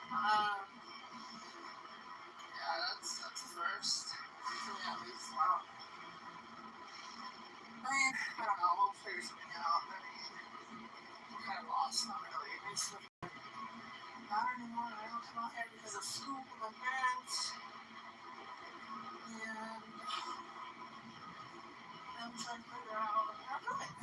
Yeah, that's a first. For me at least. Wow. I mean, I don't know. We'll figure something out. I mean, I'm kind of lost. Not really. It makes me not anymore. I don't come out here because of school with my parents. And I'm trying to figure out what I'm doing.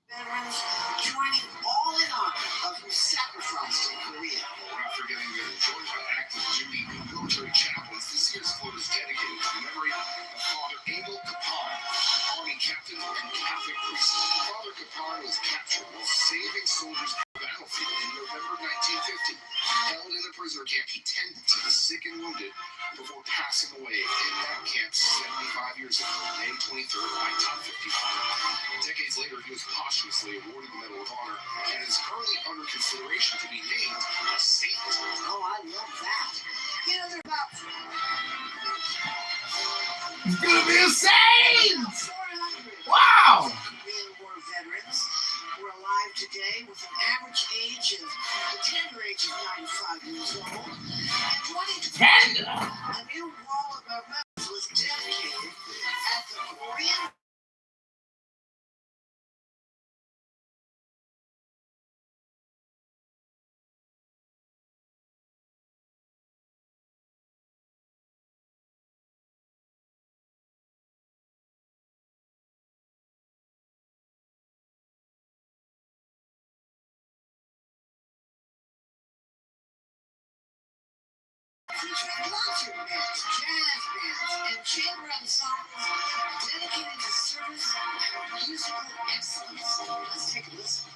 Veterans joining all in honor of who sacrificed in Korea. We're not forgetting the Georgia active duty military chaplains. This year's float is dedicated to the memory of Father Abel Kapar, Army captain and Catholic priest. Father Kapar was captured while saving soldiers on the battlefield in November 1950. Held in a prisoner camp, he tended to the sick and wounded before passing away in that camp 75 years ago, May 23rd, 1955. Decades later, he was posthumously awarded the Medal of Honor and is currently under consideration to be named a saint. Oh, I love that. You know, they're about He's gonna be a saint! 400 Wow! Korean War veterans who are alive today with an average age of the tender age of 95 years old. In 2020, Tender! a new wall of memorials was dedicated at the Korean featuring concert bands, jazz bands, and chamber ensembles dedicated to service and musical excellence. Let's take a listen.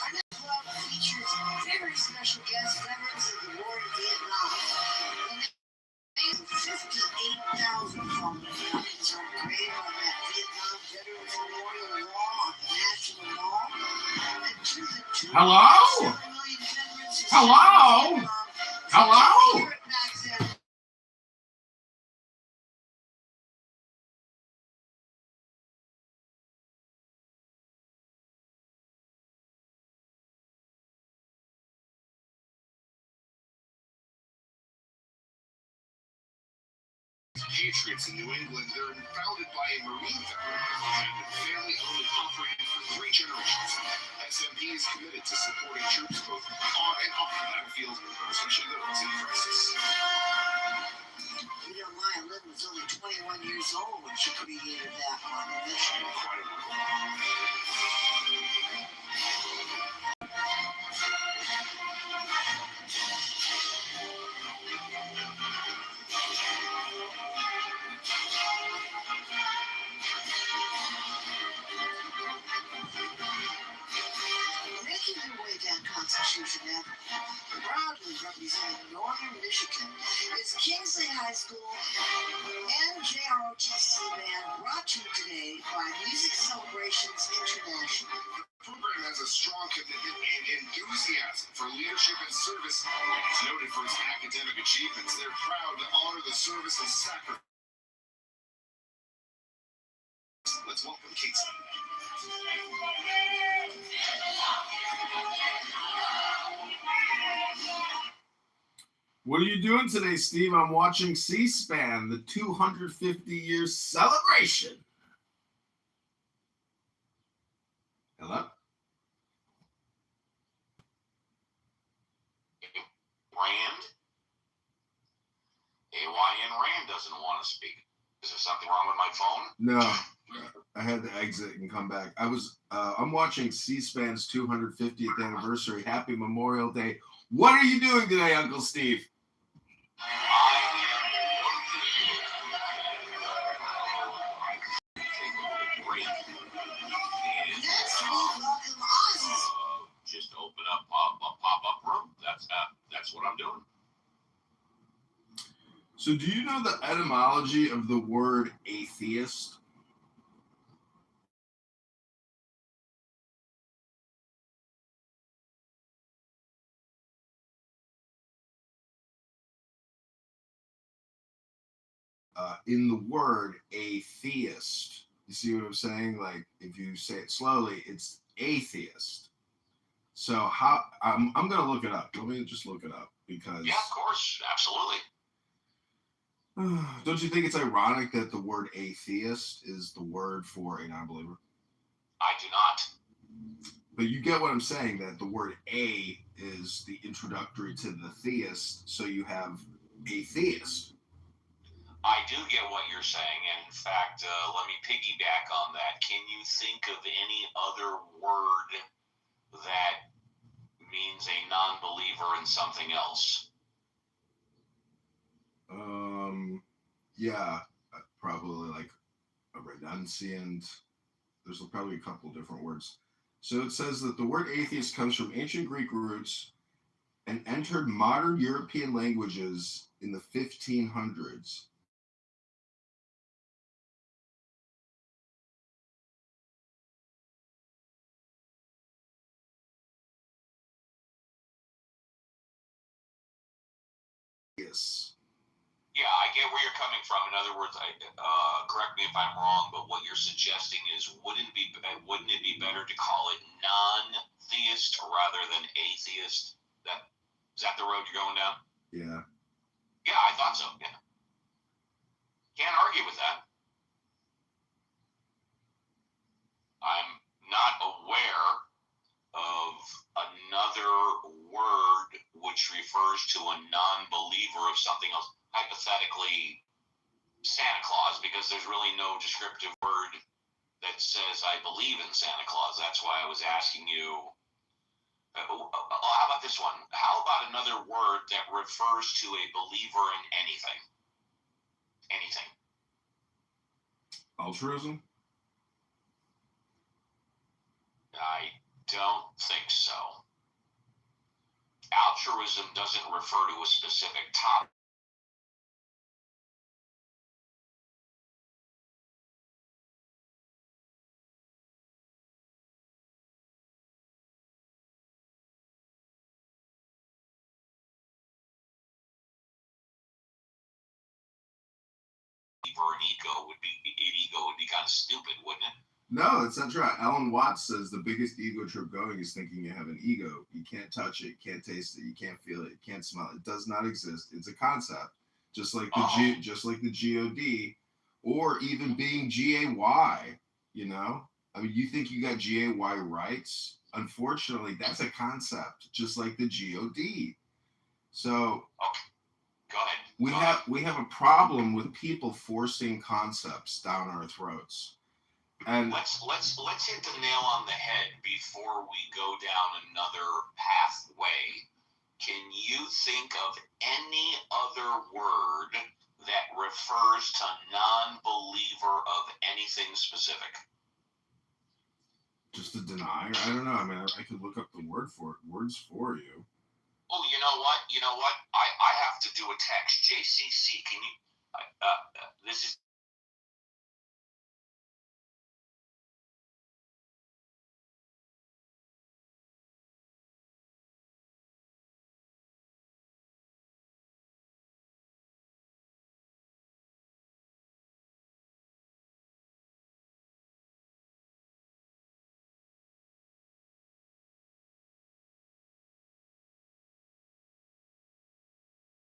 Our next club features very special guest veterans of the war in Vietnam. The names of 58,000 families are engraved on that Vietnam Veterans Memorial Wall on the National Mall. And to the 2.7 Hello? million veterans who Hello? served in Vietnam, Hello? here at Max Ed. Patriots in New England, they're founded by a Marine veteran and family-owned and operated for 3 generations. SMP is committed to supporting troops both on and off the battlefield, especially those in crisis. You know, Maya Lynn was only 21 years old when she created that mission. Making their way down Constitution Avenue, proudly representing northern Michigan, is Kingsley High School and JROTC Band, brought to you today by Music Celebrations International. The program has a strong commitment and enthusiasm for leadership and service, and is noted for its academic achievements. They're proud to honor the service and sacrifice. Let's welcome Kingsley. What are you doing today, Steve? I'm watching C-SPAN, the 250-year celebration. Hello? Rand? AYN Rand doesn't want to speak. Is there something wrong with my phone? No. I had to exit and come back. I'm watching C-SPAN's 250th anniversary. Happy Memorial Day. What are you doing today, Uncle Steve? Just open up a pop-up room. That's what I'm doing. So do you know the etymology of the word atheist? In the word atheist, you see what I'm saying? Like if you say it slowly, it's atheist. So how I'm gonna look it up. Let me just look it up because Yeah, of course, absolutely. Don't you think it's ironic that the word atheist is the word for a non-believer? I do not. But you get what I'm saying, that the word a is the introductory to the theist, so you have atheist. I do get what you're saying, and in fact, let me piggyback on that. Can you think of any other word that means a non-believer in something else? Yeah, probably like a renunciant. There's probably a couple different words. So it says that the word atheist comes from ancient Greek roots and entered modern European languages in the 1500s. Yes. Yeah, I get where you're coming from. In other words, correct me if I'm wrong, but what you're suggesting is wouldn't it be better to call it non-theist rather than atheist? Is that the road you're going down? Yeah. Yeah, I thought so. Yeah. Can't argue with that. I'm not aware of another word which refers to a non-believer of something else. Hypothetically, Santa Claus, because there's really no descriptive word that says I believe in Santa Claus. That's why I was asking you. How about this one? How about another word that refers to a believer in anything? Anything. Altruism? I don't think so. Altruism doesn't refer to a specific topic. For an ego would be kind of stupid, wouldn't it? No, that's not true. Alan Watts says the biggest ego trip going is thinking you have an ego. You can't touch it, can't taste it, you can't feel it, you can't smell it. It does not exist. It's a concept, just like the just like the God, or even being GAY. You know, I mean, you think you got GAY rights? Unfortunately, that's a concept, just like the God. So. Okay. Go ahead. We have a problem with people forcing concepts down our throats. And let's hit the nail on the head before we go down another pathway. Can you think of any other word that refers to non-believer of anything specific? Just a denier? I don't know. I mean, I could look up the words for you. Oh, you know what? I have to do a text. JCC, can you? This is.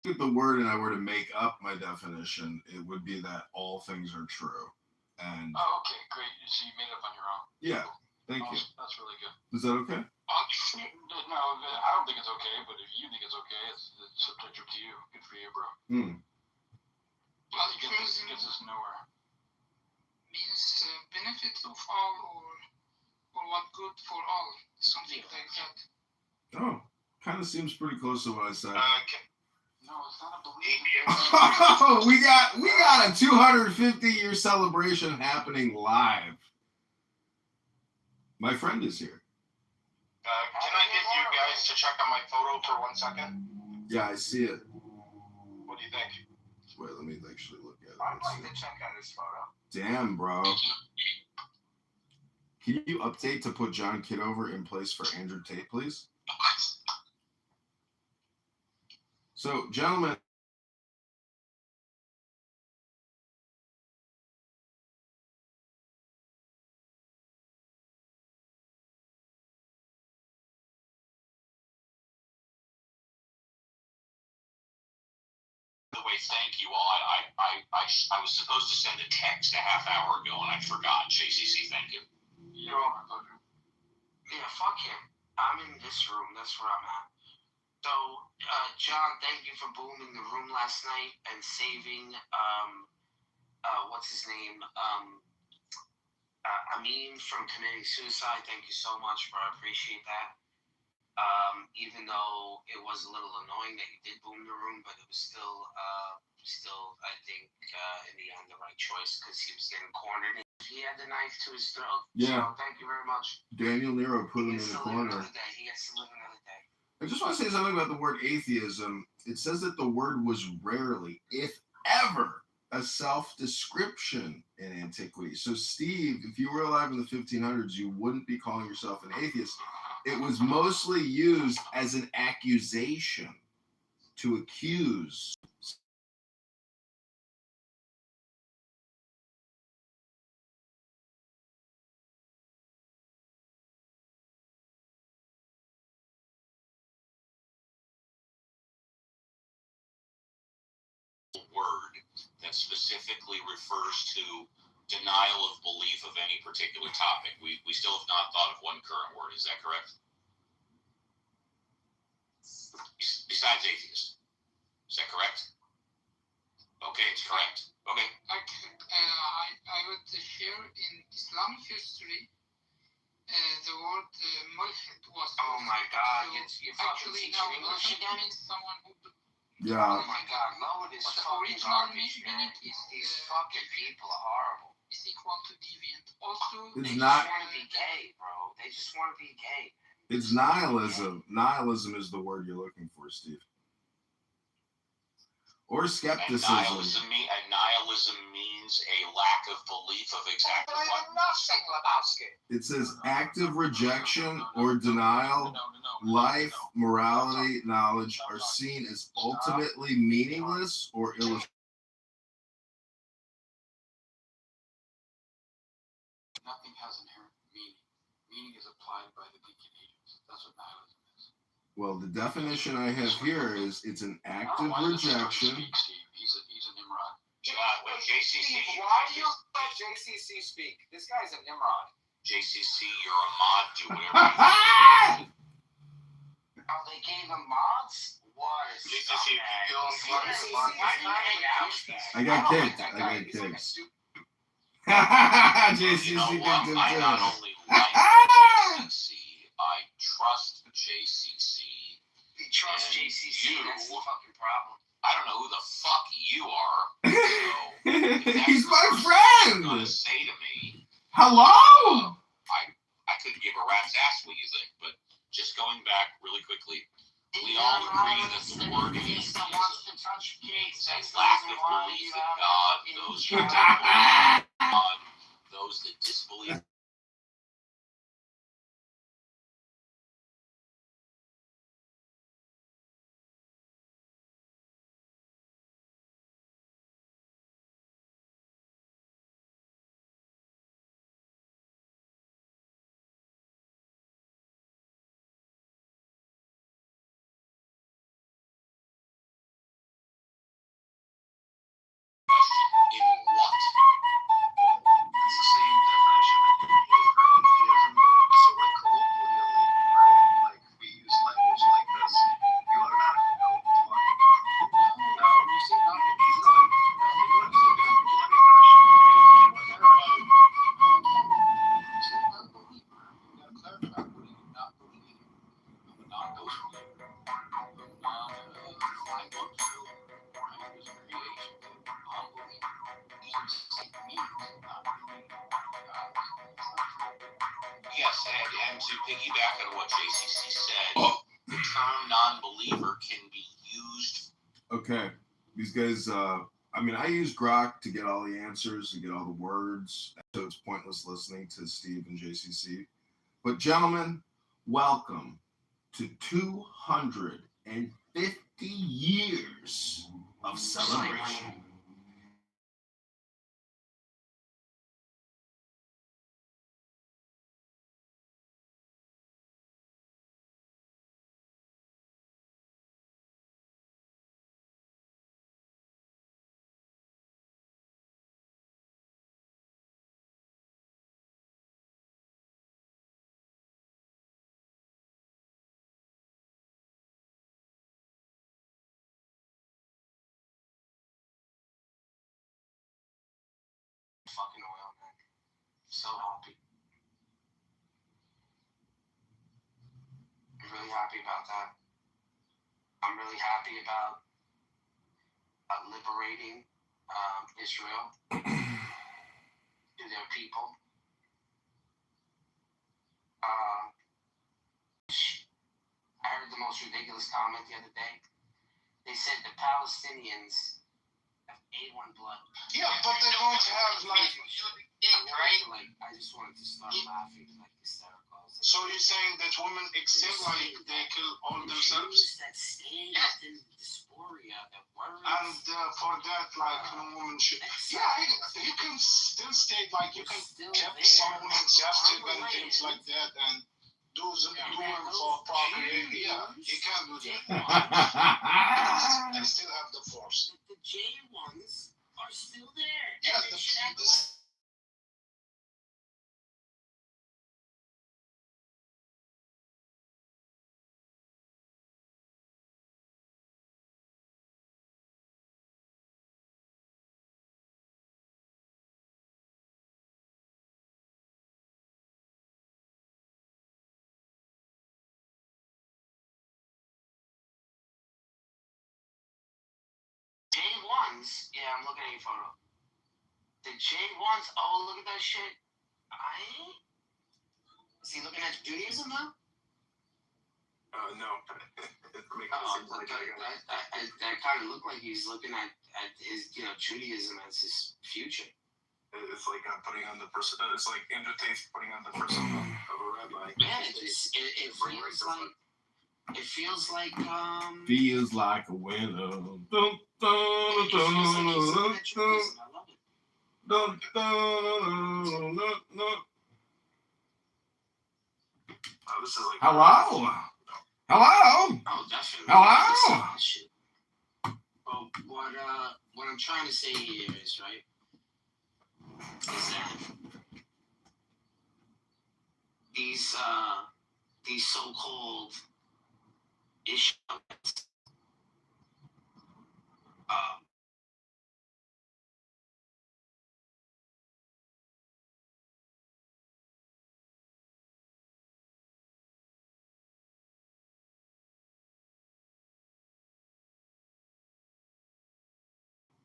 If the word and I were to make up my definition, it would be that all things are true. And okay, great. So you made it up on your own. Yeah, thank you. That's really good. Is that okay? No, I don't think it's okay. But if you think it's okay, it's subjective to you. Good for you, bro. It gets us nowhere. benefit of all or what good for all, something like that. Oh, kind of seems pretty close to what I said. No, it's not a belief. we got a 250-year celebration happening live. My friend is here. Can I get you guys to check on my photo for 1 second? Yeah, I see it. What do you think? Wait, let me actually look at it. I'd Let's like see. to check on this photo. Damn, bro. Can you update to put John Kitover in place for Andrew Tate, please? So, gentlemen. By the way, thank you all. I was supposed to send a text a half hour ago and I forgot. JCC, thank you. You're welcome. Yeah, fuck him. I'm in this room. That's where I'm at. So, John, thank you for booming the room last night and saving, what's his name? Amin from committing suicide. Thank you so much, bro. I appreciate that. Even though it was a little annoying that you did boom the room, but it was still, I think, in the end, the right choice because he was getting cornered. He had the knife to his throat. Yeah. So, thank you very much. Daniel Nero put him in the corner. He gets to live another day. I just want to say something about the word atheism. It says that the word was rarely, if ever, a self-description in antiquity. So, Steve, if you were alive in the 1500s, you wouldn't be calling yourself an atheist. It was mostly used as an accusation to accuse. Word that specifically refers to denial of belief of any particular topic. We still have not thought of one current word. Is that correct? Besides atheist. Is that correct? Okay, it's correct. Okay. I would share in Islamic history the word mulhid was. Oh my God, So you're fucking actually, teaching now English mulhid again? means someone who. Yeah. Oh my God, lower this But the fucking original garbage, meaning man. is These fucking people are horrible. is equal to deviant. Also, It's They not- just want to be gay, bro. They just want to be gay. It's nihilism. Nihilism is the word you're looking for, Steve. Or And skepticism. nihilism means a lack of belief of exactly what. Nothing, Lebowski. It says active rejection or denial, life, morality, knowledge are seen as ultimately meaningless or illustrated. nothing has inherent meaning. Meaning is applied by the thinking agents. That's what nihilism is. Well, the definition I have here is it's an active rejection. He's a Nimrod. Wait, JCC. Why do you let JCC speak? This guy's a Nimrod. JCC, you're a mod. Do whatever you want. Oh, they gave him mods? What is JCC, I got kicked. JCC You know kicked what? him I not too. only like JCC, I trust JCC. You trust And JCC? you- That's the fucking problem. I don't know who the fuck you are. So, if that's He's the my first thing you're friend. gonna say to me, Hello. I couldn't give a rat's ass what you think, but just going back really quickly, we all agree that the word atheism is a lack of belief in God, those who don't believe in God, those that disbelieve. In what? It's the same definition that And to piggyback on what JCC said, the term non-believer can be used. Okay, these guys. I mean, I use Grok to get all the answers and get all the words, so it's pointless listening to Steve and JCC. But gentlemen, welcome to 250 years of celebration. Fucking oil, man. So happy. I'm really happy about that. I'm really happy about liberating Israel to their people. I heard the most ridiculous comment the other day. They said the Palestinians have A1 blood. Yeah, but they're going to have I just wanted to start laughing like hysterical. So you're saying that women exist like they kill all themselves? That stay within dysphoria, that worries. And for that, like no woman should. Yeah, you can still state like you can keep some women captive and things like that and do them for procreation. Yeah, you can do that. They still have the force. The J1s are still there. Yeah, J1s, yeah, I'm looking at your photo. The J1s, oh, look at that shit. Is he looking at Judaism now? No. That kind of looked like he's looking at his, Judaism as his future. It's like putting on the person. It's like Andrew Tate's putting on the persona of a rabbi. Yeah, it feels like. It feels like Feels like a winner. Dun, dun, dun, it feels like he's looking at Judaism. I love it. Dun, dun, dun, dun. This is like hello. Hello. Oh, definitely. Hello. Well, what I'm trying to say here is is that these so-called issues,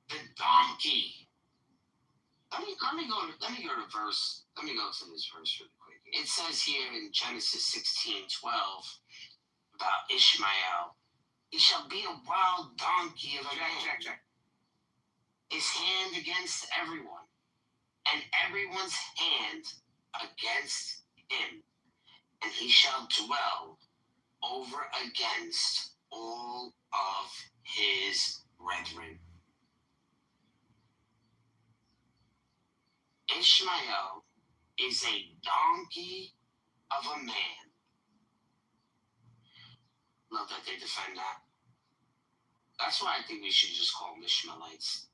the donkey. Let me go to verse. Let me go to this verse really quick. It says here in Genesis 16:12 about Ishmael. He shall be a wild donkey of a man. His hand against everyone, and everyone's hand against him, and he shall dwell over against all of his brethren. Ishmael is a donkey of a man. Love that they defend that. That's why I think we should just call them Ishmaelites.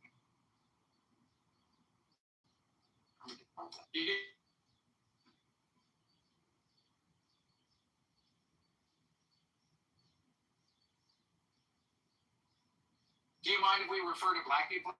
Do you mind if we refer to black people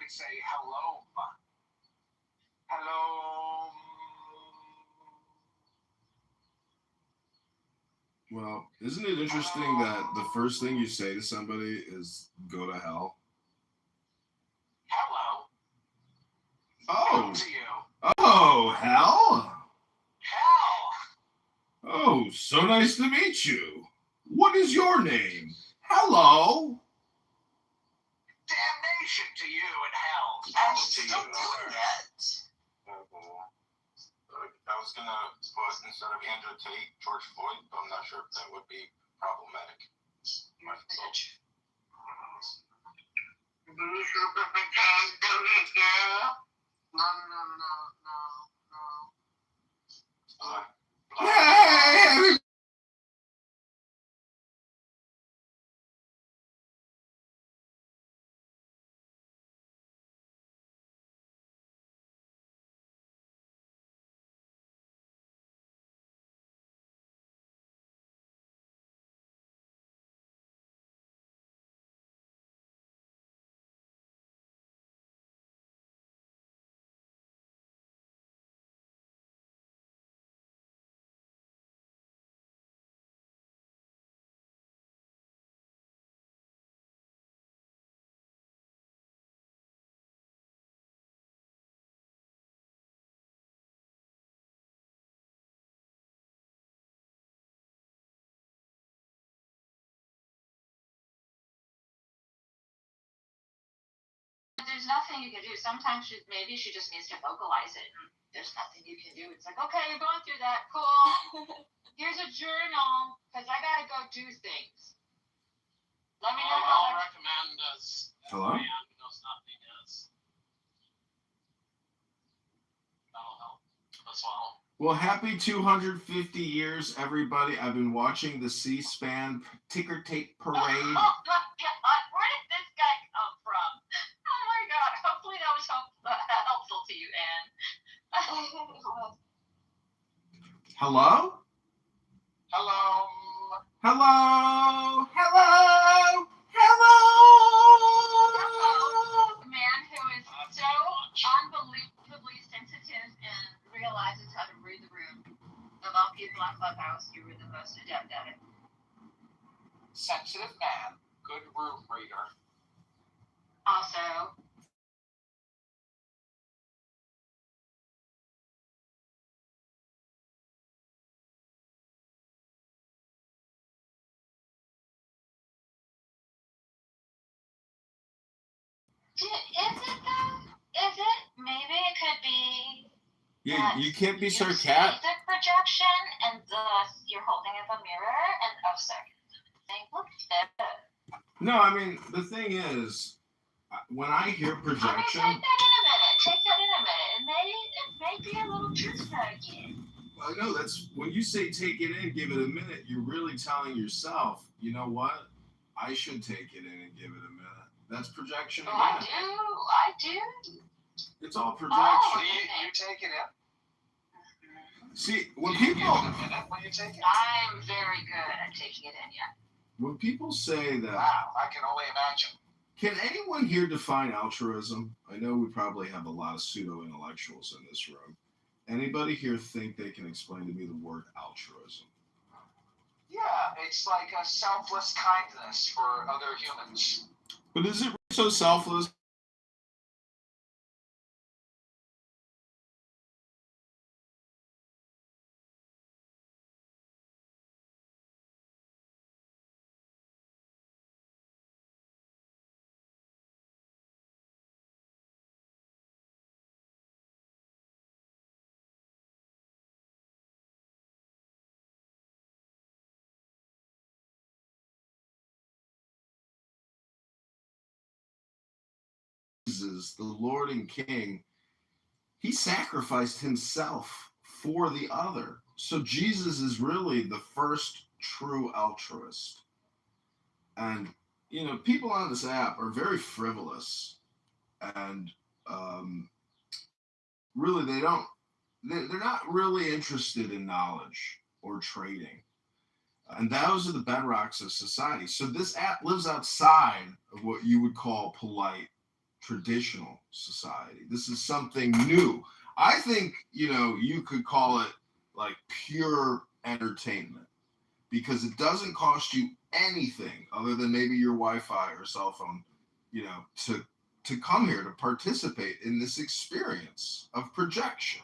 could say hello. Hello. Well, isn't it interesting that the first thing you say to somebody is "go to hell"? Hello. Oh, To you. oh, hell! Hell. Oh, so nice to meet you. What is your name? Hello. Damnation to you and hell. And To you. don't do it yet. I was gonna put instead of Andrew Tate, George Floyd, but I'm not sure if that would be problematic. My fault. No. Hey, There's nothing you can do. Sometimes maybe she just needs to vocalize it. And there's nothing you can do. It's like, okay, you're going through that. Cool. Here's a journal because I gotta go do things. Let me know how. I'll recommend as Hello? a man who knows nothing is mental health as well. well, happy 250 years, everybody. I've been watching the C-SPAN ticker tape parade. Oh my God, where did this guy come from? Oh my God, hopefully that was helpful to you, Anne. Hello? Hello. Hello? Hello? Hello? A man who is so unbelievably sensitive and realizes how to read the room. Of all people on Clubhouse, you were the most adept at it. Sensitive man. Good room reader. Also, is it though? Is it? Maybe it could be. Yeah, you can't be You see sarcastic. the projection, and thus you're holding up a mirror, and saying, look at that. No, I mean, the thing is, when I hear projection... I mean, take that in a minute. It may be a little truth again. Well, no, that's... When you say take it in, give it a minute, you're really telling yourself, you know what? I should take it in and give it a minute. That's projection again. I do. It's all projection. Oh, you take it in? See, when Do you people... give it a minute when you take it? I'm very good at taking it in, yeah. When people say that... Wow, I can only imagine. Can anyone here define altruism? I know we probably have a lot of pseudo-intellectuals in this room. Anybody here think they can explain to me the word altruism? Yeah, it's like a selfless kindness for other humans. But is it so selfless? Jesus, the Lord and King, he sacrificed himself for the other. So Jesus is really the first true altruist. And, you know, people on this app are very frivolous. And really, they're not really interested in knowledge or trading. And those are the bedrocks of society. So this app lives outside of what you would call polite traditional society. This is something new. I think, you could call it like pure entertainment because it doesn't cost you anything other than maybe your Wi-Fi or cell phone, to come here to participate in this experience of projection.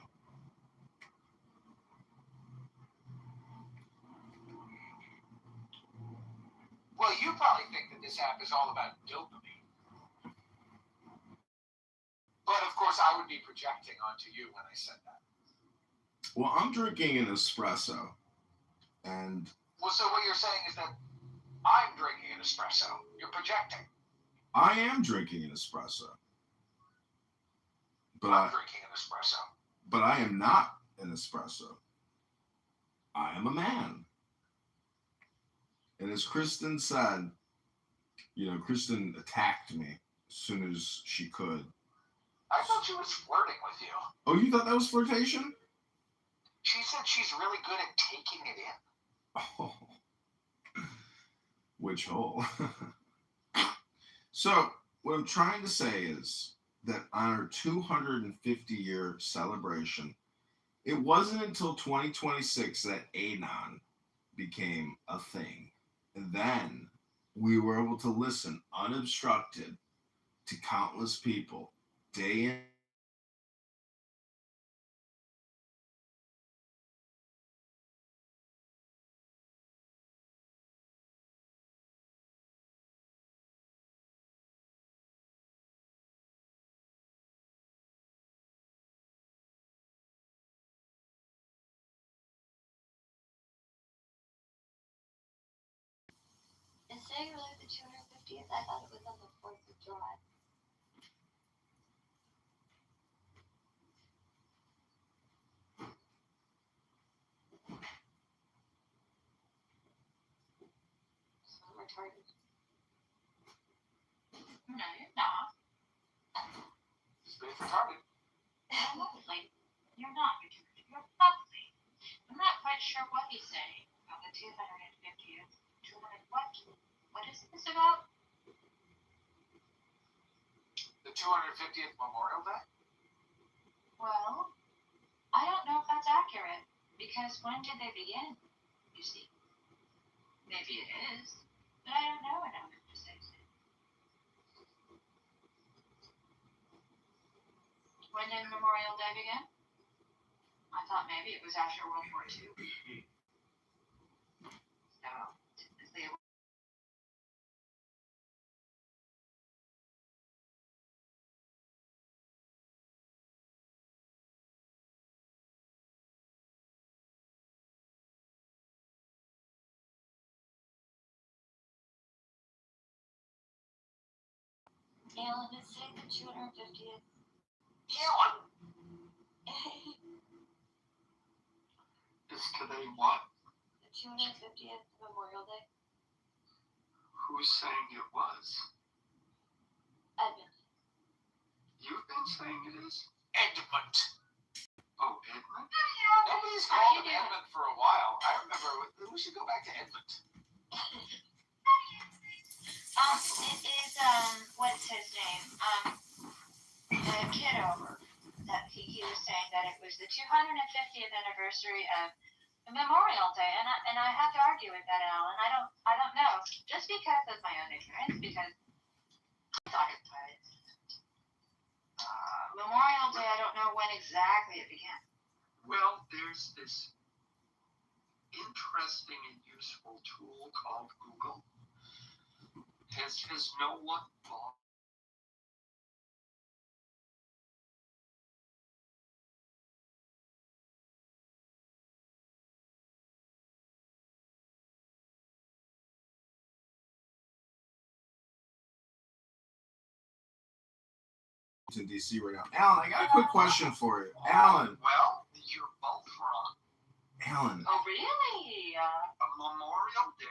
Well, you probably think that this app is all about dopamine. But of course, I would be projecting onto you when I said that. Well, I'm drinking an espresso, and Well, so what you're saying is that I'm drinking an espresso. You're projecting. I am drinking an espresso, I'm drinking an espresso. but I am not an espresso. I am a man. And as Kristen said, Kristen attacked me as soon as she could. I thought she was flirting with you. Oh, you thought that was flirtation? She said she's really good at taking it in. Oh. Which hole? So, what I'm trying to say is that on our 250-year celebration, it wasn't until 2026 that Anon became a thing. And then we were able to listen unobstructed to countless people day in. Is today really the 250th? I thought it was on the 4th of July. So I'm retarded. No, you're not. She's being retarded. Lovely. You're not. You're lovely. I'm not quite sure what he's saying about the 250th. What is this about? The 250th Memorial Day? Well, I don't know if that's accurate, because when did they begin? You see. Maybe it is, but I don't know enough to say so. When did Memorial Day begin? I thought maybe it was after World War II. So, typically Alan, is today the 250th? Alan! Is today what? The 250th Memorial Day? Who's saying it was? Edmund. You've been saying it is? Edmund. Oh, Edmund? Nobody's Nobody's called him Edmund for a while. I remember. We should go back to Edmund. It is, what's his name? Kitover. That he was saying that it was the 250th anniversary of the Memorial Day, and I have to argue with that, Alan. I don't know. Just because of my own ignorance, because I thought it was Memorial Day. I don't know when exactly it began. Well, there's this interesting and useful tool called Google. Has no one thought? In DC right now. Alan, I got a quick question for you. Alan. Well, you're both wrong. Alan. Oh, really? A Memorial Day.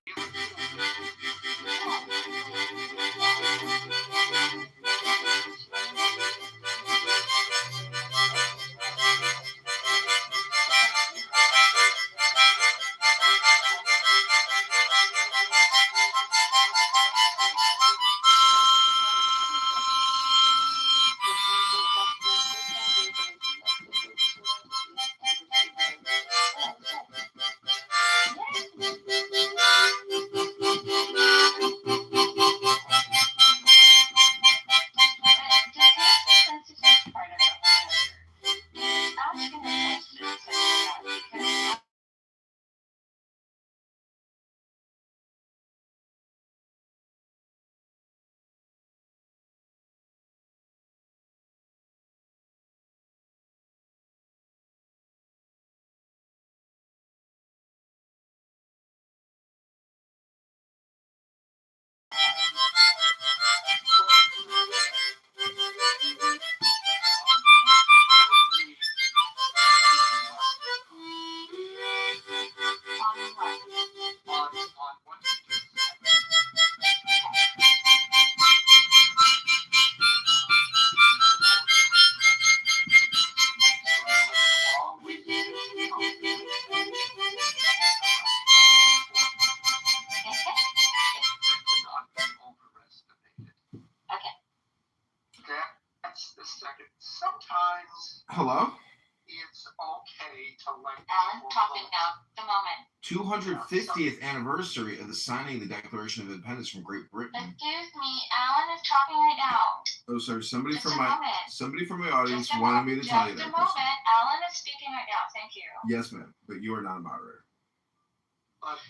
okay to let Alan, people talking vote. now, the moment. 250th anniversary of the signing of the Declaration of Independence from Great Britain. Excuse me, Alan is talking right now. Oh, sorry. Somebody Just from a my moment. audience Just a wanted moment. me to tell you Just a that. Kristen. moment. Alan is speaking right now. Thank you. Yes, ma'am. But you are not a moderator.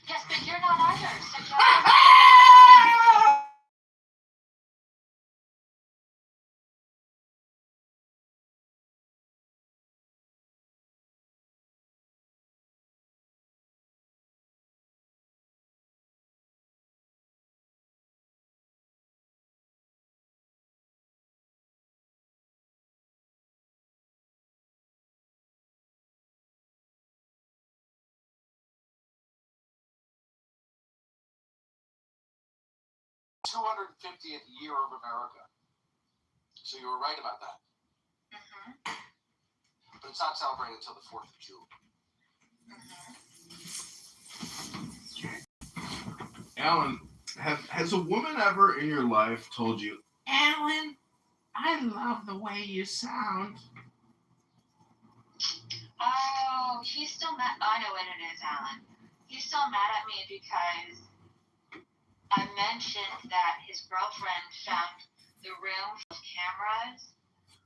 Yes, but you're not either. So you The 250th year of America. So you were right about that. Mm-hmm. But it's not celebrated until the 4th of June. Alan, has a woman ever in your life told you, Alan, I love the way you sound? Oh, he's still mad. I know what it is, Alan. He's still mad at me because I mentioned that his girlfriend found the room full of cameras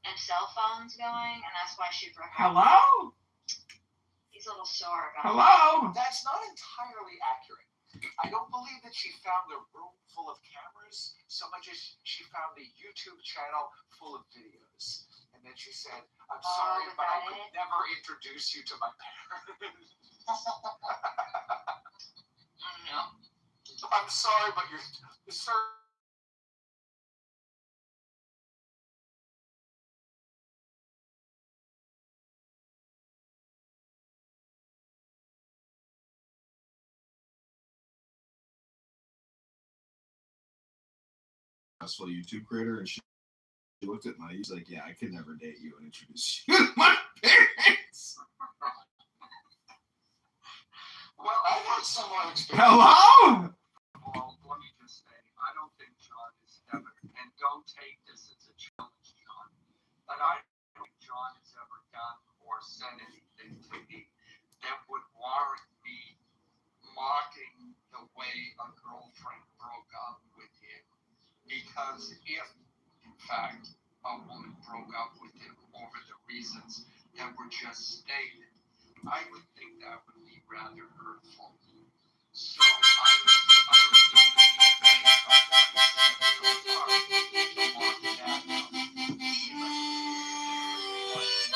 and cell phones going, and that's why she broke up. Hello? He's a little sore about Hello? That's not entirely accurate. I don't believe that she found the room full of cameras so much as she found the YouTube channel full of videos. And then she said, I'm sorry, but I could never introduce you to my parents. No. I'm sorry, but you're sir. Successful YouTube creator, and she looked at my, he's like, yeah, I could never date you and introduce you to my parents. Well, I've had similar experience. Hello? Well, let me just say, I don't think John is ever, and don't take this as a challenge, John, but I don't think John has ever done or said anything to me that would warrant me mocking the way a girlfriend broke up with him. Because if, in fact, a woman broke up with him over the reasons that were just stated, I would think that would be rather hurtful. So I would think that he's based on what he said so far to mock that up. Even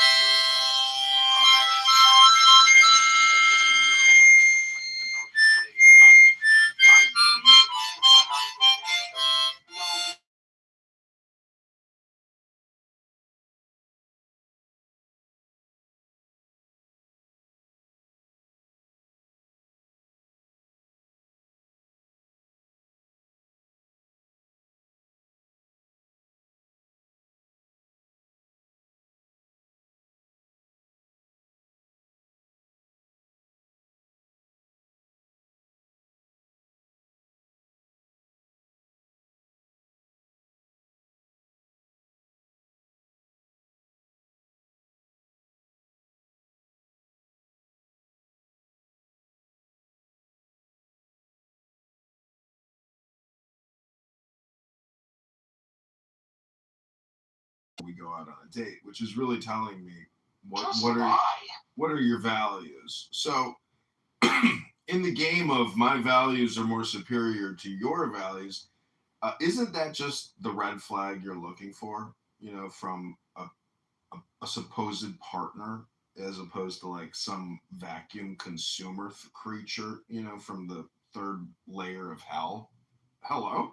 We go out on a date, which is really telling me what why? are your values. So in the game of my values are more superior to your values, isn't that just the red flag you're looking for, from a supposed partner, as opposed to like some vacuum consumer creature, from the third layer of hell? Hello?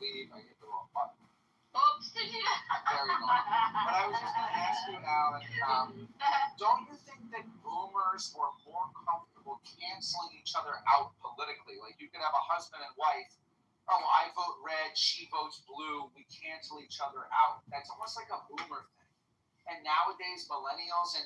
leave. I hit the wrong button. Oops, did you? Very normal. But I was just going to ask you, Alan, don't you think that boomers were more comfortable canceling each other out politically? Like you could have a husband and wife. Oh, I vote red, she votes blue. We cancel each other out. That's almost like a boomer thing. And nowadays, millennials and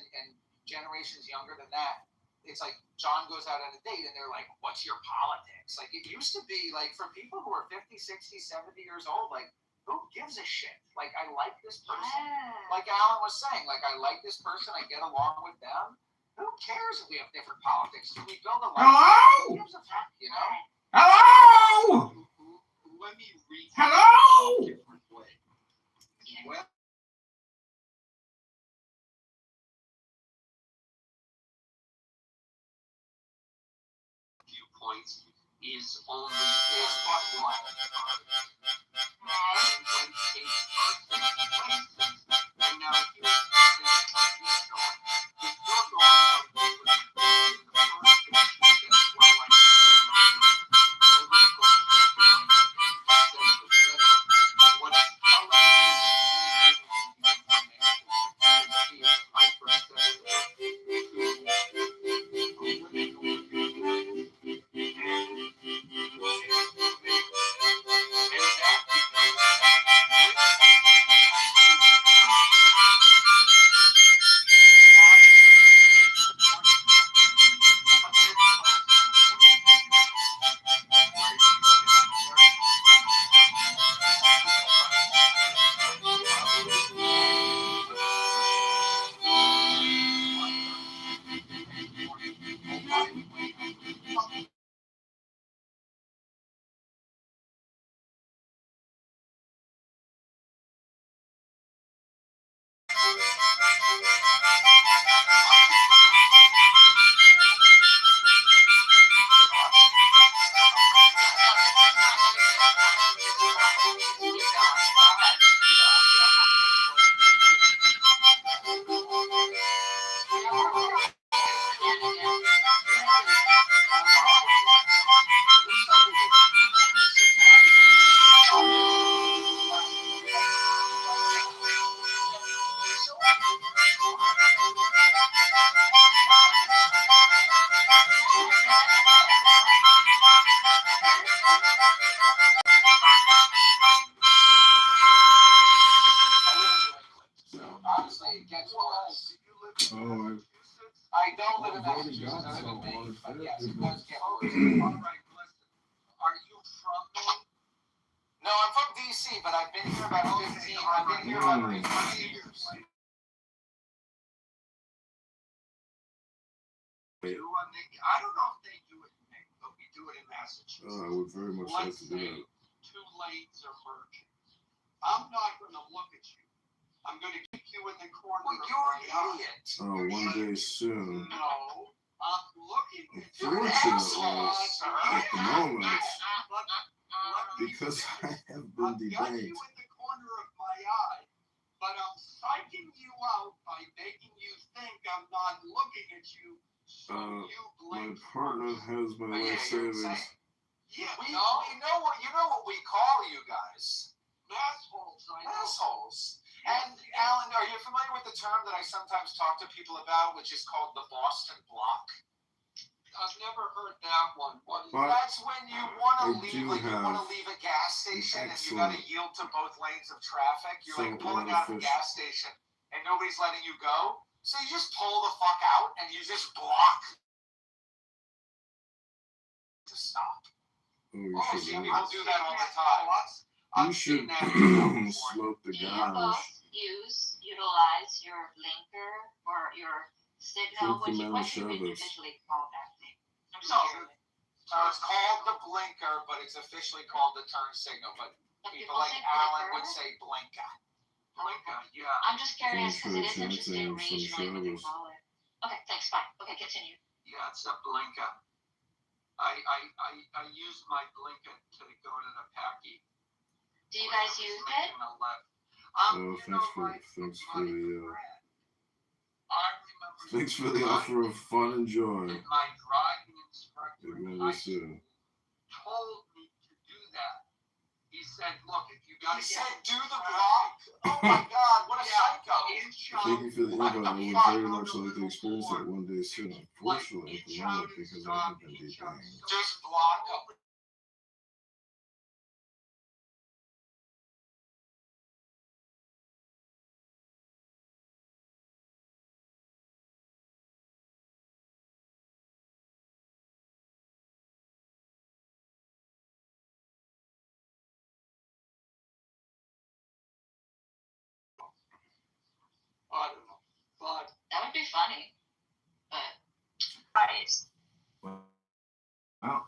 generations younger than that, it's like John goes out on a date and they're like, what's your politics? Like it used to be like for people who are 50, 60, 70 years old, like who gives a shit? Like I like this person. Yeah. Like Alan was saying, like I like this person, I get along with them. Who cares if we have different politics? If we build a life, who gives a fuck, you know? Hello! Let me read Hello! a different way. Well, viewpoints is only but one. And now here's if you're going I don't live in Massachusetts, I live in Maine, but yes, it does get worse. All right, listen. Are you from Maine? No, I'm from DC, but I've been here about 15. I've been here about 15 years. I don't know if they do it in Maine, but we do it in Massachusetts. I would very much like to do that. Two lanes are merging. I'm not going to look at you. I'm going to kick you in the corner. Well, you're an idiot. Oh, one day soon. No, I'm looking at you. Unfortunately, at the moment, because I have been I've got you debanked. in the corner of my eye, but I'm psyching you out by making you think I'm not looking at you, so you My blink partner first. has my life savings. Yeah, We know what we call you guys. assholes, I know. Assholes. And Alan, are you familiar with the term that I sometimes talk to people about, which is called the Boston Block? I've never heard that one. What is But That's when you want I to leave, do like you want to have leave a gas station and you got to excellent yield to both lanes of traffic. You're like so pulling out of a artificial. gas station and nobody's letting you go. So you just pull the fuck out and you just block to stop. Oh, you Oh, should see, really- people do that all the time. You should smoke the Do you garnish. both utilize your blinker or your signal? Drink the What do you Manischewitz. individually call that thing? I'm just No, curious. it's called the blinker, but it's officially called the turn signal. But But people people like say Alan blinker. would say blinker. Blinker, yeah. I'm just curious because it is Some interesting church and some regionally what they service. call it. Okay, thanks. Fine. Okay, continue. Yeah, it's a blinker. I use my blinker to go to the packy. Do you guys use it? Oh, thanks for the thanks for the offer of fun and joy. My driving instructor It in really high is. school told me to do that. He said, look, if you got He to said, get do the block? Oh my God, what a psycho. Thank you for the invite. I would very much like to experience that one day soon. Unfortunately, at the moment, because I have been detained. Just block him. I don't know. But That would be funny. But right. Well,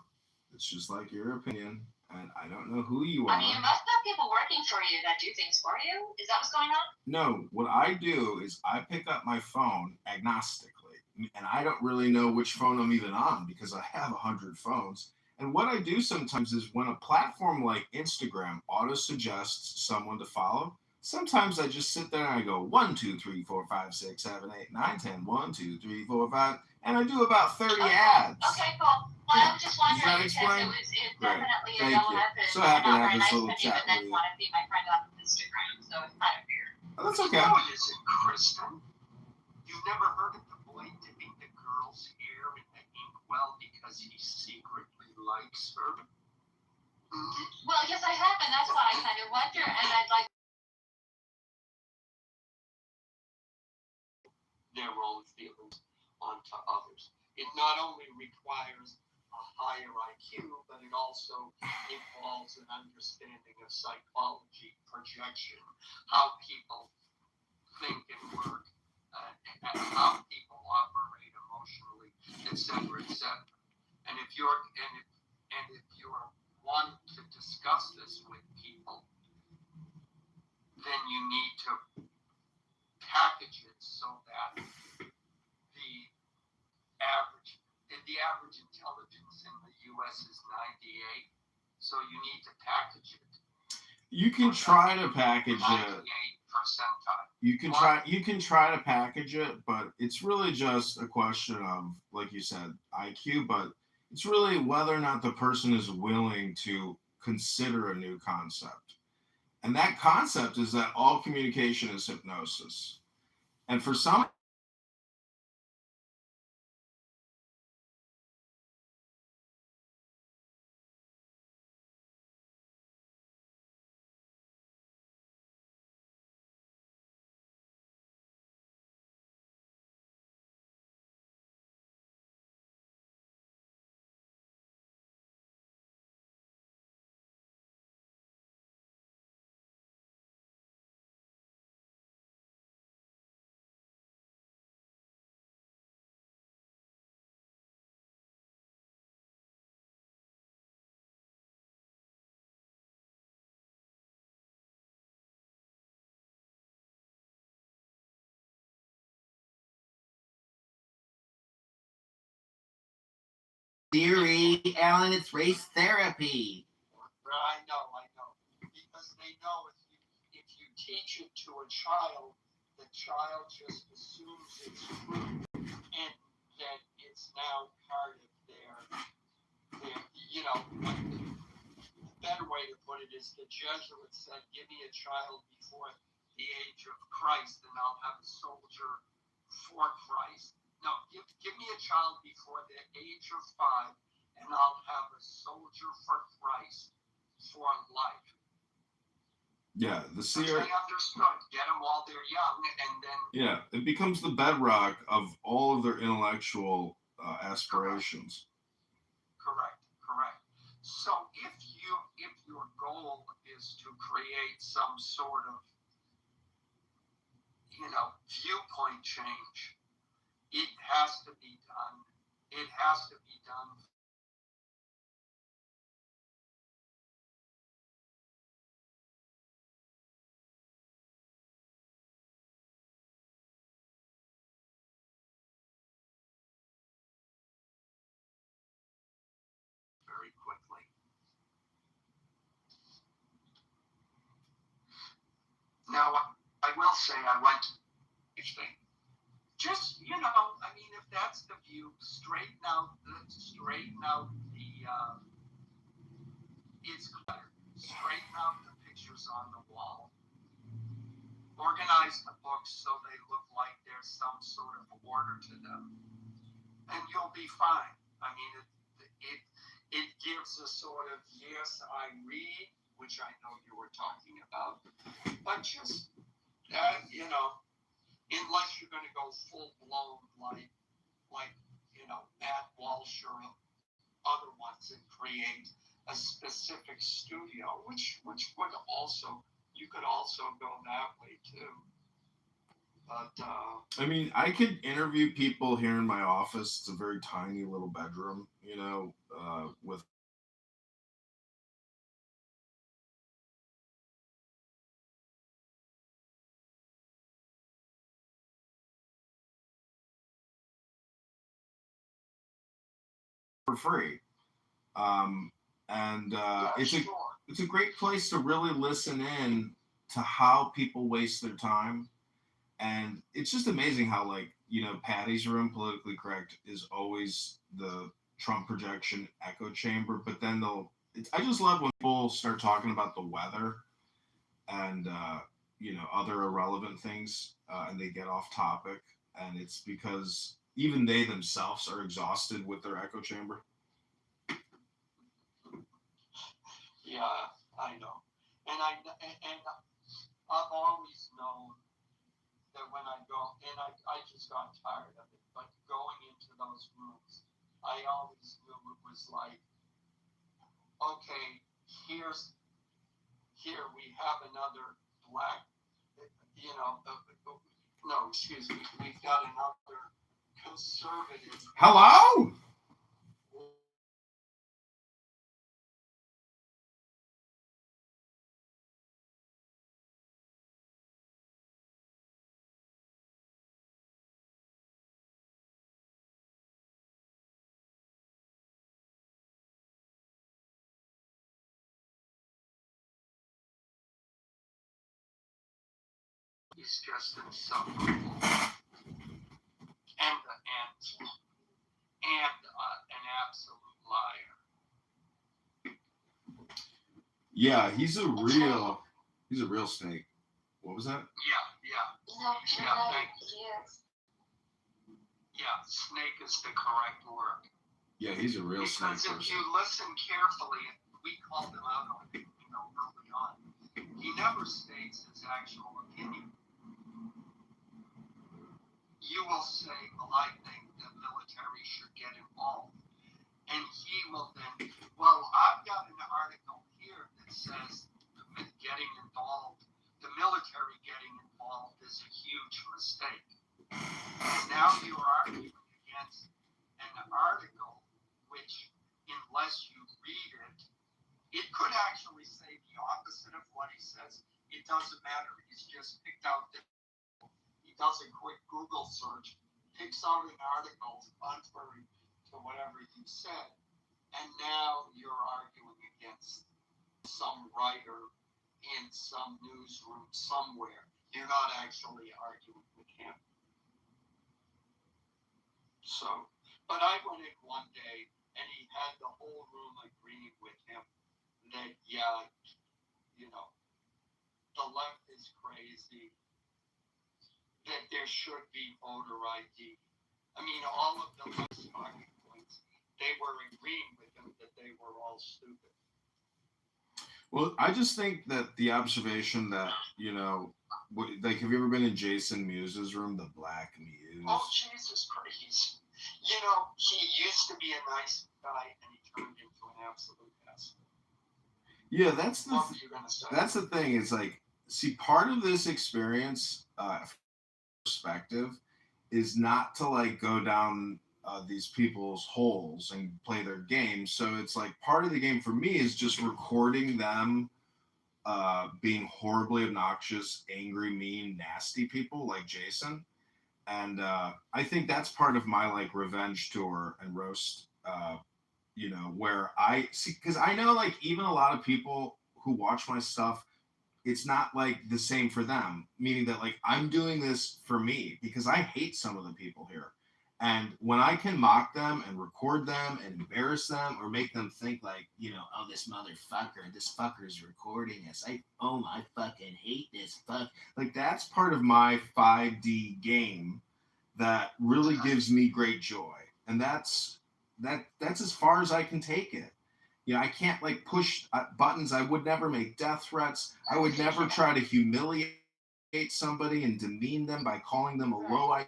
it's just like your opinion, and I don't know who you I mean, are. you must have people working for you that do things for you. Is that what's going on? No, what I do is I pick up my phone agnostically, and I don't really know which phone I'm even on because I have 100 phones. And what I do sometimes is when a platform like Instagram auto suggests someone to follow, sometimes I just sit there and I go 1, 2, 3, 4, 5, 6, 7, 8, 9, 10, 1, 2, 3, 4, 5, and I do about 30 ads. Okay, cool. Well, I was just wondering Does that because explain? it's Great. definitely a Thank double you. message. So happy to Not have very this nice little when you chat even then with you. want to be my friend on Instagram, so it's kind of weird. Oh, that's okay. no, it isn't, Kristen. You've never heard of the boy dipping the girl's hair in the inkwell because he secretly likes her? Well, yes, I have, and that's why I kind of wonder, and I'd like. Their own feelings onto others. It not only requires a higher IQ, but it also involves an understanding of psychology, projection, how people think and work, and how people operate emotionally, etc., etc. And if you're wanting to discuss this with people, then you need to package it so that the average intelligence in the U.S. is 98, so you need to package it. You can try to package 98 it. percentile. You can try to package it, but it's really just a question of, like you said, IQ, but it's really whether or not the person is willing to consider a new concept. And that concept is that all communication is hypnosis. And for some theory, Alan, it's race therapy. I know. Because they know if you teach it to a child, the child just assumes it's true and that it's now part of their the better way to put it is the Jesuits said, give me a child before the age of Christ and I'll have a soldier for Christ. No, give me a child before the age of 5 and I'll have a soldier for Christ for life. Yeah, the They seer. understood. Get them while they're young, and then. Yeah, it becomes the bedrock of all of their intellectual aspirations. Correct. So if your goal is to create some sort of, viewpoint change, it has to be done. It has to be done. Very quickly. Now, I will say I went to just, if that's the view, straighten out the, it's clear. straighten out the pictures on the wall, organize the books so they look like there's some sort of order to them, and you'll be fine. I mean, it gives a sort of, yes, I read, which I know you were talking about, but just, unless you're going to go full blown like Matt Walsh or other ones and create a specific studio, which would also, you could also go that way too. But I mean, I could interview people here in my office. It's a very tiny little bedroom, with for free. Um, and it's a great place to really listen in to how people waste their time. And it's just amazing how, like, Patty's Room, politically correct, is always the Trump projection echo chamber. But then I just love when people start talking about the weather and, other irrelevant things, and they get off topic. And it's because even they themselves are exhausted with their echo chamber. yeah, I know, and I've always known that when I go, and I just got tired of it, but going into those rooms, I always knew it was like, okay, here we have another black, no, excuse me, we've got another conservative. Hello? He's just insufferable and an absolute liar. Yeah, he's a real snake. What was that? Yeah, snake is the correct word. Yeah, he's a real snake Because if person. you listen carefully, we called him out on it, early on. He never states his actual opinion. You will say, well, I think the military should get involved. And he will then, well, I've got an article here that says getting involved, the military getting involved is a huge mistake. Now you're arguing against an article which, unless you read it, it could actually say the opposite of what he says. It doesn't matter. He's just picked out he does a quick Google search, picks out an article contrary to whatever he said, and now you're arguing against some writer in some newsroom somewhere. You're not actually arguing with him. So, but I went in one day and he had the whole room agreeing with him that, yeah, the left is crazy, that there should be voter ID. I mean, all of the left's talking points, they were agreeing with him that they were all stupid. Well, I just think that the observation that, like, have you ever been in Jason Muse's room, the Black Muse? Oh, Jesus Christ. He used to be a nice guy and he turned into an absolute asshole. Yeah, that's the thing. Is like, see, part of this experience, perspective, is not to like go down these people's holes and play their game. So it's like part of the game for me is just recording them being horribly obnoxious, angry, mean, nasty people like Jason. And I think that's part of my like revenge tour and roast. Where I see, because I know like even a lot of people who watch my stuff, it's not like the same for them. Meaning that like I'm doing this for me because I hate some of the people here, And when I can mock them and record them and embarrass them or make them think like, oh, this fucker's recording us. I fucking hate this fuck. Like that's part of my 5D game that really gives me great joy. And that's as far as I can take it. I can't like push buttons. I would never make death threats. I would never try to humiliate somebody and demean them by calling them a low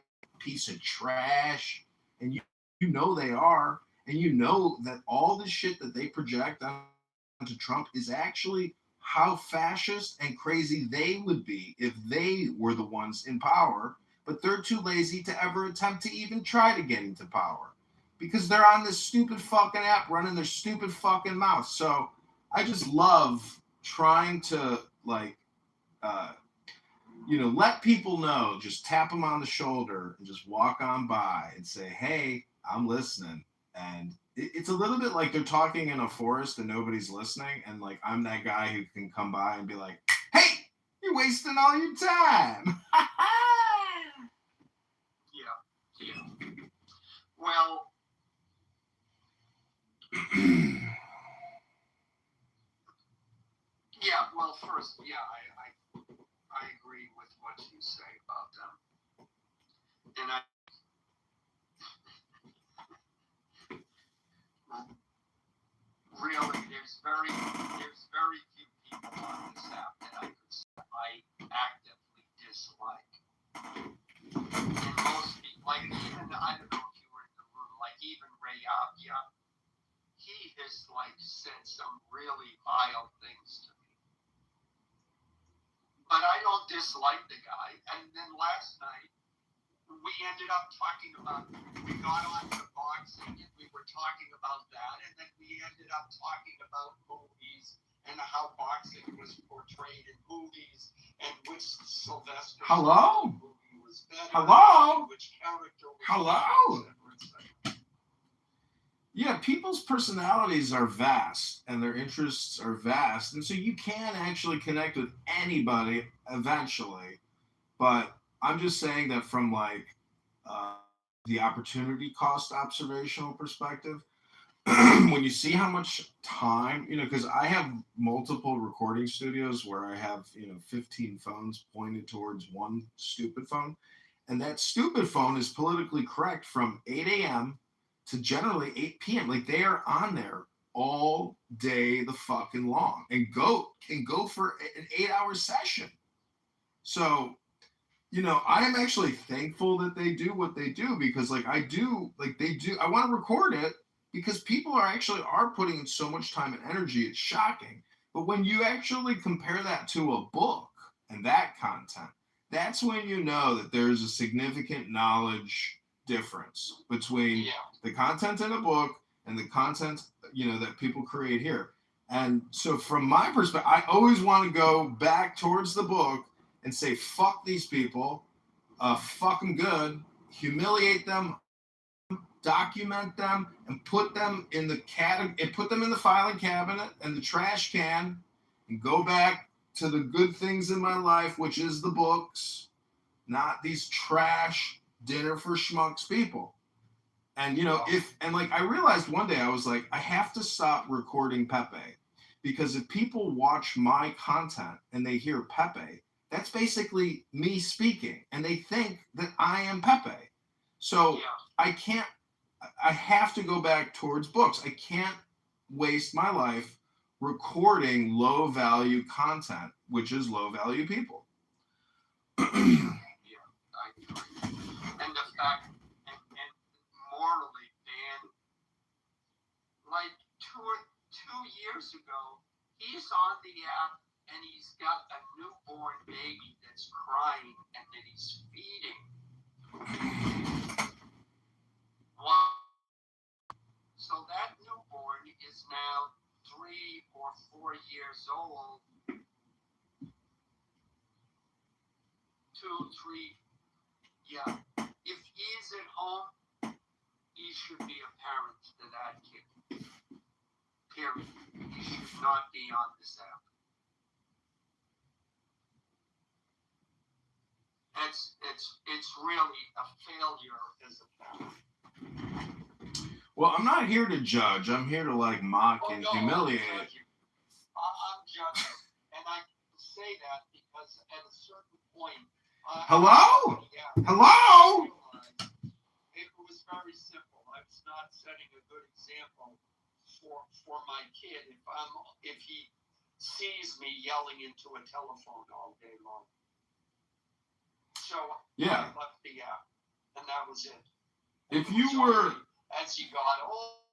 piece of trash. And you know they are. And you know that all the shit that they project onto Trump is actually how fascist and crazy they would be if they were the ones in power. But they're too lazy to ever attempt to even try to get into power because they're on this stupid fucking app running their stupid fucking mouth. So I just love trying to let people know, just tap them on the shoulder and just walk on by and say, hey, I'm listening. And it's a little bit like they're talking in a forest and nobody's listening. And like, I'm that guy who can come by and be like, hey, you're wasting all your time. Yeah. Well, yeah. Well, first, yeah, I agree with what you say about them, and I really there's very few people on this app that I actively dislike. And most people, like even I don't know if you were in the room, like even Ray Abia, he has like said some really vile things to me. But I don't dislike the guy. And then last night, we ended up talking about, we got on to boxing and we were talking about that. And then we ended up talking about movies and how boxing was portrayed in movies and which Sylvester Hello? movie was better. Hello? Which character was Hello? better, et cetera. Yeah, people's personalities are vast and their interests are vast. And so you can actually connect with anybody eventually. But I'm just saying that from like the opportunity cost observational perspective, when you see how much time, because I have multiple recording studios where I have, 15 phones pointed towards one stupid phone. And that stupid phone is politically correct from 8 a.m. to generally 8 p.m. Like they are on there all day the fucking long and can go for an 8-hour session. So, I am actually thankful that they do what they do because I want to record it because people are putting in so much time and energy. It's shocking. But when you actually compare that to a book and that content, that's when you know that there's a significant knowledge difference between the content in a book and the content, that people create here. And so from my perspective, I always want to go back towards the book and say, fuck these people, fuck them good, humiliate them, document them, and put them in the filing cabinet and the trash can, and go back to the good things in my life, which is the books, not these trash dinner for schmucks people. And I realized one day I was like, I have to stop recording Pepe, because if people watch my content and they hear Pepe, that's basically me speaking, and they think that I am Pepe. So I have to go back towards books. I can't waste my life recording low value content, which is low value people. I agree. And the fact, and morally, Dan, like two years ago, he's on the app and he's got a newborn baby that's crying and that he's feeding. So that newborn is now 3 or 4 years old. 2, 3, yeah. If he's at home, he should be a parent to that kid. Period. He should not be on this app. it's really a failure as a parent. Well, I'm not here to judge. I'm here to like mock and humiliate. I'm judging, and I say that because at a certain point. Hello? Yeah. Hello? It was very simple. I was not setting a good example for my kid if he sees me yelling into a telephone all day long. So yeah. I left the app, and that was it. If you were, as he got old,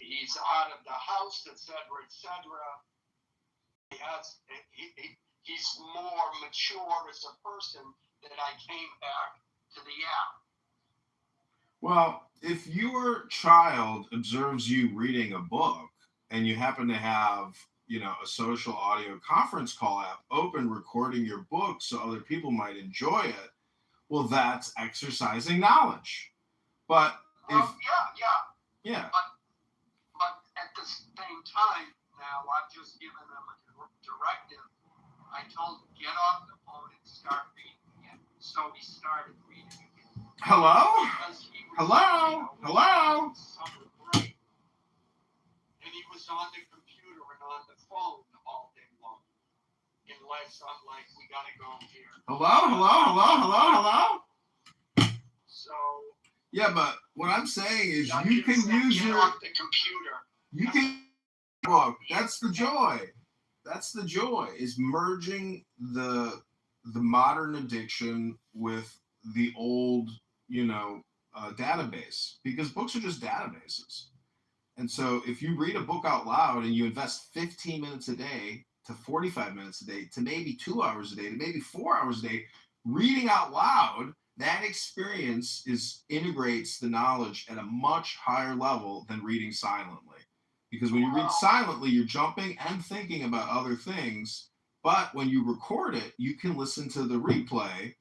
he's out of the house, etc., etc. He's more mature as a person that I came back to the app. well, if your child observes you reading a book and you happen to have, a social audio conference call app open recording your book so other people might enjoy it, well, that's exercising knowledge. But yeah. But at the same time, now I've just given them a directive. I told him, get off the phone and start reading again. So he started reading again. Hello? Hello? Hello? Break, and he was on the computer and on the phone all day long. Unless I'm like, we gotta go here. Hello? So. Yeah, but what I'm saying is you can use your off the computer. You can book. That's the joy. That's the joy, is merging the modern addiction with the old, database, because books are just databases. And so if you read a book out loud and you invest 15 minutes a day to 45 minutes a day to maybe 2 hours a day to maybe 4 hours a day, reading out loud, that experience integrates the knowledge at a much higher level than reading silently. Because when you read silently, you're jumping and thinking about other things. But when you record it, you can listen to the replay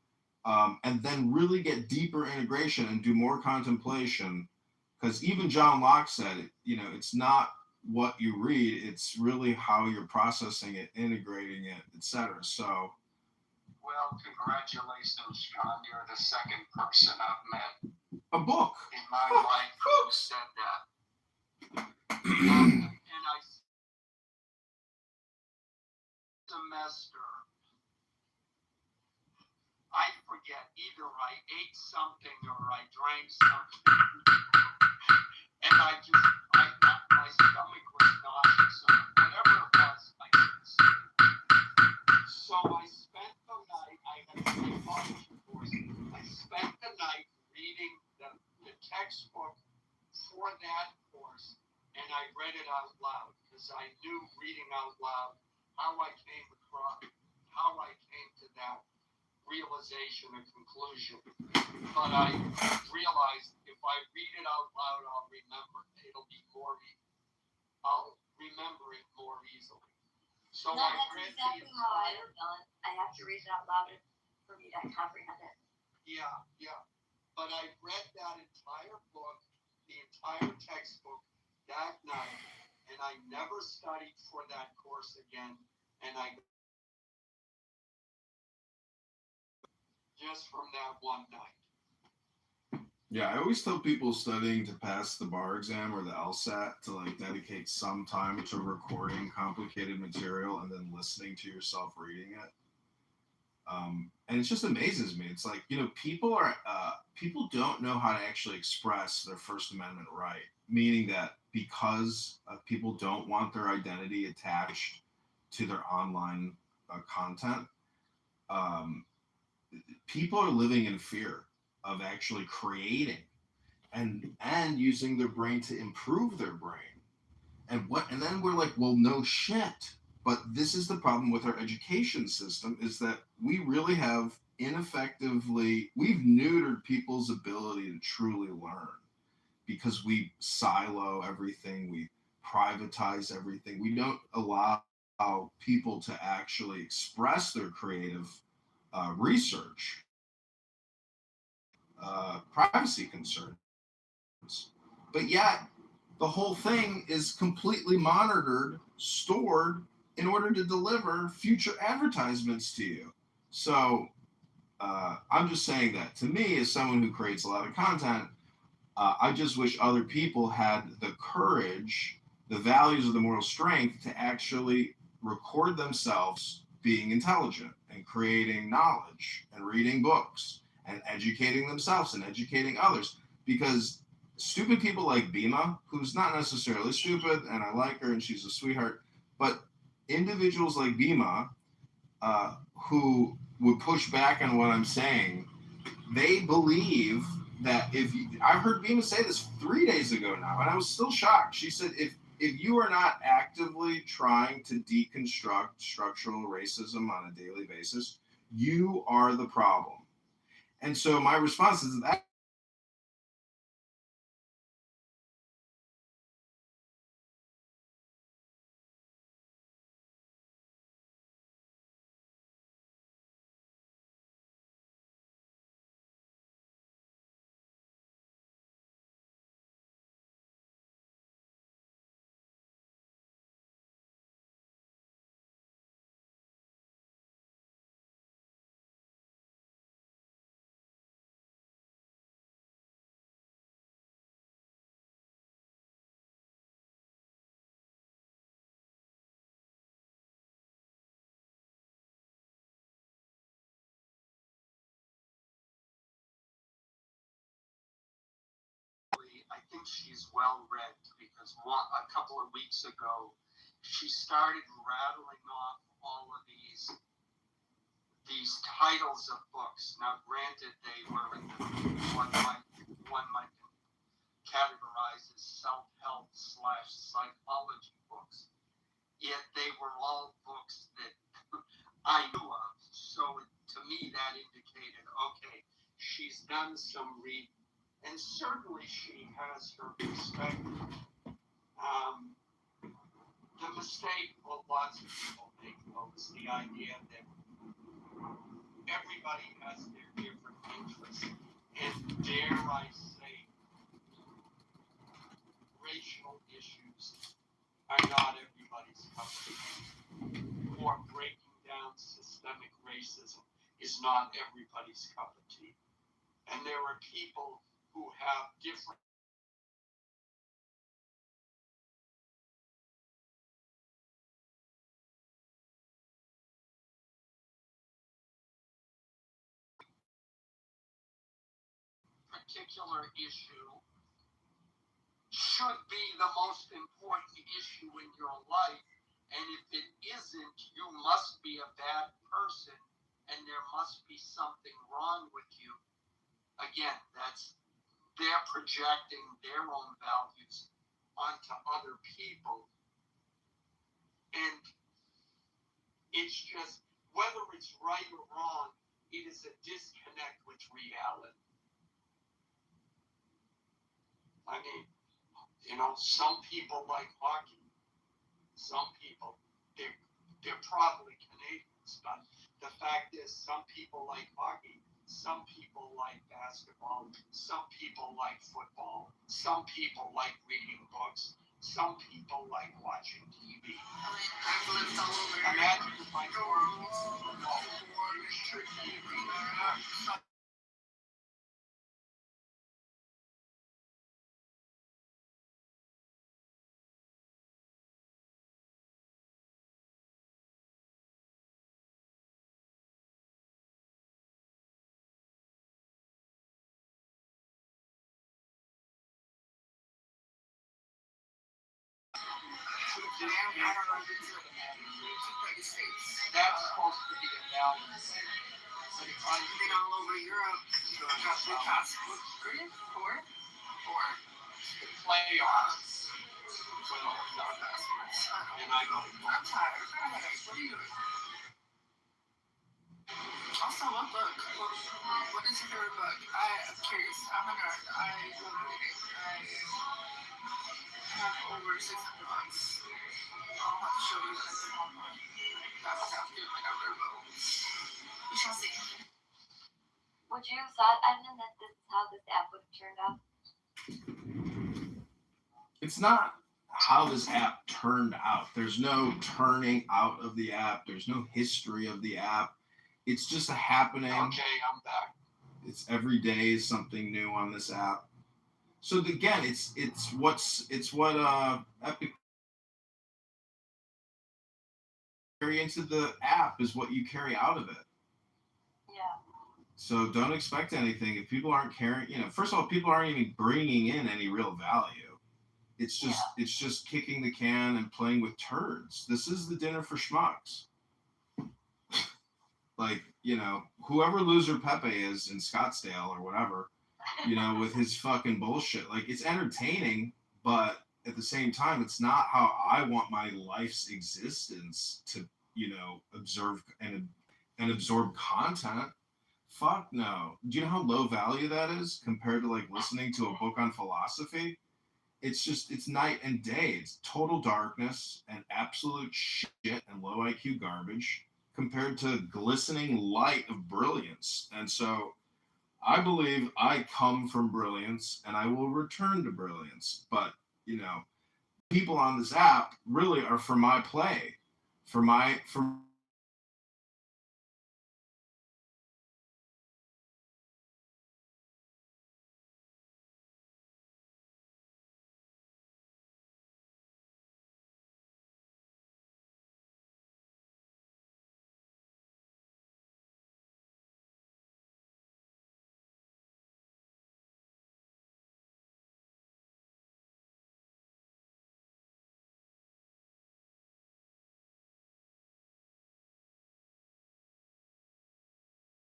and then really get deeper integration and do more contemplation. Because even John Locke said, it's not what you read, it's really how you're processing it, integrating it, etc. So. Well, congratulations, John. You're the second person I've met. A book. In my life who said that. And I semester, I forget, either I ate something or I drank something, and my stomach was nauseous, or whatever it was, I couldn't sleep. So I spent the night, I had to take oxygen course, I spent the night reading the textbook for that course, and I read it out loud, because I knew reading out loud how I came to that realization and conclusion. But I realized if I read it out loud, I'll remember it more easily. So no, that's exactly how I would feel it. I have to read it out loud for me to comprehend it. Yeah. But I read that entire book, the entire textbook, that night, and I never studied for that course again, and I just from that one night. Yeah, I always tell people studying to pass the bar exam or the LSAT to dedicate some time to recording complicated material and then listening to yourself reading it. And it just amazes me. It's like, people don't know how to actually express their First Amendment right, meaning that because people don't want their identity attached to their online content, people are living in fear of actually creating and using their brain to improve their brain. And then we're like, well, no shit. But this is the problem with our education system, is that we really have we've neutered people's ability to truly learn, because we silo everything, we privatize everything. We don't allow people to actually express their creative research, privacy concerns. But yet, the whole thing is completely monitored, stored, in order to deliver future advertisements to you. So I'm just saying that to me, as someone who creates a lot of content, I just wish other people had the courage, the values, or the moral strength to actually record themselves being intelligent and creating knowledge and reading books and educating themselves and educating others. Because stupid people like Bima, who's not necessarily stupid, and I like her and she's a sweetheart, but individuals like Bima who would push back on what I'm saying, they believe that if you, I've heard Bima say this 3 days ago now, and I was still shocked. She said, if you are not actively trying to deconstruct structural racism on a daily basis, you are the problem. And so my response is that I think she's well read because a couple of weeks ago she started rattling off all of these titles of books. Now, granted, they were in one might categorize as self-help / psychology books. Yet they were all books that I knew of. So to me, that indicated, okay, she's done some reading, and certainly she has her perspective. The mistake lots of people make, though, is the idea that everybody has their different interests, and dare I say, racial issues are not everybody's cup of tea, or breaking down systemic racism is not everybody's cup of tea. And there are people who have different particular issue should be the most important issue in your life. And if it isn't, you must be a bad person and there must be something wrong with you. Again, they're projecting their own values onto other people. And it's just, whether it's right or wrong, it is a disconnect with reality. I mean, some people like hockey. Some people, they're probably Canadians, but the fact is, some people like hockey. Some people like basketball. Some people like football. Some people like reading books. Some people like watching TV. I've lived all over Imagine if I the world, born in Turkey, I don't know if it's United States. That's supposed to be a balance. But if I Been all over Europe. I got three passports. Three? Four? Four. playoffs, Got passports. and I go, I'm tired. What are you doing? Also, what book? What is your favorite book? I'm curious. I'm a nerd. I love reading. I have over 600 books. I'll have to show you like the one book. That was have to give my number, but we shall see. Would you have thought, Evan, that this is how this app would have turned out? it's not how this app turned out. There's no turning out of the app. There's no history of the app. It's just a happening. Okay, I'm back. It's every day is something new on this app. So again, it's what Epic carry into the app is what you carry out of it. Yeah. So don't expect anything if people aren't carrying. First of all, people aren't even bringing in any real value. It's just kicking the can and playing with turds. This is the dinner for schmucks. Like whoever loser Pepe is in Scottsdale or whatever, with his fucking bullshit. Like it's entertaining, but at the same time, it's not how I want my life's existence to observe and absorb content. Fuck no. Do you know how low value that is compared to like listening to a book on philosophy? It's night and day. It's total darkness and absolute shit and low IQ garbage compared to glistening light of brilliance. And so I believe I come from brilliance and I will return to brilliance. But, people on this app really are for my play, for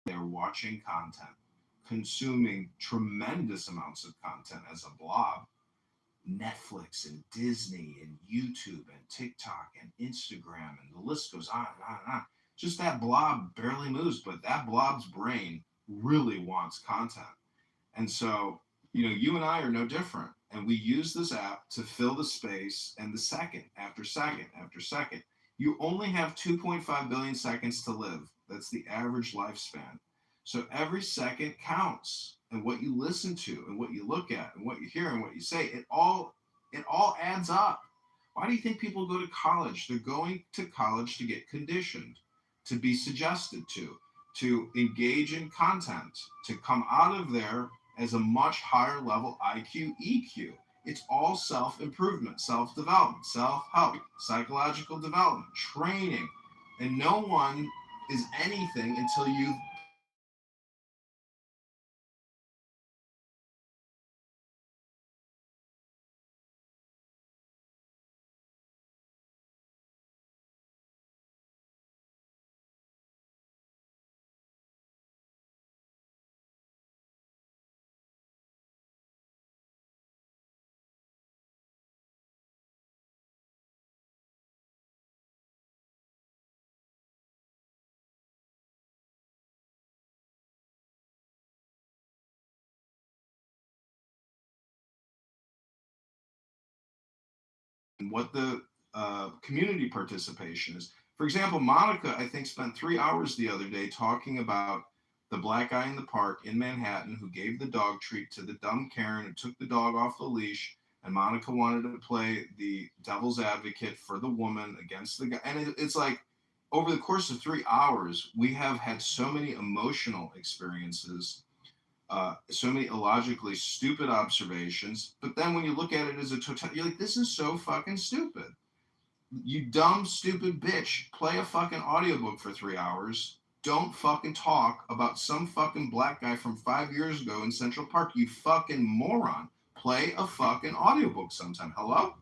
they're watching content, consuming tremendous amounts of content as a blob. Netflix and Disney and YouTube and TikTok and Instagram and the list goes on and on and on. Just that blob barely moves, but that blob's brain really wants content. And so, you and I are no different. And we use this app to fill the space and the second after second after second. You only have 2.5 billion seconds to live. That's the average lifespan. So every second counts. And what you listen to and what you look at and what you hear and what you say, it all adds up. Why do you think people go to college? They're going to college to get conditioned, to be suggested to engage in content, to come out of there as a much higher level IQ, EQ. It's all self improvement, self development, self help, psychological development, training. And no one is anything until you. What the community participation is. For example, Monica, I think, spent 3 hours the other day talking about the black guy in the park in Manhattan who gave the dog treat to the dumb Karen who took the dog off the leash. And Monica wanted to play the devil's advocate for the woman against the guy. And it's like over the course of 3 hours, we have had so many emotional experiences, so many illogically stupid observations. But then when you look at it as a total, you're like, this is so fucking stupid. You dumb, stupid bitch. Play a fucking audiobook for 3 hours. Don't fucking talk about some fucking black guy from 5 years ago in Central Park. You fucking moron. Play a fucking audiobook sometime. Hello?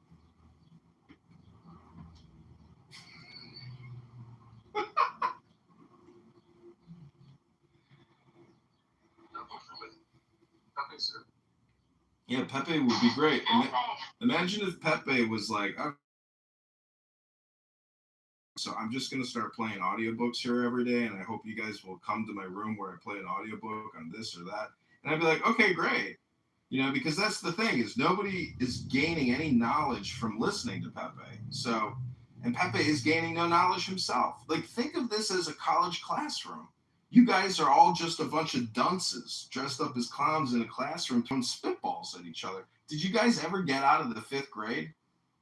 Pepe, sir. Yeah, Pepe would be great. Imagine if Pepe was like, oh, so I'm just going to start playing audiobooks here every day, and I hope you guys will come to my room where I play an audiobook on this or that. And I'd be like, okay, great. Because that's the thing is nobody is gaining any knowledge from listening to Pepe. So, and Pepe is gaining no knowledge himself. Like, think of this as a college classroom. You guys are all just a bunch of dunces dressed up as clowns in a classroom throwing spitballs at each other. Did you guys ever get out of the fifth grade?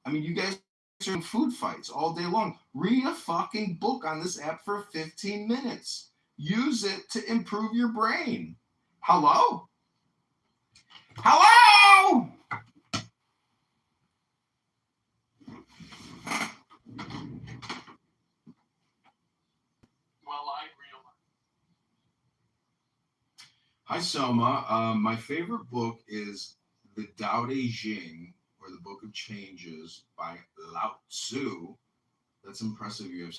I mean, you guys are in food fights all day long. Read a fucking book on this app for 15 minutes. use it to improve your brain. Hello? Hello? Well, I realize. Hi, Soma. My favorite book is The Tao Te Ching, or The Book of Changes by Lao Tzu. That's impressive. You have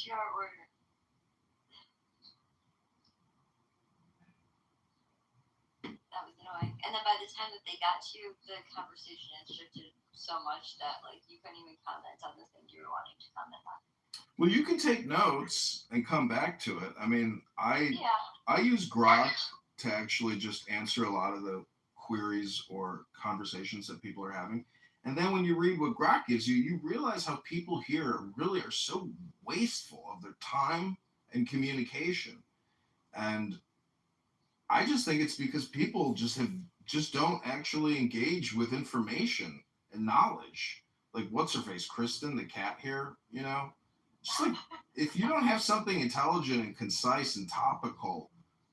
Your order. That was annoying. And then by the time that they got to you, the conversation had shifted so much that like you couldn't even comment on the thing you were wanting to comment on. well, you can take notes and come back to it. I mean, Yeah. I use Grok to actually just answer a lot of the queries or conversations that people are having. And then when you read what Grok gives you, you realize how people here really are so wasteful of their time and communication. And I just think it's because people just don't actually engage with information and knowledge. Like what's her face, Kristen, the cat here, you know? Just like if you don't have something intelligent and concise and topical,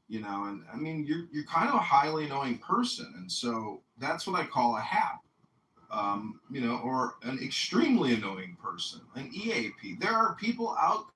you know, and I mean you're kind of a highly annoying person, and so that's what I call a hap. You know, or an extremely annoying person, an EAP. There are people out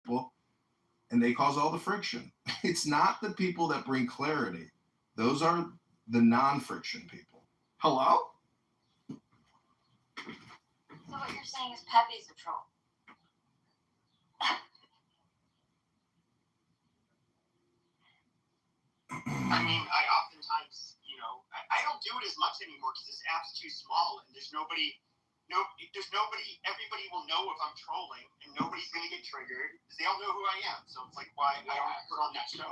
people and they cause all the friction. It's not the people that bring clarity. Those are the non-friction people. Hello? So what you're saying is Pepe's a troll. I mean, I oftentimes, I don't do it as much anymore because this app's too small and there's nobody. Everybody will know if I'm trolling, and nobody's gonna get triggered because they all know who I am. So it's like, why I don't put on that show.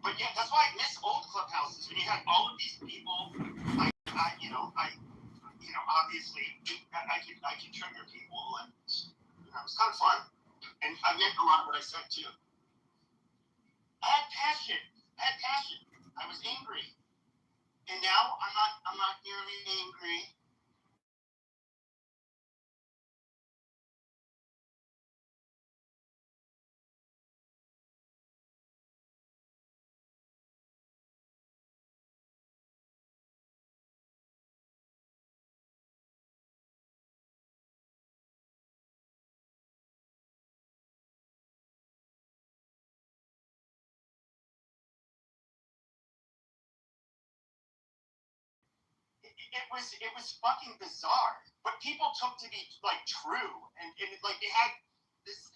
But yeah, that's why I miss old clubhouses when you had all of these people. Obviously, I could trigger people, and it was kind of fun. And I meant a lot of what I said too. I had passion. I was angry. And now I'm not nearly angry. It was fucking bizarre. What people took to be like true, and like they had this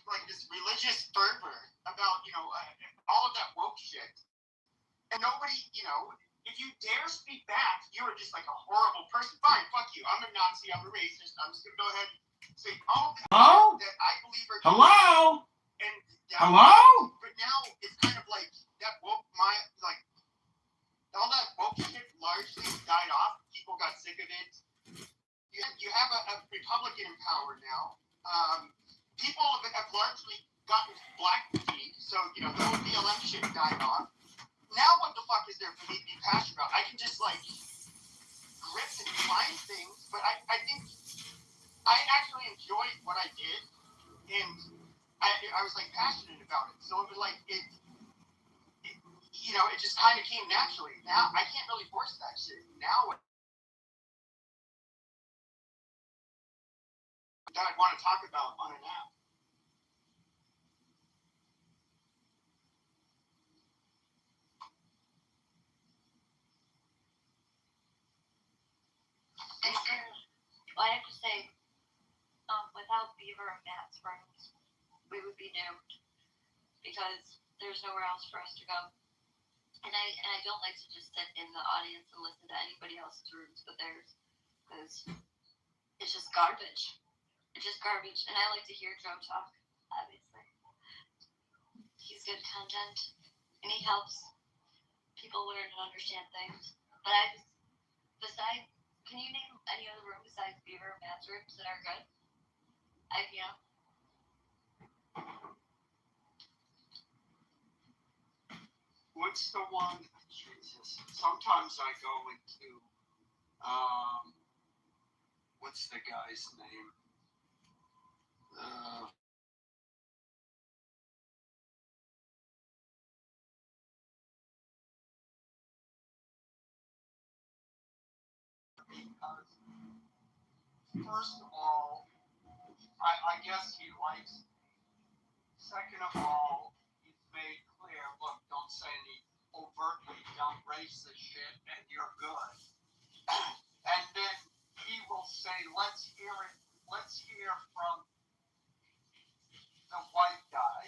religious fervor about all of that woke shit, and nobody if you dare speak back, you are just like a horrible person. Fine, fuck you. I'm a Nazi. I'm a racist. I'm just gonna go ahead and say all the Hello? that I believe are Hello? and Hello? But now it's kind of like that woke all that woke shit largely died off. People got sick of it. you have a Republican in power now. People have largely gotten black fatigue, so the whole BLM shit died off. Now what the fuck is there for me to be passionate about? I can just grip and find things, but I think I actually enjoyed what I did, and I was passionate about it. So it was it just kind of came naturally. Now I can't really force that shit. Now that I'd want to talk about on an app. Well, I have to say, without Beaver and Matt's rooms, we would be doomed because there's nowhere else for us to go. And I don't like to just sit in the audience and listen to anybody else's rooms but theirs, because it's just garbage. It's just garbage. And I like to hear Joe talk, obviously. He's good content, and he helps people learn and understand things. But can you name any other room besides Beaver and Matt's rooms that are good? What's the one? Jesus. Sometimes I go into, what's the guy's name? Because, first of all, I guess he likes me. Second of all, he's made clear, look, don't say any overtly dumb racist shit, and you're good. And then he will say, let's hear from the white guy,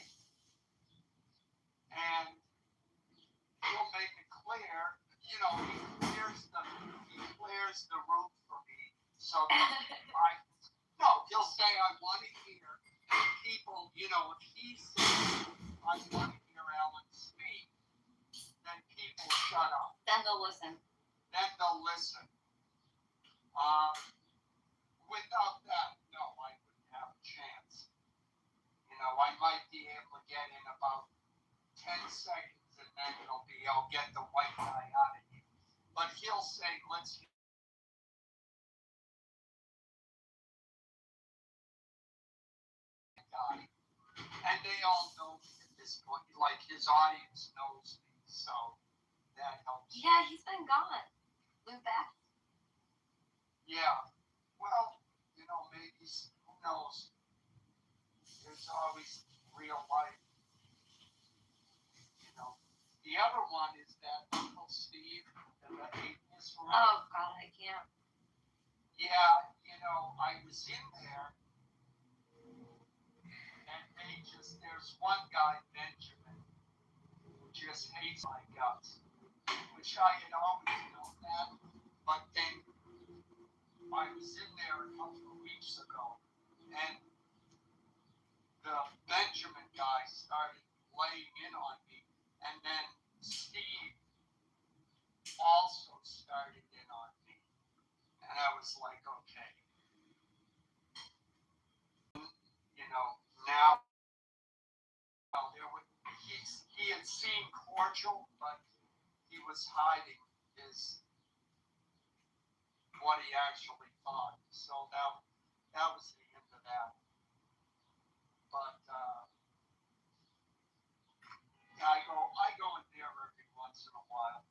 and he'll make it clear, he clears the room for me, so he'll say, I want to hear people, if he says, I want to hear Alan speak, then people shut up. Then they'll listen. Without that, no, I wouldn't have a chance. I might be able to get in about 10 seconds, and then I'll get the white guy out of here. But he'll say, let's hear the guy. And they all know me at this point. His audience knows me, so that helps. Yeah, he's been gone. Lou back. Yeah. Well, maybe, who knows? There's always real life. The other one is that Uncle Steve, the atheist room. Oh, God, I can't. Yeah, I was in there, and there's one guy, Benjamin, who just hates my guts, which I had always known that, but then I was in there a couple of weeks ago, and the Benjamin guy started laying in on me, and then Steve also started in on me, and I was like, okay. Now he had seemed cordial, but he was hiding what he actually thought. So that was the end of that. But I go in there every once in a while.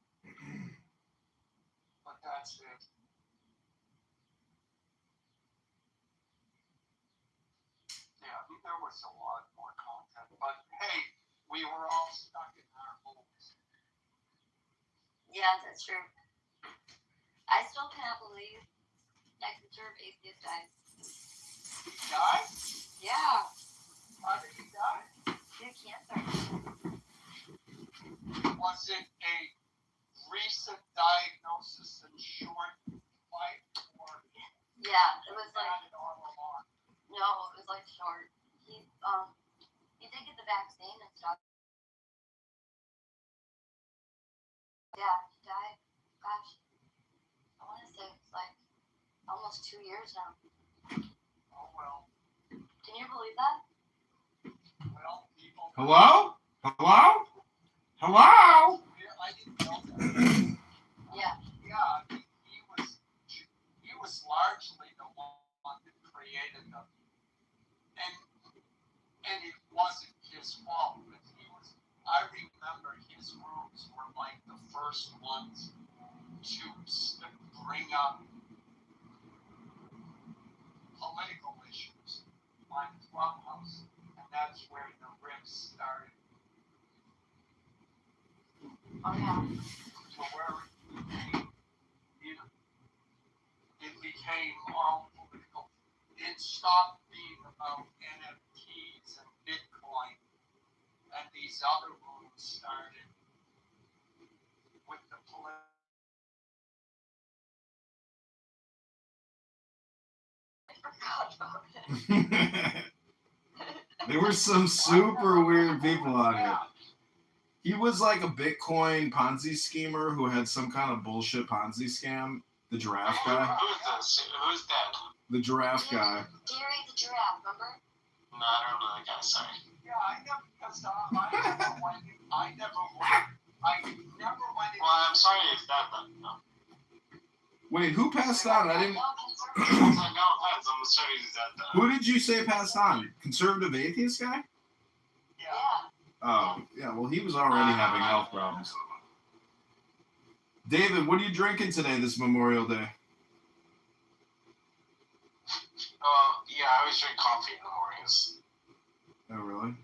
But that's it. Yeah, there was a lot more content. But hey, we were all stuck in our homes. Yeah, that's true. I still cannot believe that conservative atheist died. He died? Yeah. How did he die? He had cancer. Was it a recent diagnosis and short life, or Yeah, it was had it all along? no, it was short. He did get the vaccine and stuff. Yeah, he died. Gosh, I want to say it's almost 2 years now. Oh, well. Can you believe that? Well, people. Hello? Hello? Hello? I didn't know that. Yeah. Yeah, he was largely the one that created them. And it wasn't his fault, but I remember his rooms were like the first ones to bring up political issues on Clubhouse, and that's where the rifts started. Oh, yeah. To where it became all political. It stopped being about NFTs and Bitcoin, and these other rooms started with the political. I forgot about it. There were some super weird people on here. He was like a Bitcoin Ponzi schemer who had some kind of bullshit Ponzi scam. The giraffe guy. Who's that? The giraffe guy. Jerry the giraffe, remember? No, I don't know that guy. Sorry. Yeah, I never went. Well, I'm sorry it's that, but no. Wait, who passed on? I didn't. No offense, I'm sorry it's that. Who did you say passed on? Conservative atheist guy? Yeah. Oh, yeah. Well, he was already having health problems. David, what are you drinking today, this Memorial Day? Yeah, I always drink coffee in the mornings. Oh, really?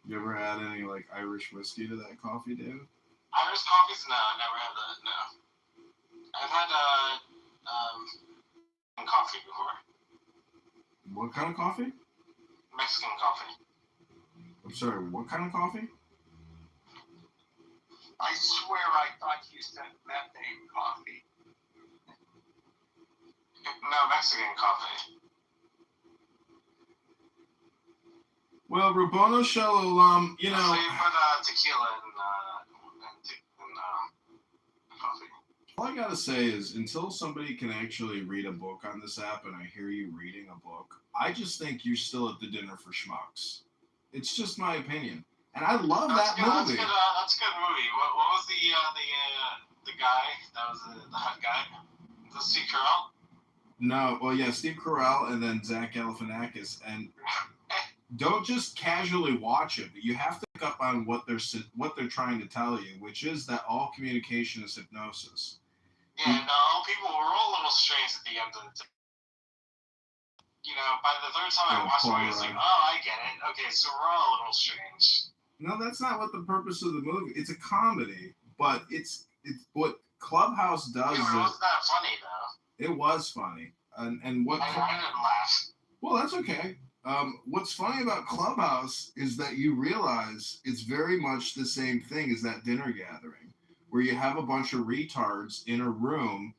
You ever add any like Irish whiskey to that coffee, David? Irish coffees? No, I never had that. No. I've had coffee before. What kind of coffee? Mexican coffee. I'm sorry, what kind of coffee? I swear I thought you said methane coffee. No, Mexican coffee. Well, Rabono Shalom, you know. So you put tequila in coffee. All I gotta say is, until somebody can actually read a book on this app and I hear you reading a book, I just think you're still at the dinner for schmucks. It's just my opinion. And I love that movie. That's a good movie. What was the guy? That was the hot guy? The Steve Carell? No, well, yeah, Steve Carell and then Zach Galifianakis. And don't just casually watch it, but you have to pick up on what they're trying to tell you, which is that all communication is hypnosis. Yeah, no, people were all a little strange at the end of the day. You know, by the third time I watched it, I was like, oh, I get it. Okay, so we're all a little strange. No, that's not what the purpose of the movie. It's a comedy, but it's what Clubhouse does. Yeah, it wasn't that funny though. It was funny, and what? I didn't laugh. Well, that's okay. What's funny about Clubhouse is that you realize it's very much the same thing as that dinner gathering, where you have a bunch of retards in a room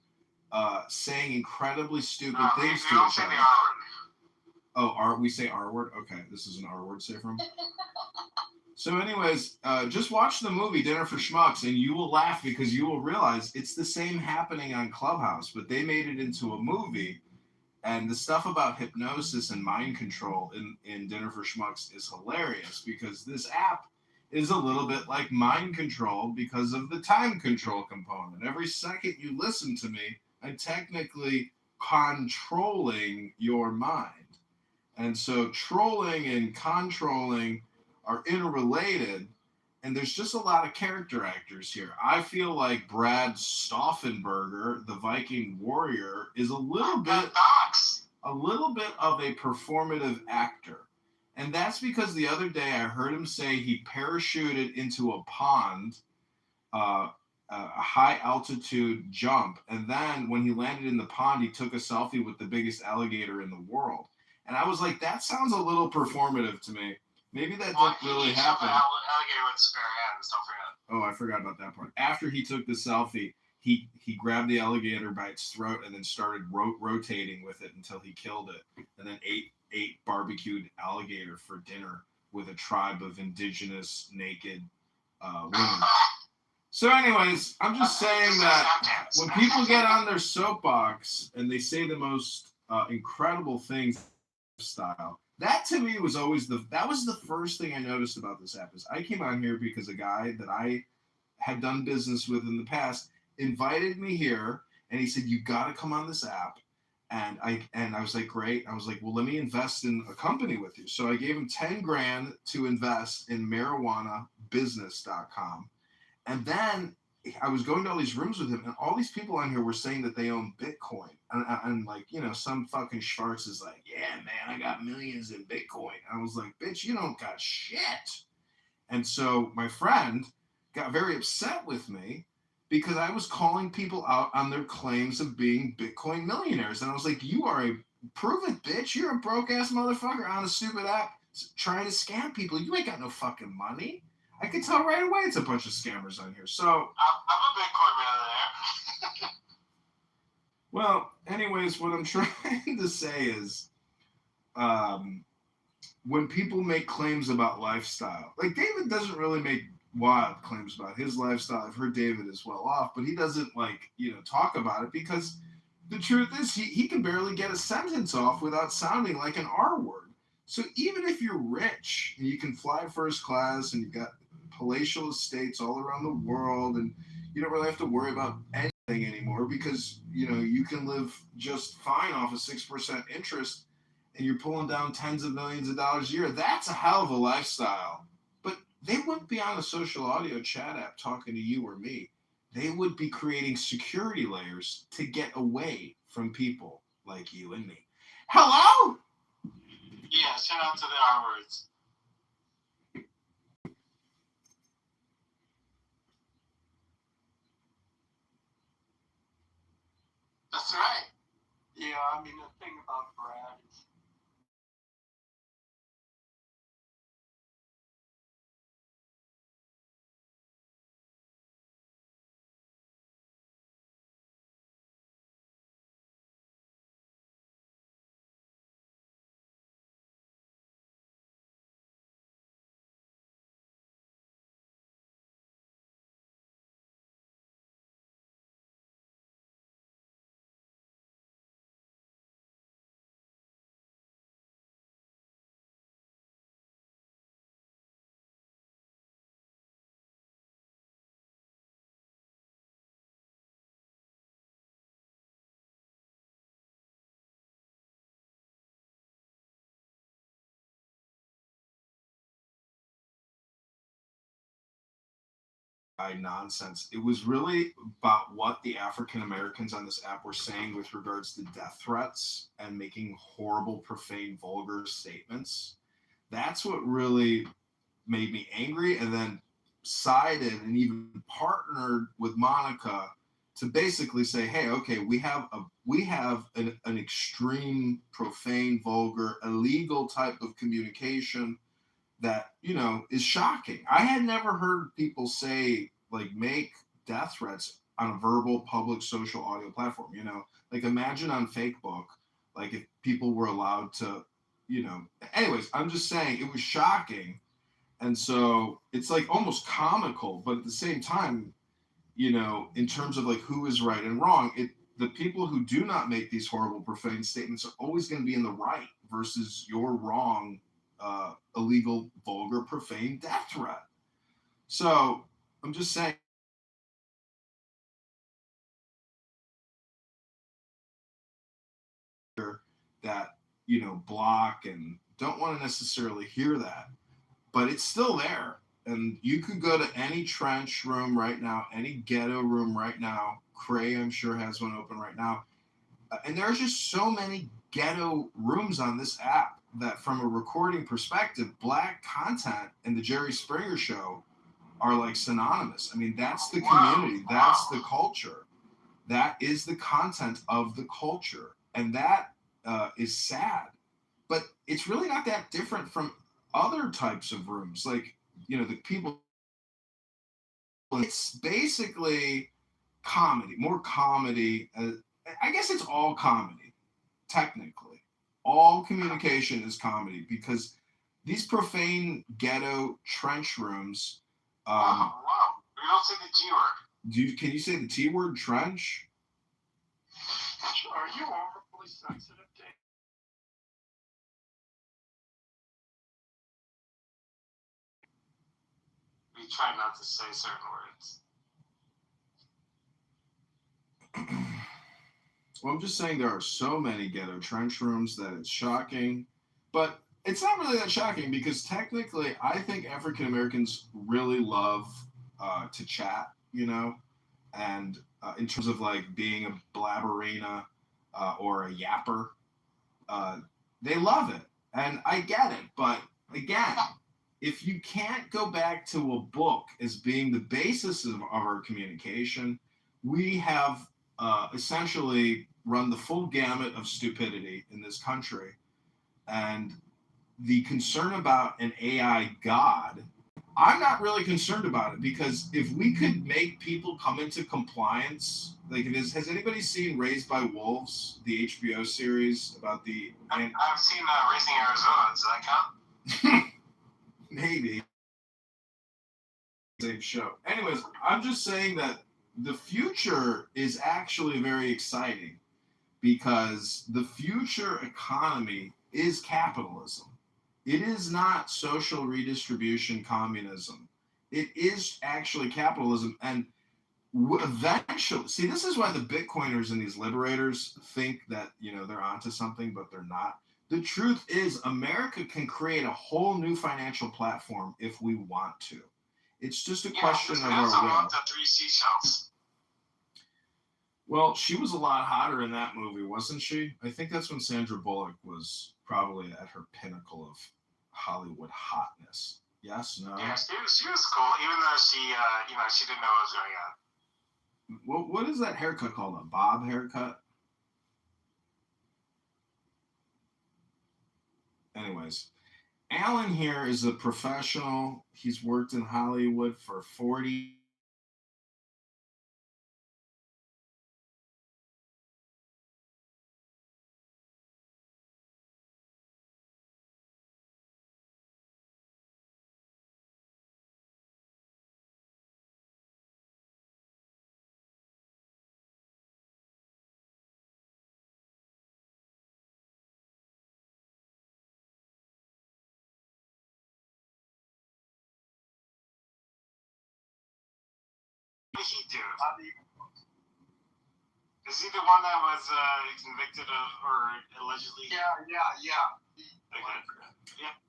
saying incredibly stupid things to each other. Oh, we say R word? Okay, this is an R word safe room. So anyways, just watch the movie Dinner for Schmucks and you will laugh because you will realize it's the same happening on Clubhouse, but they made it into a movie. And the stuff about hypnosis and mind control in Dinner for Schmucks is hilarious because this app is a little bit like mind control because of the time control component. Every second you listen to me, I'm technically controlling your mind. And so trolling and controlling are interrelated, and there's just a lot of character actors here. I feel like Brad Stauffenberger, the Viking warrior, is a little bit of a performative actor. And that's because the other day I heard him say he parachuted into a pond, a high altitude jump, and then when he landed in the pond, he took a selfie with the biggest alligator in the world. And I was like, that sounds a little performative to me. Maybe that didn't really happen. Alligator with his bare hands, don't forget. Oh, I forgot about that part. After he took the selfie, he grabbed the alligator by its throat and then started rotating with it until he killed it, and then ate barbecued alligator for dinner with a tribe of indigenous naked women. So, anyways, I'm just saying that when people get on their soapbox and they say the most incredible things, style, that to me was always that was the first thing I noticed about this app. Is I came on here because a guy that I had done business with in the past invited me here, and he said, "You got to come on this app." And I was like, great. I was like, well, let me invest in a company with you. So I gave him 10 grand to invest in marijuanabusiness.com. And then I was going to all these rooms with him, and all these people on here were saying that they own Bitcoin. And like, some fucking Schwartz is like, yeah, man, I got millions in Bitcoin. I was like, bitch, you don't got shit. And so my friend got very upset with me because I was calling people out on their claims of being Bitcoin millionaires. And I was like, you are prove it, bitch. You're a broke ass motherfucker on a stupid app trying to scam people. You ain't got no fucking money. I could tell right away it's a bunch of scammers on here. So I'm a Bitcoin millionaire. Well, anyways, what I'm trying to say is, when people make claims about lifestyle, like David doesn't really make wild claims about his lifestyle. I've heard David is well off, but he doesn't talk about it because the truth is he can barely get a sentence off without sounding like an R word. So even if you're rich and you can fly first class and you've got palatial estates all around the world and you don't really have to worry about anything anymore because you can live just fine off of 6% interest and you're pulling down tens of millions of dollars a year. That's a hell of a lifestyle. But they wouldn't be on a social audio chat app talking to you or me. They would be creating security layers to get away from people like you and me. Hello? Yeah, shout out to the R words. That's right. Yeah, I mean, the thing about Brad is Nonsense. It was really about what the African Americans on this app were saying with regards to death threats and making horrible, profane, vulgar statements. That's what really made me angry, and then sided and even partnered with Monica to basically say, hey, okay, we have an extreme, profane, vulgar, illegal type of communication that is shocking. I had never heard people say make death threats on a verbal public social audio platform. Like imagine on Facebook, like if people were allowed to, Anyways, I'm just saying it was shocking, and so it's like almost comical, but at the same time, in terms of like who is right and wrong, the people who do not make these horrible profane statements are always going to be in the right versus your wrong, illegal, vulgar, profane death threat. So I'm just saying. That block and don't want to necessarily hear that, but it's still there. And you could go to any trench room right now, any ghetto room right now. Cray, I'm sure, has one open right now. And there's just so many ghetto rooms on this app that, from a recording perspective, black content and the Jerry Springer show are like synonymous. I mean, that's the community, that's the culture, that is the content of the culture, and that is sad. But it's really not that different from other types of rooms, like the people. It's basically comedy, more comedy. I guess it's all comedy, technically. All communication is comedy because these profane ghetto trench rooms. Wow. We don't say the G word. Can you say the T word, trench? Are you overly sensitive, Dave? We try not to say certain words. Well, I'm just saying there are so many ghetto trench rooms that it's shocking. But it's not really that shocking because technically I think African Americans really love to chat, and in terms of like being a blabberina or a yapper, they love it. And I get it. But again, if you can't go back to a book as being the basis of our communication, we have essentially run the full gamut of stupidity in this country. And the concern about an AI god, I'm not really concerned about it because if we could make people come into compliance, like has anybody seen Raised by Wolves, the HBO series about the? I've seen Racing Arizona. Does that count? Maybe. Same show. Anyways, I'm just saying that the future is actually very exciting because the future economy is capitalism. It is not social redistribution communism. It is actually capitalism. And eventually, see, this is why the Bitcoiners and these liberators think that, they're onto something, but they're not. The truth is America can create a whole new financial platform if we want to. It's just a question of our will. The 3 seashells. Well, she was a lot hotter in that movie, wasn't she? I think that's when Sandra Bullock was probably at her pinnacle of Hollywood hotness. Yes, no? Yeah, she was cool, even though she didn't know what was going on. What is that haircut called? A bob haircut? Anyways, Alan here is a professional. He's worked in Hollywood for 40 What did he do? Is he the one that was convicted of or allegedly? Yeah. Okay.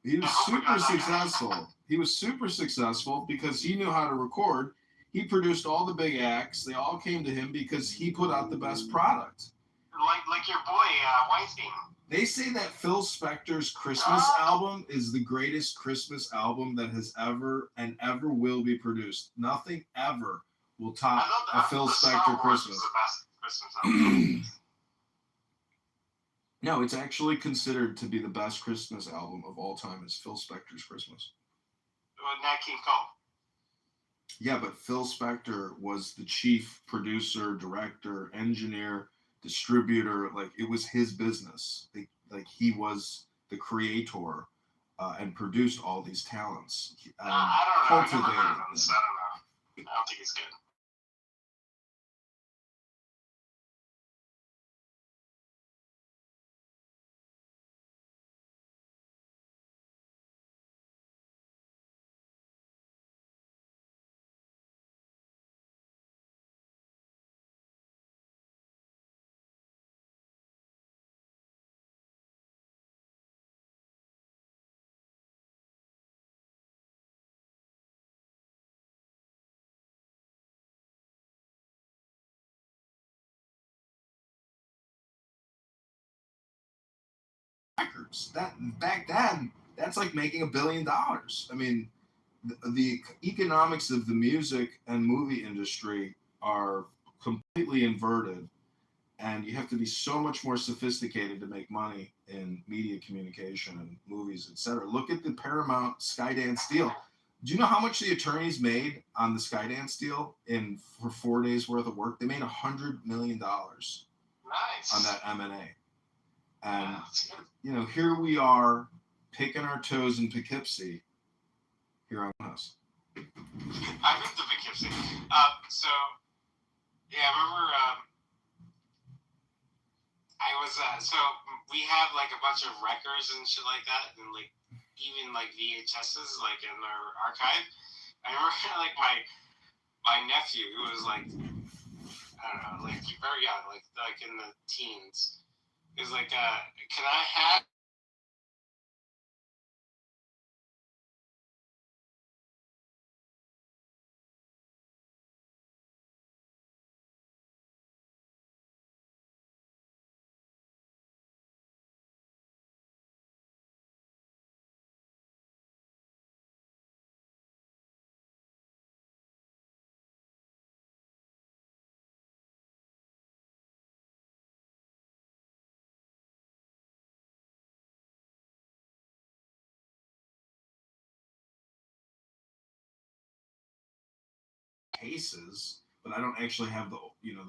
He was super successful. He was super successful because he knew how to record. He produced all the big acts. They all came to him because he put out the best product. Like your boy Weinstein. They say that Phil Spector's Christmas album is the greatest Christmas album that has ever and ever will be produced. Nothing ever will top a Phil Spector Christmas. The best Christmas album. No, it's actually considered to be the best Christmas album of all time. Is Phil Spector's Christmas. Nat King Cole. Yeah, but Phil Spector was the chief producer, director, engineer, distributor. Like, it was his business. He was the creator and produced all these talents. I don't know. I never heard of him, so I don't know. I don't think he's good. Records. That back then, that's like making $1 billion. I mean, the economics of the music and movie industry are completely inverted, and you have to be so much more sophisticated to make money in media communication and movies, etc. Look at the Paramount Skydance deal. Do you know how much the attorneys made on the Skydance deal for 4 days worth of work? They made $100 million Nice. on that M&A. And, here we are picking our toes in Poughkeepsie here on us. I've been to Poughkeepsie. So yeah, I remember. I was so we have like a bunch of records and shit like that, and like even like VHSs like in our archive. I remember like my nephew who was like I don't know like very young like in the teens. He was like, can I have cases, but I don't actually have the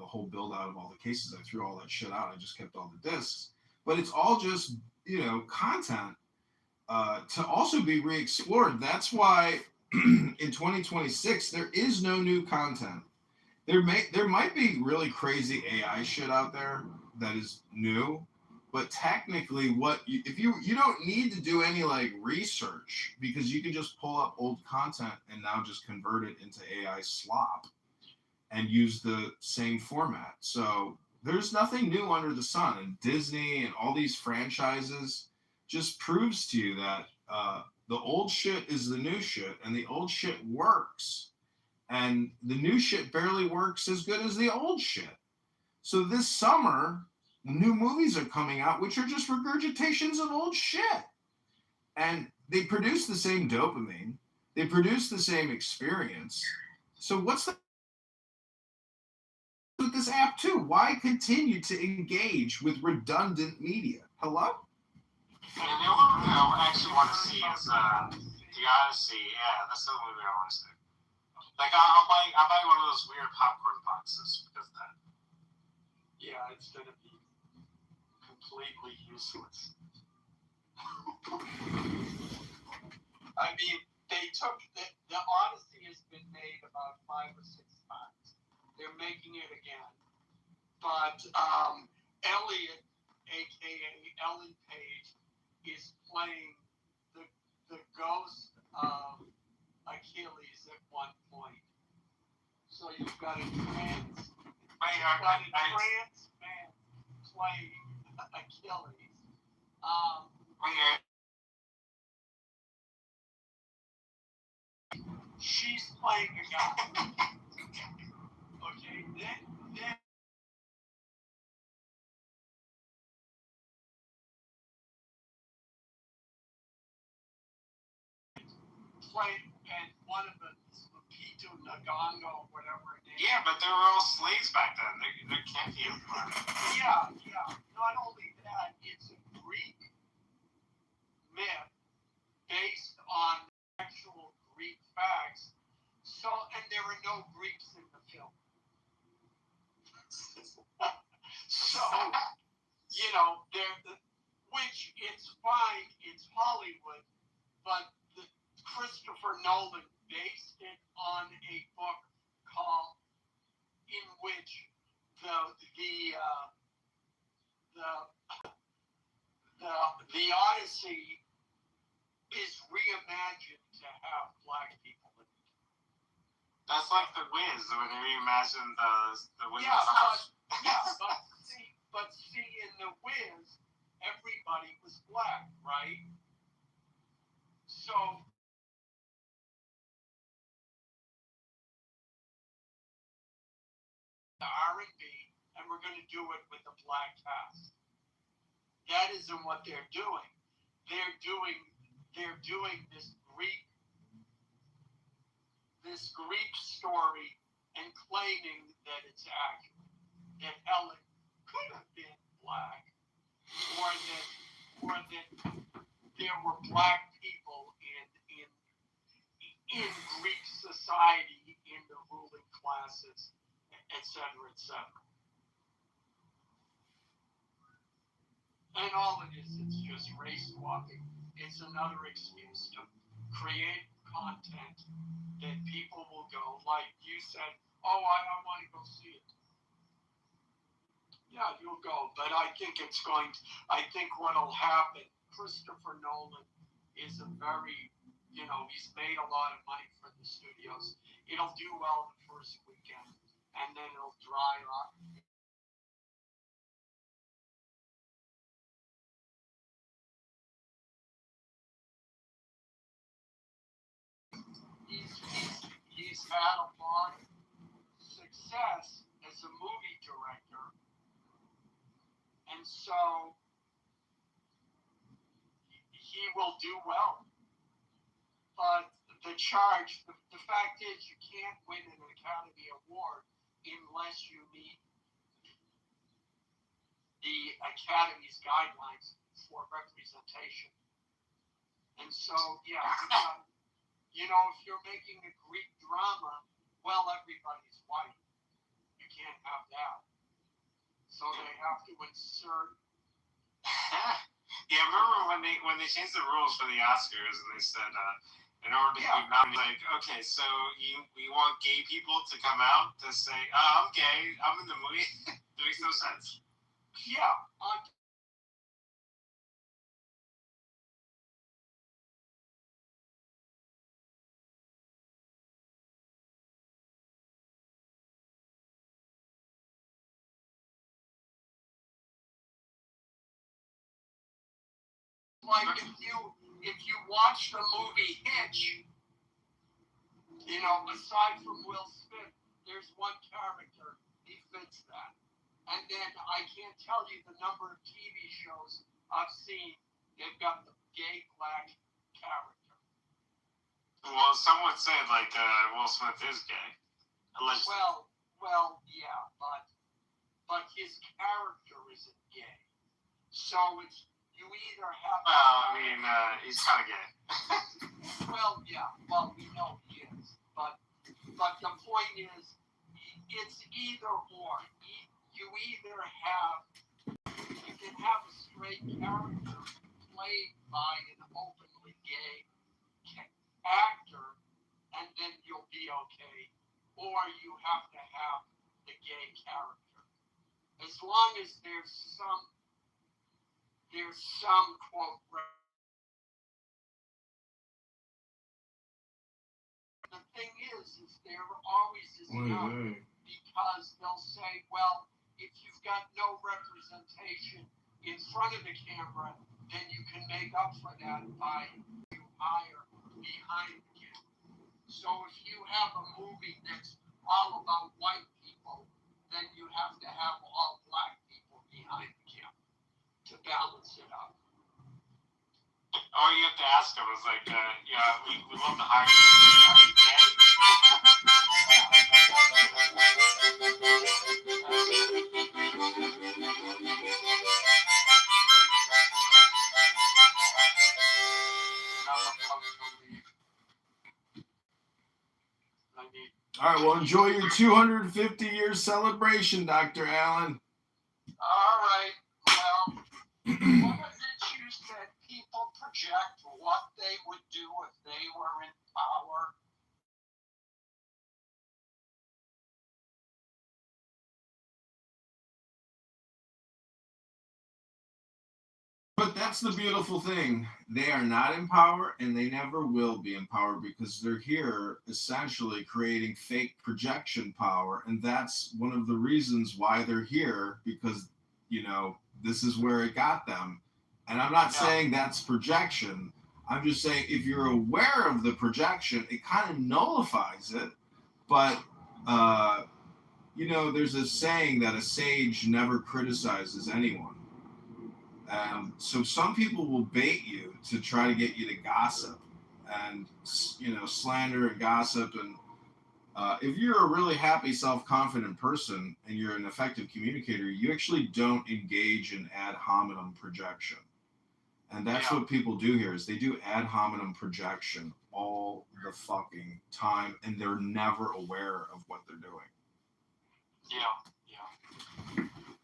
whole build out of all the cases. I threw all that shit out. I just kept all the discs. But it's all just content to also be re-explored. That's why in 2026 there is no new content. There might be really crazy AI shit out there that is new, but technically, if you don't need to do any like research because you can just pull up old content and now just convert it into AI slop and use the same format. So there's nothing new under the sun. And Disney and all these franchises just proves to you that the old shit is the new shit, and the old shit works. And the new shit barely works as good as the old shit. So this summer, new movies are coming out, which are just regurgitations of old shit. And they produce the same dopamine, they produce the same experience. So what's the with this app too? Why continue to engage with redundant media? Hello? And the only movie I actually want to see is The Odyssey. Yeah, that's the only movie I want to see. Like I'll buy one of those weird popcorn boxes because of that. Yeah, it's gonna be completely useless. I mean, they took the Odyssey has been made about 5 or 6 times. They're making it again, but Elliot, aka Ellen Page, is playing the ghost of Achilles at one point. So you've got a trans man playing Achilles. She's playing a guy. Okay, then played, and one of the Lupito Nyong'o, whatever her name. Yeah, but they were all slaves back then. There can't be a part. Yeah. Not only that, it's a Greek myth based on actual Greek facts. So, and there are no Greeks in the film. So, which it's fine, it's Hollywood, but Christopher Nolan based it on a book called, in which the Odyssey is reimagined to have black people in it. That's like the Wiz when they reimagined the Wiz. But see, in the Wiz, everybody was black, right? So the R&B, and we're going to do it with a black cast. That isn't what they're doing. They're doing this Greek story and claiming that it's accurate, that Ellen could have been black, or that there were black people in Greek society, in the ruling classes, etc., etc. And all it is, it's just race swapping. It's another excuse to create content that people will go, like you said, oh, I want to go see it. Yeah, you'll go, but I think what'll happen, Christopher Nolan is a very, he's made a lot of money for the studios. It'll do well the first weekend, and then it'll dry up. He's had a lot of success as a movie director, and so he will do well. But the fact is, you can't win an Academy Award unless you meet the Academy's guidelines for representation. And so, yeah, if you're making a Greek drama, well, everybody's white. You can't have that. So they have to insert. Yeah, remember when they changed the rules for the Oscars and they said in order to be nominated, like, okay, so we want gay people to come out to say, oh, I'm gay, I'm in the movie. It makes no sense. Yeah. Like if you watch the movie Hitch, aside from Will Smith, there's one character, he fits that. And then I can't tell you the number of TV shows I've seen, they've got the gay black character. Well, someone said, like, Will Smith is gay. Allegedly. Well, yeah, but his character isn't gay. So you either have. Well, I mean, he's kind of gay. Well, yeah. Well, we know he is, but the point is, it's either or. You can have a straight character played by an openly gay actor, and then you'll be okay. Or you have to have the gay character. As long as there's some quote. The thing is there always is no, because they'll say, well, if you've got no representation in front of the camera, then you can make up for that by you hire behind the camera. So if you have a movie that's all about white people, then you have to have all black people behind the camera to balance it out. All you have to ask them is like, yeah, we love to hire you. Are you gay? All right, well, enjoy your 250-year celebration, Dr. Allen. All right. Well, what is it you said? People project what they would do if they were in power. But that's the beautiful thing. They are not in power, and they never will be in power because they're here essentially creating fake projection power. And that's one of the reasons why they're here, because, this is where it got them. And I'm not saying that's projection. I'm just saying if you're aware of the projection, it kind of nullifies it. But, there's a saying that a sage never criticizes anyone. And so some people will bait you to try to get you to gossip and, slander and gossip. And if you're a really happy, self-confident person and you're an effective communicator, you actually don't engage in ad hominem projection. And that's what people do here is they do ad hominem projection all the fucking time, and they're never aware of what they're doing. Yeah.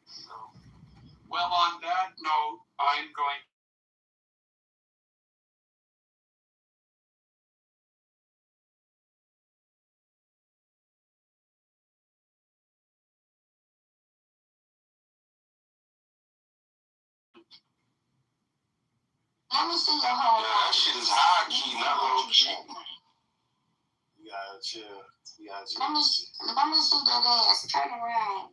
So, well, on that note, I'm going Let me see your whole. Yeah, that shit is high key, not low key. You gotta chill. You gotta chill. Let me see that ass. Turn around.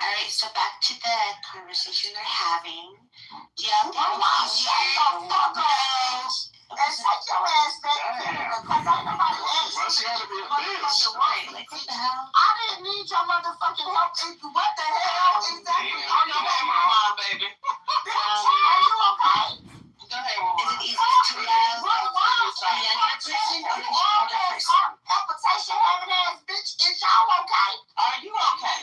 All right, so back to the conversation we're having. Yeah, shut the fuck up. And shut your ass back here, because ain't nobody asked Why she gotta be a bitch? Like, what the hell? I didn't need your motherfucking help. What the hell exactly? Are you okay, Mama, baby? Bitch, are you okay? Go ahead, Mama. Is it easy to love a younger person or an older person? Palpitation having ass bitch, is y'all okay? Are you okay?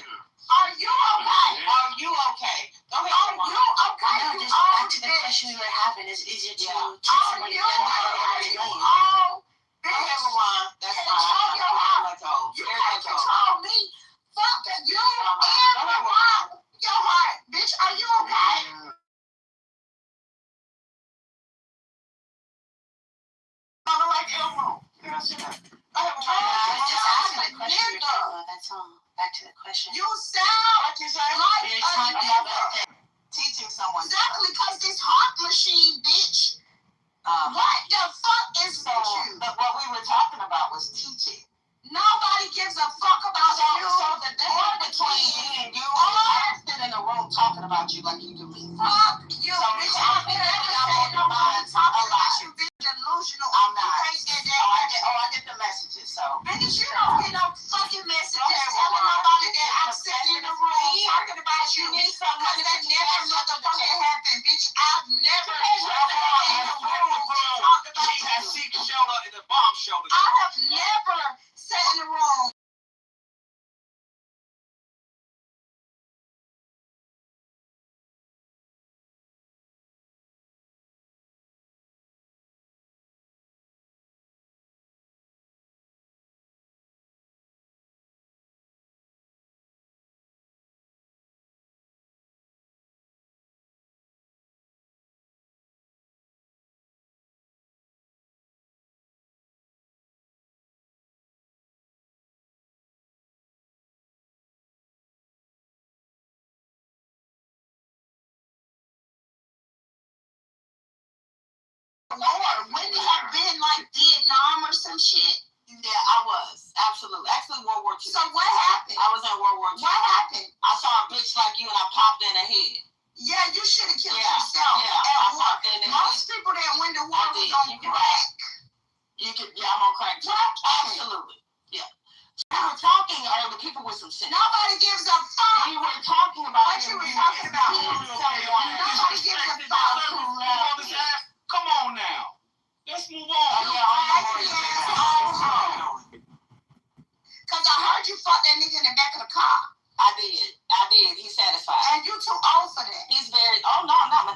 Are you okay? Are you okay? Go ahead, Are Mama. you okay? No, You just back old to the bitch. question we were having. Is it to Yeah. teach Are somebody you younger or okay? You older? old Go ahead, bitch. Mama. That's fine. Control your heart. Let's go. You Here's can't let's go. control me. Fuck you and my mom. Your heart, bitch. Are you okay? Mama, like Elmo. Girl, shut up. Go ahead, Mama. I was just asking the question. Nigga. That's all. Back to the question. You sound What you say? like You're a talking nigga. about Teaching someone. Exactly, because this heart machine, bitch. What the fuck is with you? But what we were talking about was teaching. Nobody gives a fuck about you. So the difference between me and you is I sit in a room talking about you like you do me. Fuck you, So bitch. so I'm I'm never your mind talking a lot. about you, bitch. Delusional. I'm not. You can't get that. I get the messages. So Bitch, you don't get no fucking messages Okay, telling well, nobody that I'm sitting in the room talking about you. Because that never motherfucking happened, bitch. I've never in the room talked about she has you. seek shelter in the bomb shelter. I have never sat in the room. Lord, wouldn't it have been like Vietnam or some shit? Yeah, I was. Absolutely. Actually, World War II. So what happened? I was in World War II. What happened? I saw a bitch like you and I popped in the head. Yeah, you should have killed Yeah, yourself yeah, at I war. popped in the head. Most people that went to war I was did. on You can- crack. You could, yeah, I'm on crack too. Absolutely. Yeah. We were talking earlier, people with some shit. Nobody gives a fuck. We were talking about What you were talking about? Nobody gives a fuck. Come on now. Let's move on. Because I heard you fuck that nigga in the back of the car. I did. He's satisfied. And you too old for that. He's very, oh no, I'm not. My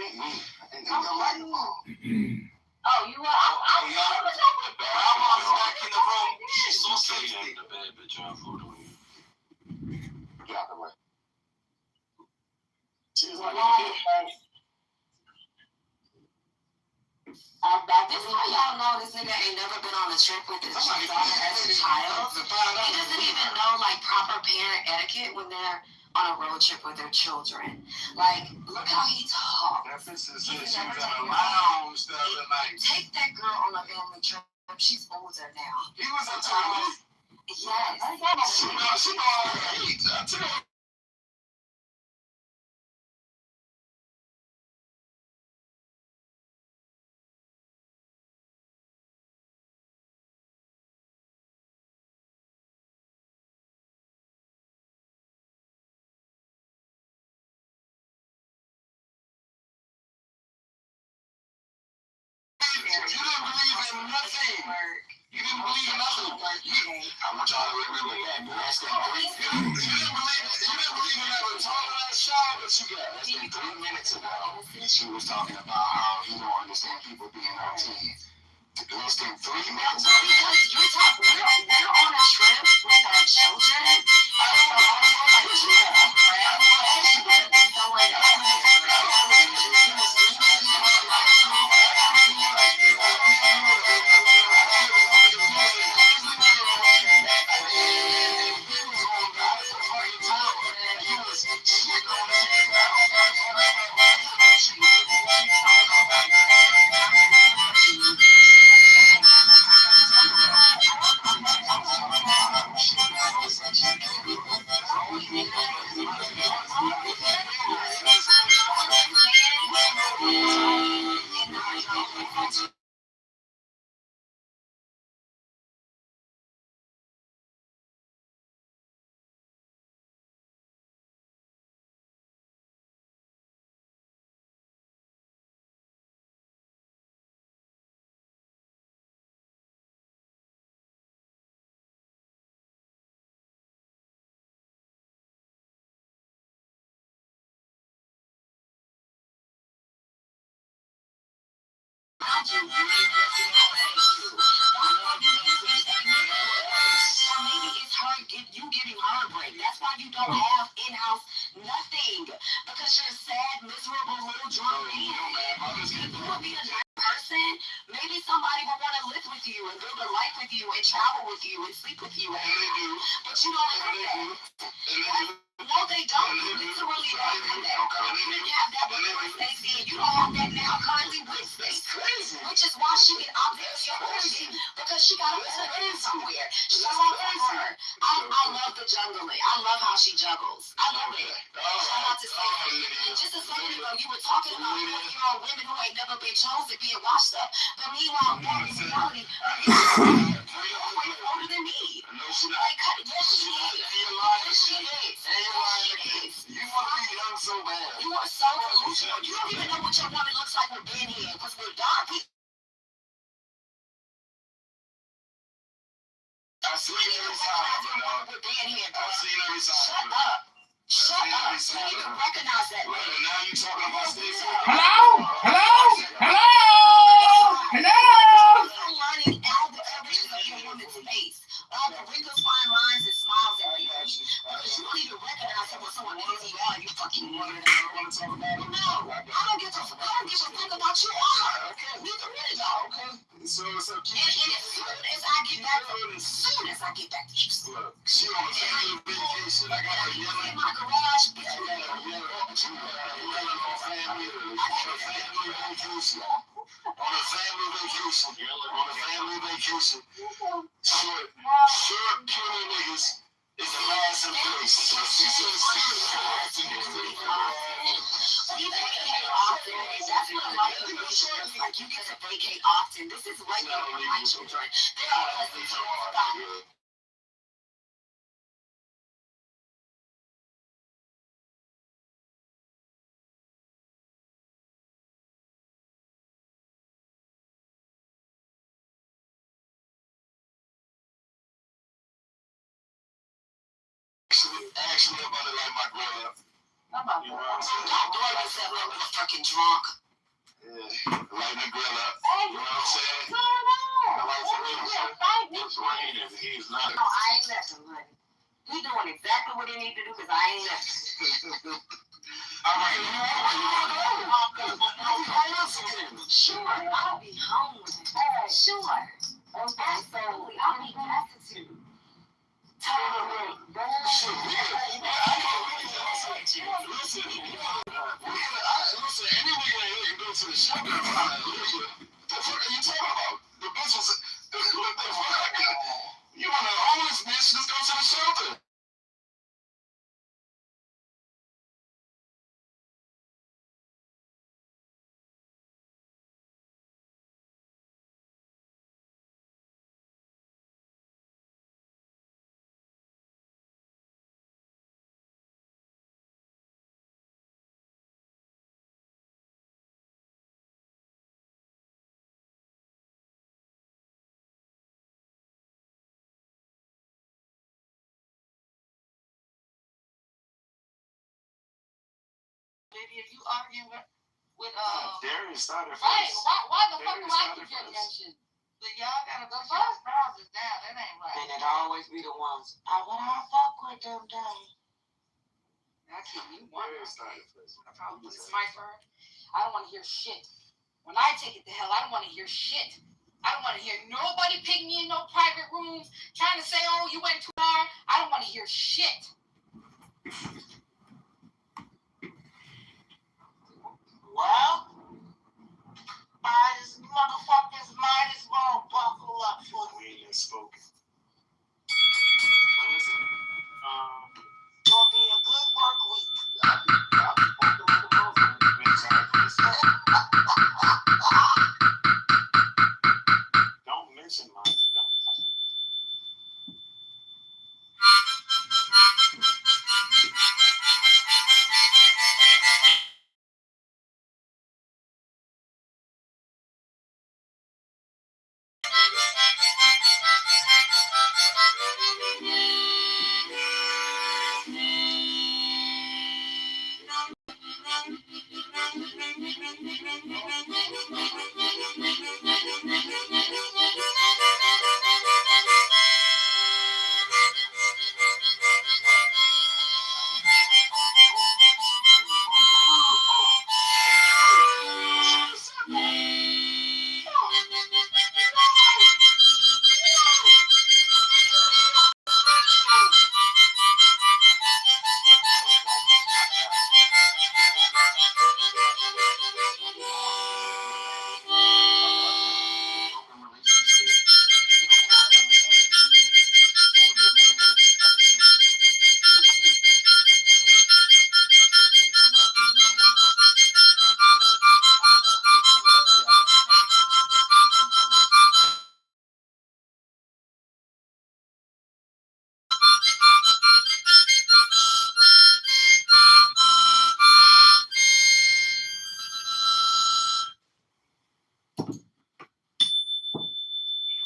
And then your microphone. Oh, you are. Grandma's back in the room. She's so sexy. The bad bitch on food. Get out the way. She's like, This is how y'all know this nigga ain't never been on a trip with his daughter as a child. He doesn't even know like proper parent etiquette when they're on a road trip with their children. Like, look how he talks. that bitch said she was at a lounge the other night. Take that girl on a family trip. She's older now. He was a child. Yes. She know her age. I tell you. You didn't believe in nothing. You didn't believe in nothing. I want y'all to remember that. That's that 3 minutes. You didn't believe in that retarded show that you got. That's been 3 minutes ago. She was talking about how he don't understand people being on TV. Less than 3 minutes ago. Because we're on a trip with our children. And we're like, you got a crap. She would have been going maybe it's her you giving her a break. That's why you don't have in-house nothing. Because you're a sad, miserable little drunk man. If you would be a nice person, maybe somebody would want to live with you and build a life with you and travel with you and sleep with you. But you don't have that. No, they don't. You literally don't have that. You didn't have that with Stacey, and you don't have that now currently with Stacey. Which is why she can opt into your bullshit. Because she got to put it in somewhere. She won't her. I love the juggling. I love how she juggles. I love it. Shout out to Stacey. And just a second ago, you were talking about 40-year-old women who ain't never been chosen being washed up. But meanwhile, in reality, you're older than me. Like, yes, she is. Yes, she is. You want to be young so bad. You are so delusional. You don't even know what your woman looks like with big hair. Because with dark people, I've seen every side, bro. with big hair. I've seen every side. Shut up. Shut up. You don't even recognize that Well, lady. now you talking about Stacey. Hello? Hello? Hello? You're learning all the coverages of your woman's face. All the wrinkles, fine lines, and smiles and beauty. Because you don't even recognize that when someone hits you on, you fucking weird. Want to talk about it? No, I don't give a fuck about you or her. Neither one of y'all. Okay. So keep And as soon as I get back to Houston, look, she on a family vacation. I got her in yelling. my garage, bitch, I got her yelling on family vacation. On a family vacation. On a family vacation. Short, puny niggas is the last in place. So she said, even vacate often, and that's what a lot of people should like. You get to vacate often. This is regular for my children. They don't listen to us. actually, about to like my grandma. I'm about You know to. what I'm saying? Don't do yourself like you're fucking drunk. Yeah, lighten the grill up. Hey, You know what I'm saying? no, no. The lights are We're on. fighting. It's raining. He's not. No, I ain't nothing, honey. He doing exactly what he need to do because I ain't nothing. All right, you know where you want to go? I'll be home. Sure, I'll be home. Sure. Absolutely, I'll be destitute. Totally. Listen, any nigga here can go to the shop and find a liquor. The fuck are you talking about? The bitch was, what the fuck? You want a homeless bitch, just go to the shelter. Lady, if you argue with Darius started first. right, why the fuck do Darius I started keep getting first. mentioned? But y'all gotta go first. Browse is down. That ain't right. And it always be the ones. I want to fuck with them, daddy. I keep you one. Darius started first. I probably it's my turn. I don't want to hear shit. When I take it to hell, I don't want to hear shit. I don't want to hear nobody pick me in no private rooms trying to say, "Oh, you went too far." I don't want to hear shit. Well, motherfuckers might as well buckle up for We ain't spoken. But listen, Gonna be a good work week. Don't mention my.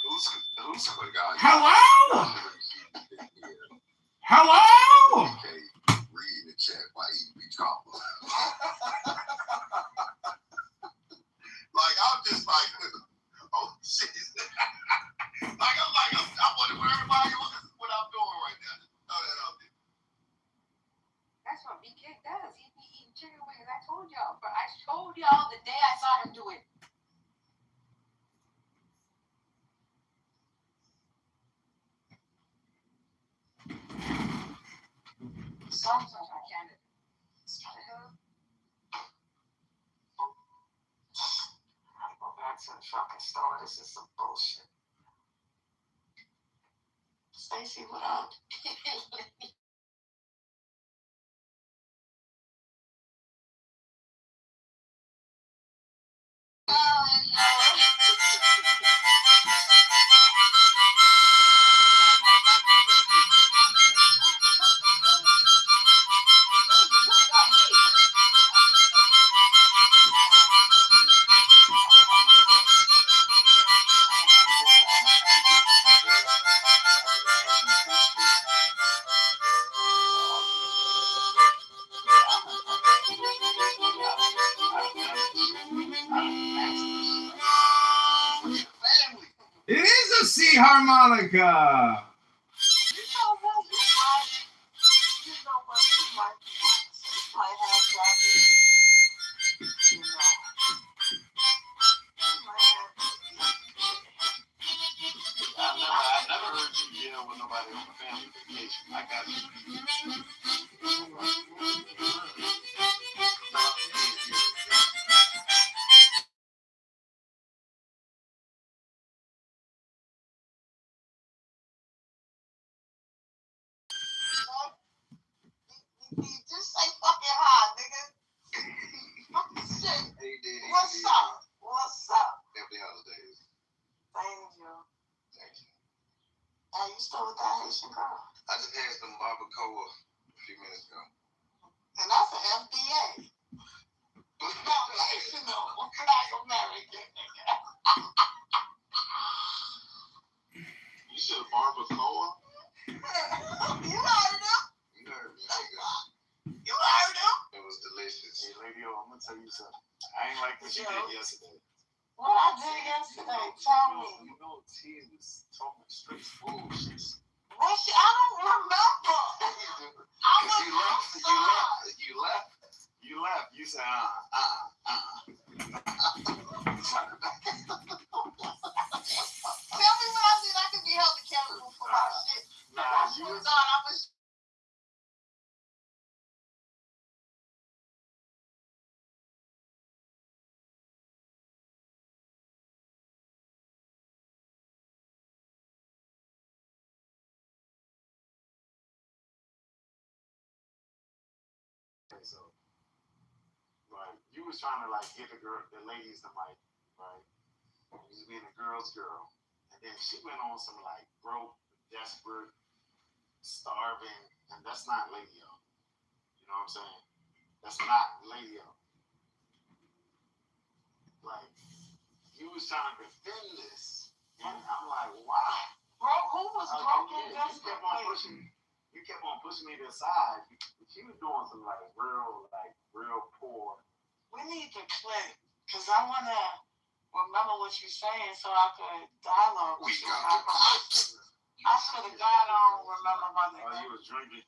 Who's got Hello? Hello? Okay, reading the chat while he be talking. Like I'm just like, oh shit. I wonder where everybody is, what I'm doing right now. Throw that out there. That's what BK does. He be eating chicken wings. I told y'all. But I told y'all the day I saw him do it. Sometimes I can't. I'm go back to the fucking store. This is some bullshit. Stacy, what up? Lady Harmonica. You know what? You might be right. You might have that music. You know. You might have I've never heard you deal with nobody on a family vacation. I got you. just say fucking hi, nigga. Fucking shit. What's up? What's up? Happy holidays. Thank you. Thank you. Are you still with that Haitian girl? I just had some barbacoa a few minutes ago. And that's an FDA. No, Haitian, no. Black American. You said barbacoa? You heard him? You heard me, nigga. You heard him? It was delicious. Hey, lady, I'm gonna tell you something. I ain't like what you did yesterday. What I did yesterday? Tell me. You know, T was talking straight bullshit. What shit? I don't remember. I was outside. You left. You said, Tell me what I did. I can be held accountable for my shit. Nah, you was on. I was. so, right, you was trying to like get the ladies to like, right? You was being a girl's girl, and then she went on some like broke, desperate, starving, and that's not lady-o. You know what I'm saying? That's not lady-o. Like, you was trying to defend this, and I'm like, why? Bro, who was broken? You kept on pushing me to the side. She was doing some like real poor. We need to click, cause I wanna remember what you're saying so I could dialogue with you. I should have got on remember my name. Oh, you was drinking?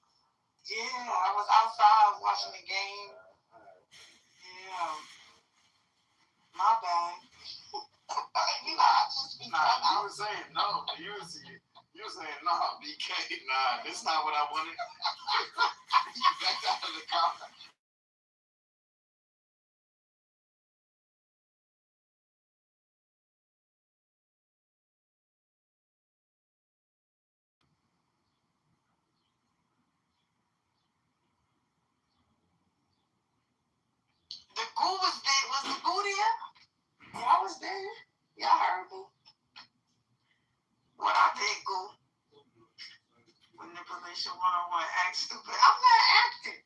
Yeah, I was outside watching the game. Yeah. My bad. You know, I just be you were saying no. You were saying no, BK. Nah, this is not what I wanted. You backed out of the car. The goo was there. Was the goo there? Yeah, I was there. Y'all heard me. What I did, goo. Manipulation 101. Act stupid. I'm not acting.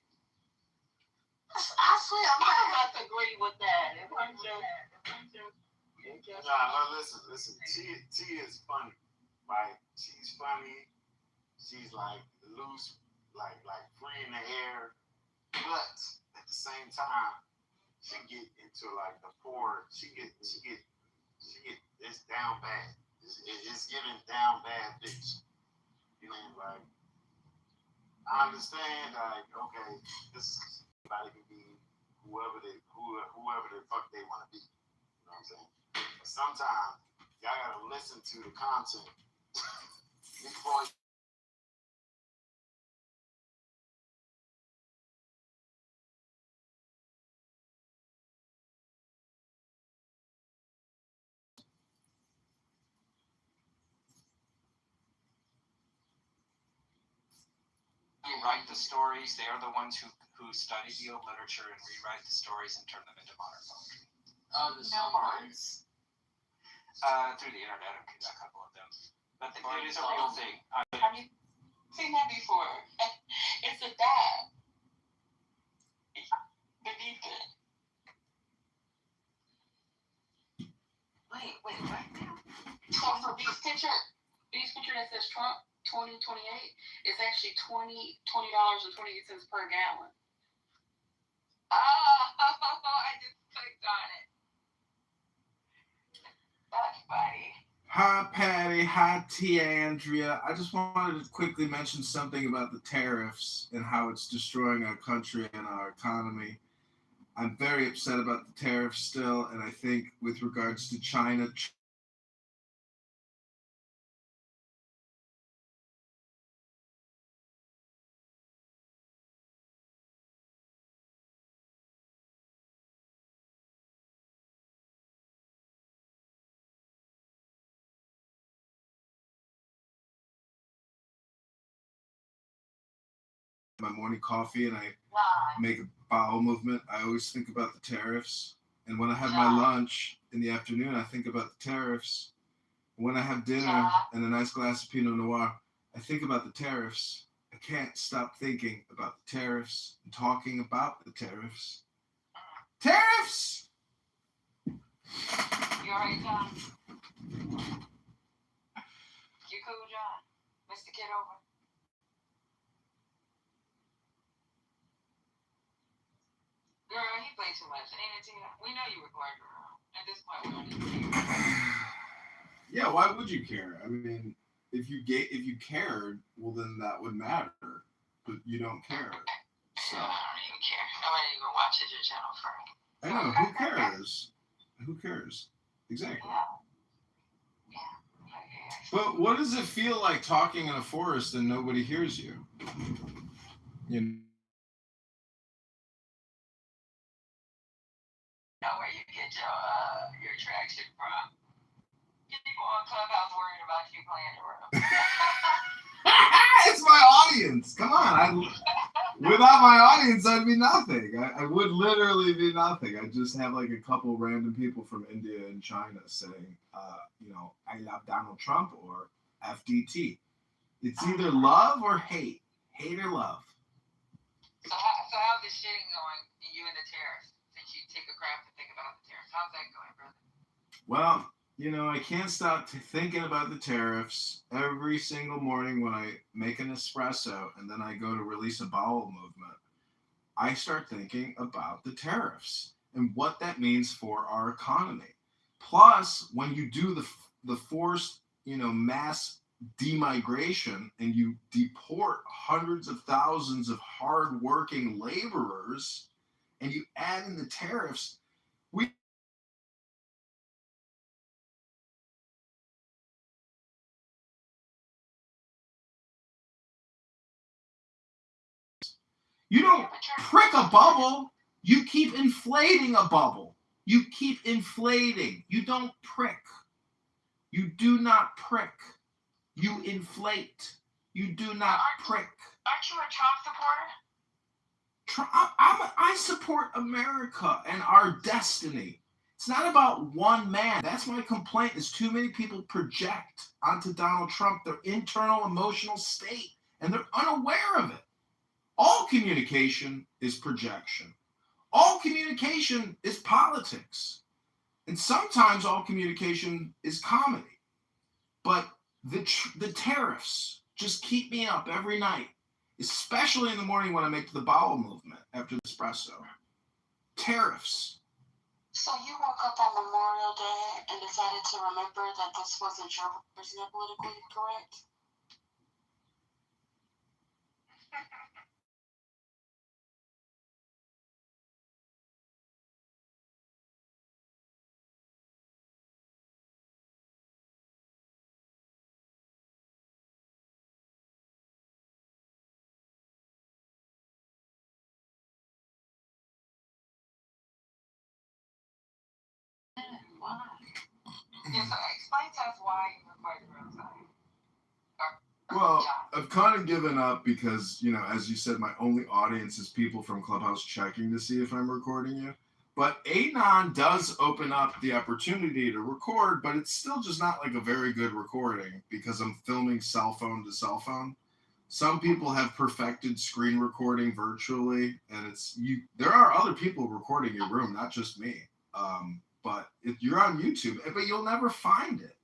I swear, I'm not. I have to agree with that. It wasn't just. Nah, no, listen. T is funny, right? She's funny. She's like loose, like free in the air, but at the same time, she get into like the poor. She get. It's down bad. It's giving down bad bitch. You know, like I understand. Like okay, this is anybody can be whoever the fuck they want to be. You know what I'm saying? But sometimes y'all gotta listen to the content before. Who write the stories, they are the ones who study the old literature and rewrite the stories and turn them into modern poetry. The songbirds. Through the internet, a couple of them. But it is a real thing. Have you seen that before? It's a dad. Beneath it. Wait, what now? So for these picture that says Trump 2028, it's actually $20.28 per gallon. Oh, I just clicked on it. That's funny. Hi, Patty. Hi, Tia Andrea. I just wanted to quickly mention something about the tariffs and how it's destroying our country and our economy. I'm very upset about the tariffs still, and I think with regards to China, my morning coffee and I make a bowel movement, I always think about the tariffs. And when I have my lunch in the afternoon, I think about the tariffs. When I have dinner and a nice glass of Pinot Noir, I think about the tariffs. I can't stop thinking about the tariffs and talking about the tariffs. Tariffs! You alright, John? You cool, John? Mr. Kitover? Girl, he played too much. Ain't it, Tina? We know you record, girl. At this point, we don't need to see. Yeah, why would you care? I mean, if you cared, well then that would matter. But you don't care. So I don't even care. Nobody even watches your channel for me. I know, who cares? Who cares? Exactly. But what does it feel like talking in a forest and nobody hears you? You know where you get your traction from. People on Clubhouse worried about you playing the room. It's my audience. Come on. Without my audience, I'd be nothing. I would literally be nothing. I just have like a couple random people from India and China saying, I love Donald Trump or FDT. It's either love or hate. Hate or love. So how's this shitting going, you and the tariffs? Since you take a crap and think about the tariffs, how's that going, brother? Well, I can't stop thinking about the tariffs every single morning when I make an espresso and then I go to release a bowel movement. I start thinking about the tariffs and what that means for our economy. Plus, when you do the forced, mass demigration and you deport hundreds of thousands of hardworking laborers and you add in the tariffs, you don't prick a bubble. You keep inflating a bubble. You keep inflating. You don't prick. You do not prick. You inflate. You do not prick. Aren't you a Trump supporter? I support America and our destiny. It's not about one man. That's my complaint is too many people project onto Donald Trump their internal emotional state, and they're unaware of it. All communication is projection. All communication is politics. And sometimes all communication is comedy. But the tariffs just keep me up every night, especially in the morning when I make the bowel movement after the espresso. Tariffs. So you woke up on Memorial Day and decided to remember that this wasn't your version of politically correct? Why? Yeah, so explain to us why you recorded the room side. Well, I've kind of given up because, as you said, my only audience is people from Clubhouse checking to see if I'm recording you. But Anon does open up the opportunity to record, but it's still just not like a very good recording because I'm filming cell phone to cell phone. Some people have perfected screen recording virtually, and there are other people recording your room, not just me. But if you're on YouTube, but you'll never find it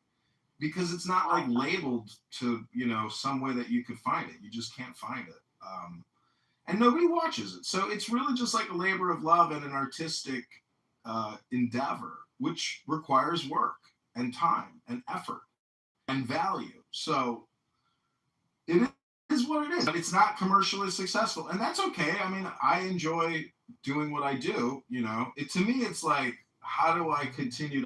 because it's not like labeled to, some way that you could find it. You just can't find it. And nobody watches it. So it's really just like a labor of love and an artistic endeavor, which requires work and time and effort. and value. So it is what it is. But it's not commercially successful, and that's okay. I mean, I enjoy doing what I do. You know, to me, it's like, how do I continue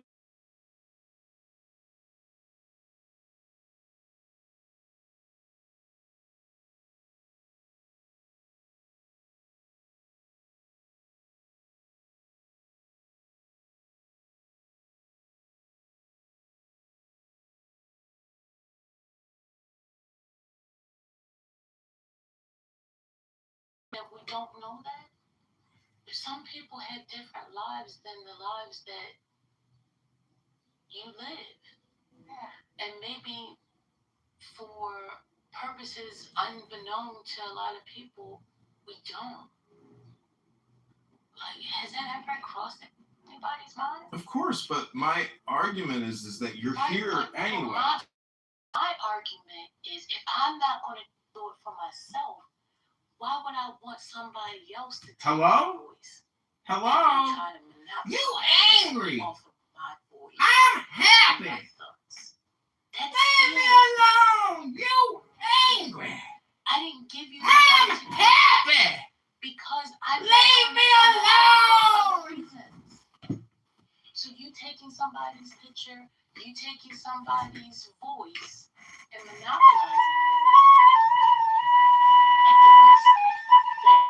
That we don't know that. Some people had different lives than the lives that you live. Yeah. And maybe for purposes unbeknown to a lot of people, we don't. Like, has that ever crossed anybody's mind? Of course, but my argument is that you're here anyway. My argument is, if I'm not going to do it for myself, why would I want somebody else to take my voice? Hello? You angry? Off of my voice. I'm happy. Leave me alone. You angry? I didn't give you. I'm happy. Because I leave me alone. So you taking somebody's picture, you taking somebody's voice, and monopolizing it at the risk that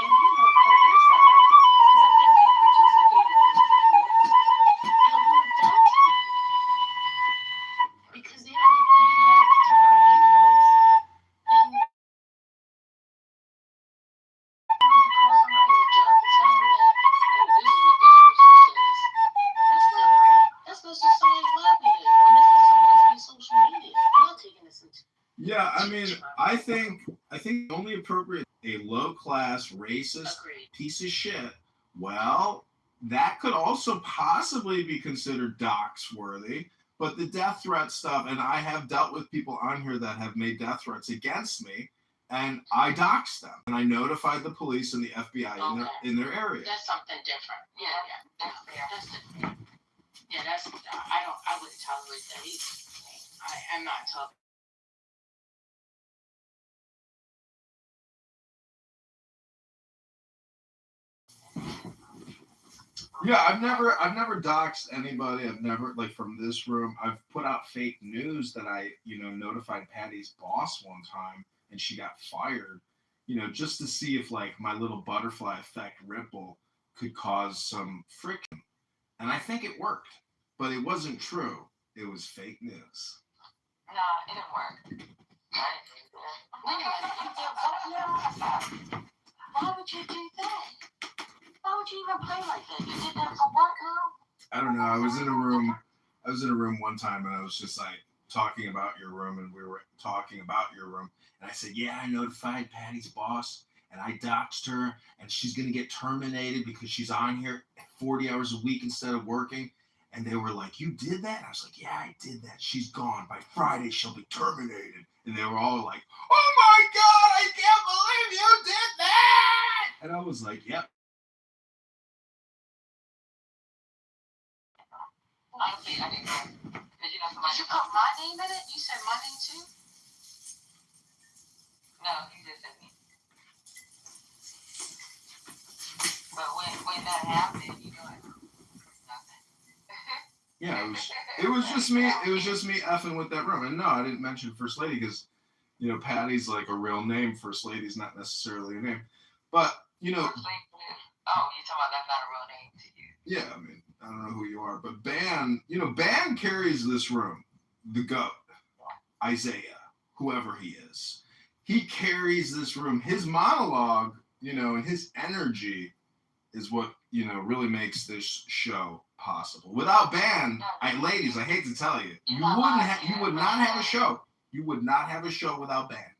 and you know from your side, because I think you participated in it before, and who don't you? Because they have different viewpoints than you call somebody a judge and tell them that, oh, this is what this person says. That's not right. That's just somebody's livelihood. When this is supposed to be social media, you're not taking this into. Yeah, I mean, I think only appropriate a low class racist piece of shit. Well, that could also possibly be considered dox worthy. But the death threat stuff, and I have dealt with people on here that have made death threats against me, and I doxed them, and I notified the police and the FBI in their area. That's something different. Yeah, that's fair. That's different. Yeah, I wouldn't tolerate that either. I'm not talking. Yeah, I've never doxed anybody. I've never, like, from this room. I've put out fake news that I, notified Patty's boss one time, and she got fired. Just to see if, like, my little butterfly effect ripple could cause some friction, and I think it worked, but it wasn't true. It was fake news. Nah, it didn't work. Wait a minute, you did what now? Why would you do that? Why would you even play like that? You did that for what now? I don't know. I was in a room one time, and I was just like talking about your room, and we were talking about your room, and I said, yeah, I notified Patty's boss, and I doxed her, and she's gonna get terminated because she's on here 40 hours a week instead of working. And they were like, you did that? And I was like, yeah, I did that. She's gone. By Friday, she'll be terminated. And they were all like, oh my God, I can't believe you did that. And I was like, yep. Honestly, I didn't know. Did you put my name in it? You said my name too? No, you just said me. But when that happened, you know it. Yeah, it was just me. It was just me effing with that room. And no, I didn't mention First Lady because, Patty's like a real name. First Lady's not necessarily a name. But, Oh, you're talking about that's not a real name to you. Yeah, I mean, I don't know who you are. But Ban carries this room. The GOAT, Isaiah, whoever he is. He carries this room. His monologue, and his energy is what, really makes this show possible. Without Ban, ladies, I hate to tell you, you would not have a show. You would not have a show without Ban.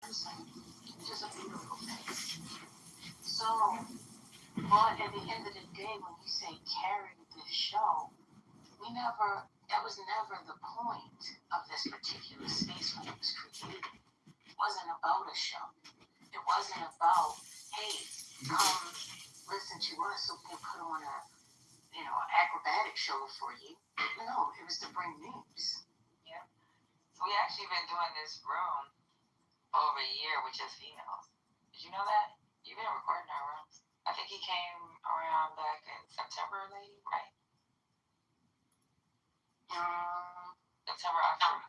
which is a beautiful thing. So, but at the end of the day, when you say carry this show, that was never the point of this particular space when it was created. It wasn't about a show. It wasn't about, hey, come listen to us so we can put on a, acrobatic show for you. No, it was to bring news. Yeah. We actually been doing this room over a year with just females. Did you know that? You've been recording our rooms. I think he came around back in September, lady, right? September, October.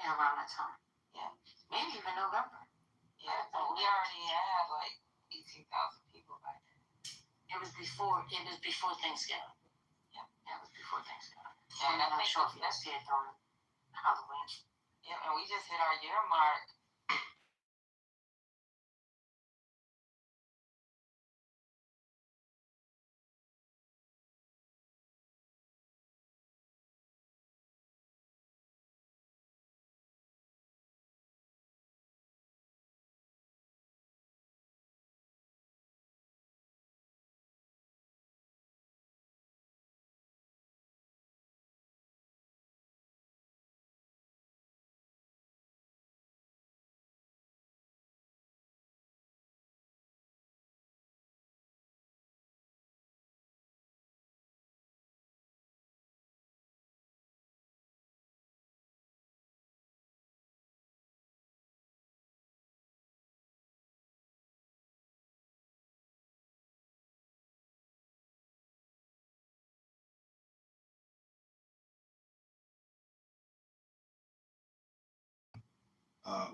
Yeah, around that time. Yeah. Maybe even November. Yeah, but we already had like 18,000 people by then. It was before Thanksgiving. Yeah. It was before Thanksgiving. And I'm not sure if that's here on Halloween. Yeah, and we just hit our year mark.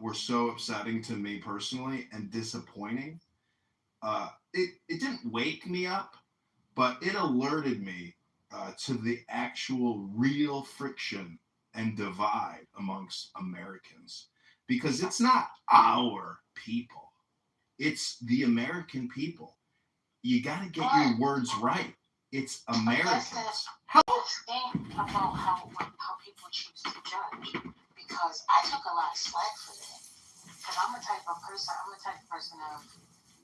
Were so upsetting to me personally and disappointing. It didn't wake me up, but it alerted me to the actual real friction and divide amongst Americans. Because it's not our people, it's the American people. You got to get your words right. It's Americans. Think about how people choose to judge, because I took a lot of slack for that. Because I'm the type of person of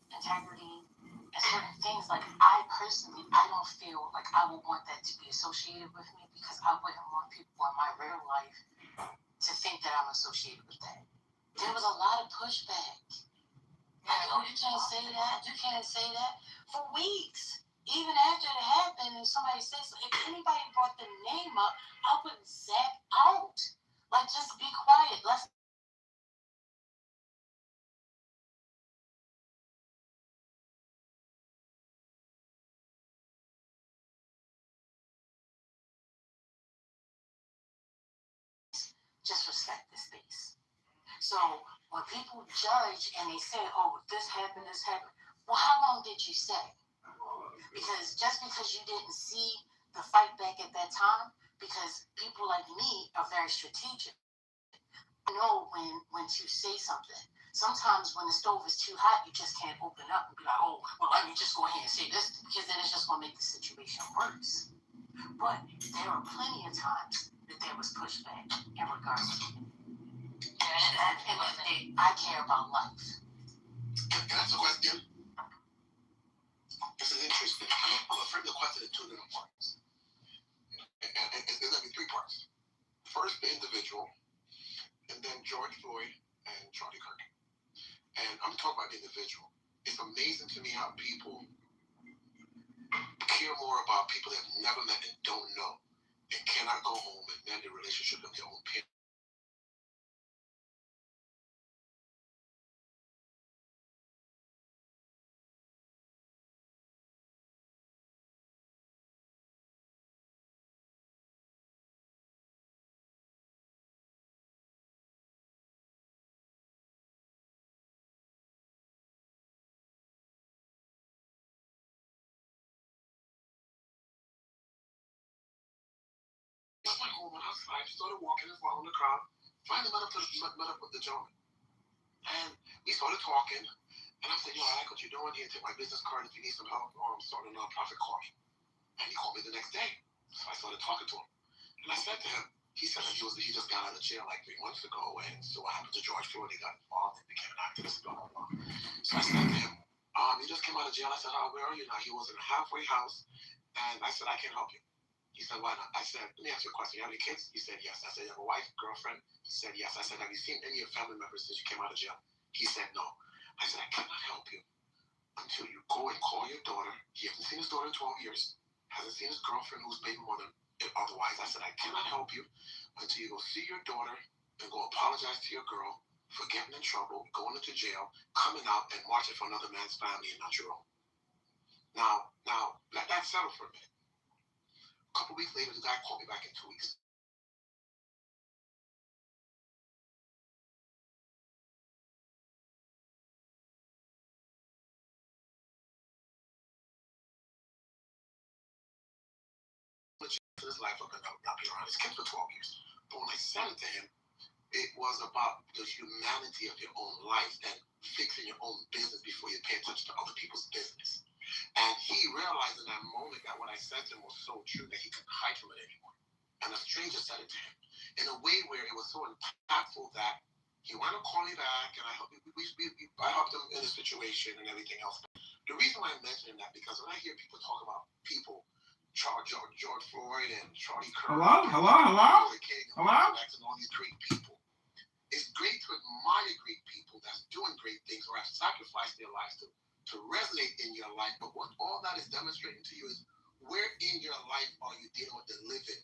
integrity and certain things. Like, I don't feel like I would want that to be associated with me, because I wouldn't want people in my real life to think that I'm associated with that. There was a lot of pushback. Like, oh, you can't say that. You can't say that. For weeks. Even after it happened, and somebody says, if anybody brought the name up, I would zap out. Like, just be quiet. Let's just respect the space. So when people judge and they say, oh, this happened, well, how long did you say? Because just because you didn't see the fight back at that time, because people like me are very strategic. I know when to say something. Sometimes when the stove is too hot, you just can't open up and be like, oh, well, let me just go ahead and say this, because then it's just going to make the situation worse. But there are plenty of times that there was pushback in regards to it. And I care about life. Can I ask a question? This is interesting. I'm going to frame the question in two different parts. And it's going to be three parts. First, the individual, and then George Floyd and Charlie Kirk. And I'm talking about the individual. It's amazing to me how people care more about people they've never met and don't know, and cannot go home and mend a relationship with their own parents. I went home I started walking and following the crowd. Finally met up with the gentleman. And we started talking. And I said, yo, I like what you're doing here. Take my business card if you need some help, or I'm starting a nonprofit, call me. And he called me the next day. So I started talking to him. And I said to him, He said that he just got out of jail like 3 months ago, and so what happened to George Floyd? He got involved and became an activist, blah blah blah. So I said to him, he just came out of jail. I said, where are you now? He was in a halfway house, and I said, I can't help you. He said, why not? I said, let me ask you a question. You have any kids? He said, yes. I said, you have a wife, girlfriend? He said, yes. I said, have you seen any of your family members since you came out of jail? He said, no. I said, I cannot help you until you go and call your daughter. He hasn't seen his daughter in 12 years. Hasn't seen his girlfriend who's baby mother. Otherwise, I said, I cannot help you until you go see your daughter and go apologize to your girl for getting in trouble, going into jail, coming out and marching for another man's family and not your own. Now, let that settle for a minute. A couple weeks later, the guy called me back in 2 weeks. His life up and not be around his kids for 12 years. But when I said it to him, it was about the humanity of your own life and fixing your own business before you pay attention to other people's business. And he realized in that moment that what I said to him was so true that he couldn't hide from it anymore. And a stranger said it to him in a way where it was so impactful that he wanted to call me back, and I helped him in the situation and everything else. The reason why I'm mentioning that, because when I hear people talk about people, George Floyd and Charlie Kirk, Hello? and all these great people, it's great to admire great people that's doing great things or have sacrificed their lives to resonate in your life. But what all that is demonstrating to you is where in your life are you dealing with the living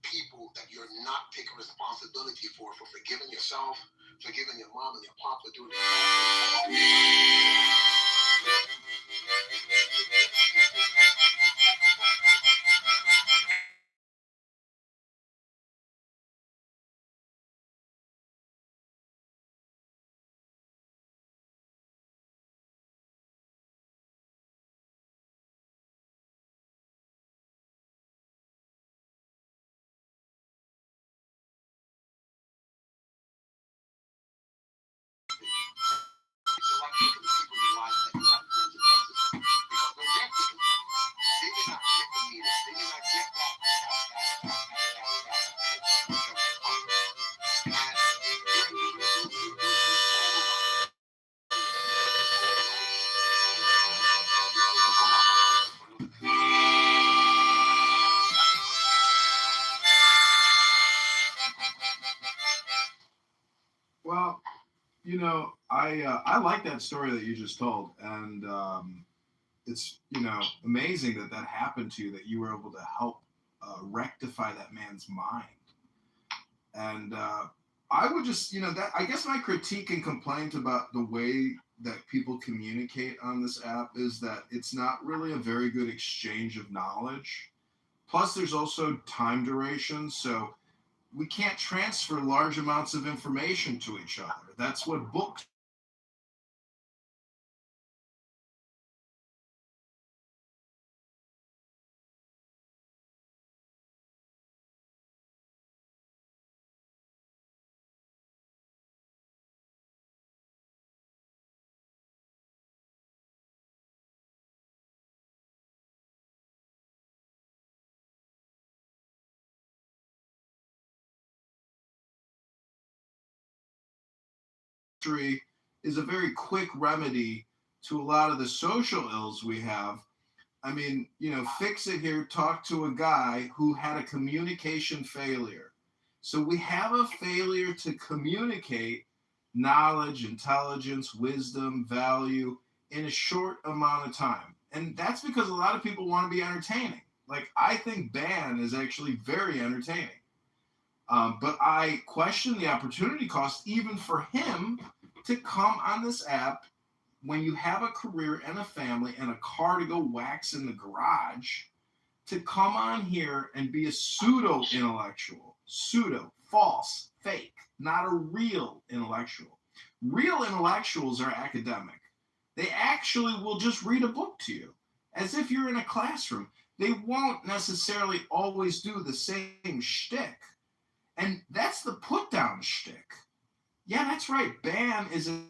people that you're not taking responsibility for forgiving yourself, forgiving your mom and your pop for doing it. Well, I like that story that you just told, and it's amazing that that happened to you, that you were able to help rectify that man's mind. And I would just that I guess my critique and complaint about the way that people communicate on this app is that it's not really a very good exchange of knowledge. Plus, there's also time duration, so we can't transfer large amounts of information to each other. That's what books is a very quick remedy to a lot of the social ills we have. I mean, fix it here, talk to a guy who had a communication failure. So we have a failure to communicate knowledge, intelligence, wisdom, value in a short amount of time. And that's because a lot of people want to be entertaining. Like, I think Ban is actually very entertaining. But I question the opportunity cost even for him to come on this app when you have a career and a family and a car to go wax in the garage, to come on here and be a pseudo intellectual, false, fake, not a real intellectual. Real intellectuals are academic. They actually will just read a book to you as if you're in a classroom. They won't necessarily always do the same shtick. And that's the put down shtick. Yeah, that's right. Ban is a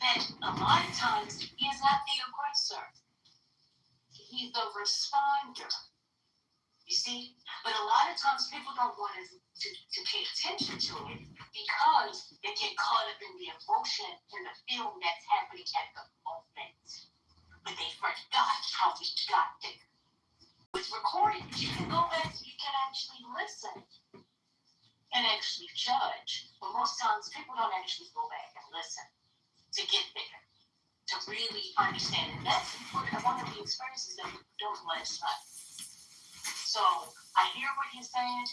that a lot of times he is not the aggressor. He's the responder. You see? But a lot of times people don't want to pay attention to it because they get caught up in the emotion and the feeling that's happening at the moment. But they forgot how we got there. With recordings, you can go back, you can actually listen and actually judge. But most times people don't actually go back and listen to get there, to really understand. And that's one of the experiences that we don't last night. So I hear what you're saying.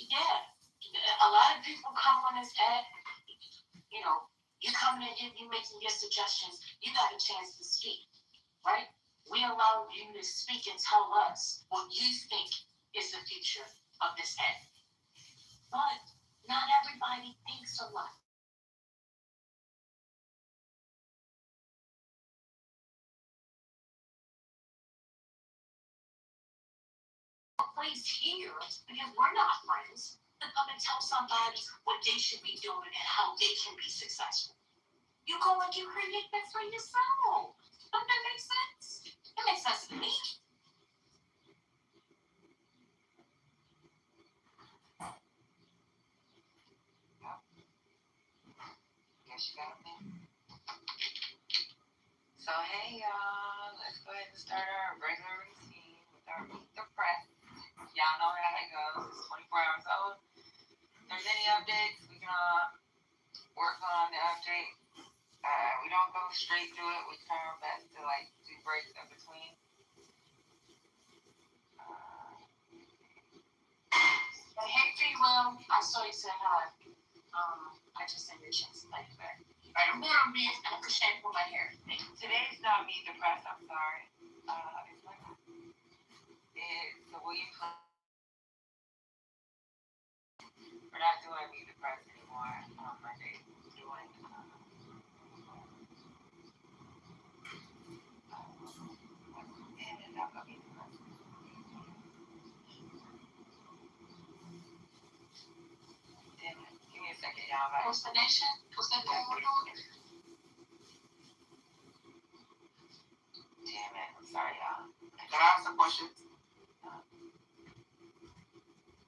Yeah, a lot of people come on this app, you know, you coming in here, you making your suggestions, you got a chance to speak, right? We allow you to speak and tell us what you think is the future of this app. But not everybody thinks alike. Please hear us because we're not friends to come and tell somebody what they should be doing and how they can be successful. You go and you create that for yourself. Don't that make sense? It makes sense to me. Guess you got me. So hey y'all, let's go ahead and start our regular routine with our Meet the Press. Y'all know how it goes. It's 24 hours old. If there's any updates, we can work on the update. We don't go straight through it. We try our best to do breaks in between. Hey, Free Will, I saw you said hi. I just sent you a chance to like you back. I'm gonna be a shampoo my hair. Today's not Meet the Press, I'm sorry. It's the William. We're not doing Meet the Press anymore on Monday. We're doing give me a second, y'all. Post the Nation? Post that thing we're doing? Damn it. I'm sorry, y'all. Can I ask a question?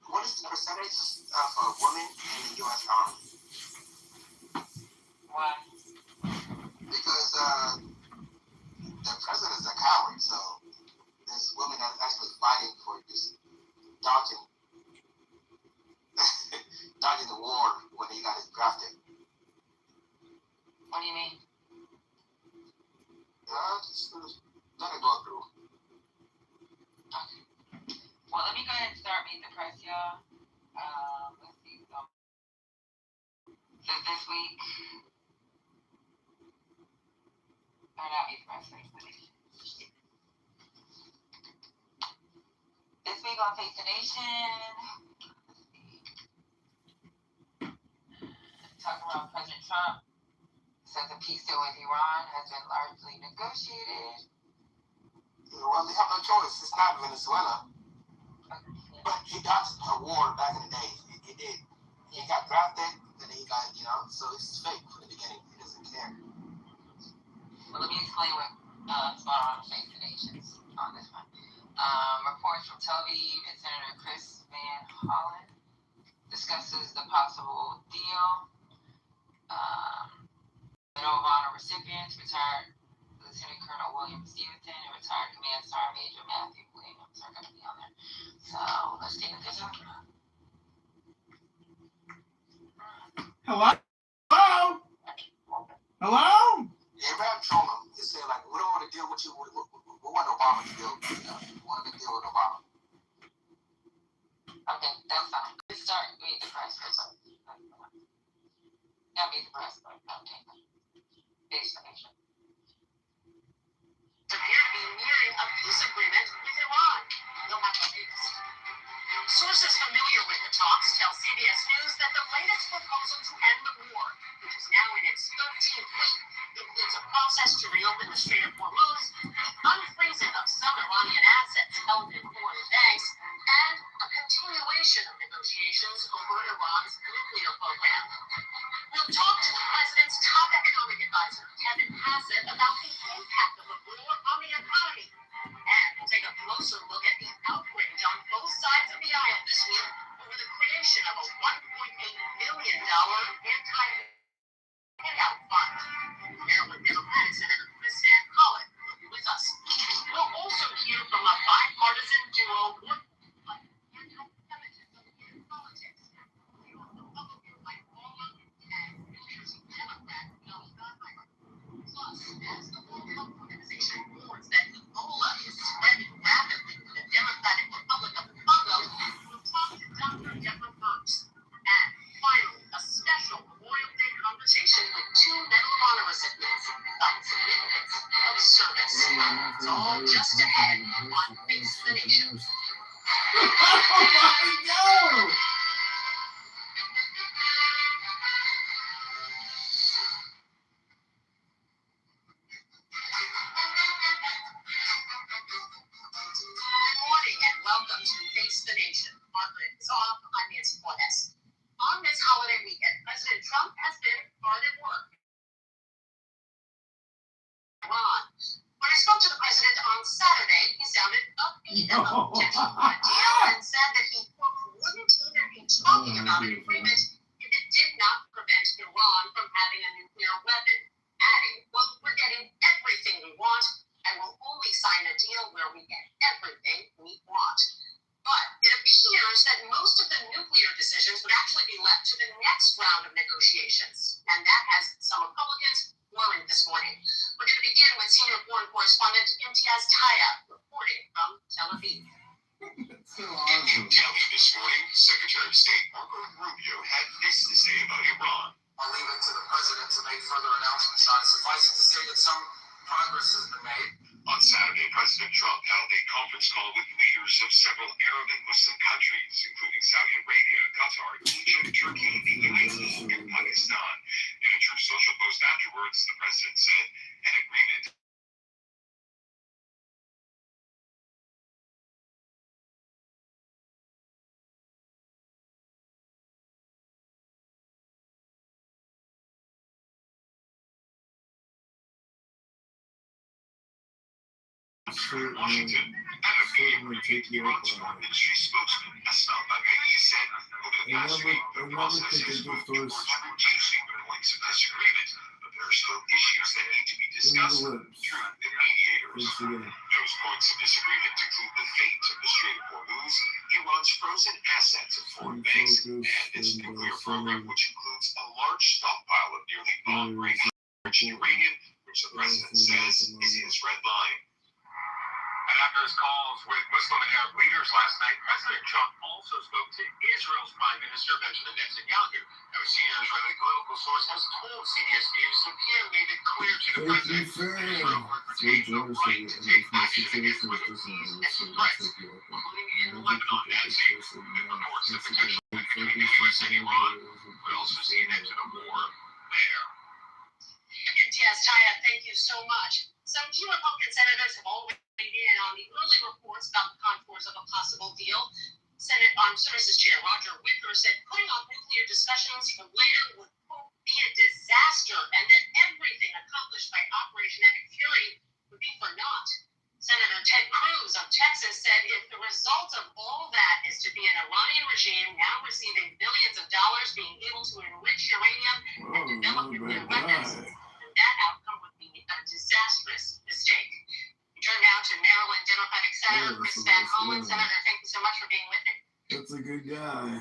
What is the percentage of women in the U.S. Army? Why? Because the president is a coward, so there's women that's actually fighting for just dodging the war when he got drafted. What do you mean? Just let it go through. Okay. Well, let me go ahead and start Meet the Press, y'all. Let's see. So this week, or not Meet the Press, This week on Face the Nation, talking about President Trump says a peace deal with Iran has been largely negotiated. Well, they have no choice. It's not Venezuela. But he got a war back in the day. He did. He got drafted, and he got, so it's fake from the beginning. He doesn't care. Well, let me explain what's going on with Face the Nations on this one. Reports from Tel Aviv and Senator Chris Van Hollen discusses the possible deal. Medal of Honor recipients, retired Lieutenant Colonel William Stevenson and retired Command Sergeant Major Matthew Williams are going to be on there. So let's see what they're talking about. Hello? Hello? Hello? Abraham told him, he said, we don't want to deal with you. We want Obama to deal with you. We want to deal with Obama. Okay, that's fine. Let's start Meet the Press first. Not Meet the Press, but okay. Face the Nation. Appear to be nearing a peace agreement with Iran. They'll have the latest. Sources familiar with the talks tell CBS News that the latest proposal to end the war, which is now in its 13th week, includes a process to reopen the Strait of Hormuz, the unfreezing of some Iranian assets held in foreign banks, and a continuation of negotiations over Iran's nuclear program. We'll talk to the president's It's all just ahead on Face the Nation. Oh my God! Good morning and welcome to Face the Nation. Margaret is off. I'm Nancy Flores. On this holiday weekend, President Trump has been hard at work. Iran. When I spoke to the president on Saturday, he sounded upbeat about potential deal and said that he wouldn't even be talking about an agreement if it did not prevent Iran from having a nuclear weapon, adding, "Well, we're getting everything we want, and we'll only sign a deal where we get everything we want." But it appears that most of the nuclear decisions would actually be left to the next round of negotiations, and that has some Republicans worried this morning. We're going to begin with senior foreign correspondent Imtiaz Tayeb reporting from Tel Aviv. So In awesome. New Delhi this morning, Secretary of State Marco Rubio had this to say about Iran. I'll leave it to the president to make further announcements on it. Suffice it to say that some progress has been made. On Saturday, President Trump held a conference call with leaders of several Arab and Muslim countries, including Saudi Arabia, Qatar, Egypt, Turkey, the UAE, and Pakistan. In a Truth Social post afterwards, the president said an agreement Washington. At a meeting with Iran's foreign ministry spokesman Asma Baghai said over the past week the process has moved towards reducing the points of disagreement, but there are still issues that need to be discussed through the mediators. Those points of disagreement include the fate of the Strait of Hormuz, Iran's frozen assets of foreign banks, and its nuclear program, which includes a large stockpile of nearly bomb-grade enriched uranium, which the president says is his red line. And after his calls with Muslim and Arab leaders last night, President Trump also spoke to Israel's Prime Minister Benjamin Netanyahu. Now, a senior Israeli political source has told CBS News that Pierre made it clear to the president that Israel would retain the right to take action against Houthis and threats, including in Lebanon, and saying that reports that potential agreement between the U.S. and Iran would also see an end to the war there. Imtiaz Tayeb, thank you so much. Some key Republican senators have already weighed in on the early reports about the contours of a possible deal. Senate Armed Services Chair Roger Wicker said putting off nuclear discussions for later would, quote, be a disaster, and that everything accomplished by Operation Epic Fury would be for naught. Senator Ted Cruz of Texas said if the result of all that is to be an Iranian regime now receiving billions of dollars being able to enrich uranium and develop nuclear weapons, then that outcome would be a disastrous mistake. We turn now to Maryland Democratic Senator Chris Van Hollen. Senator, thank you so much for being with me. That's a good guy.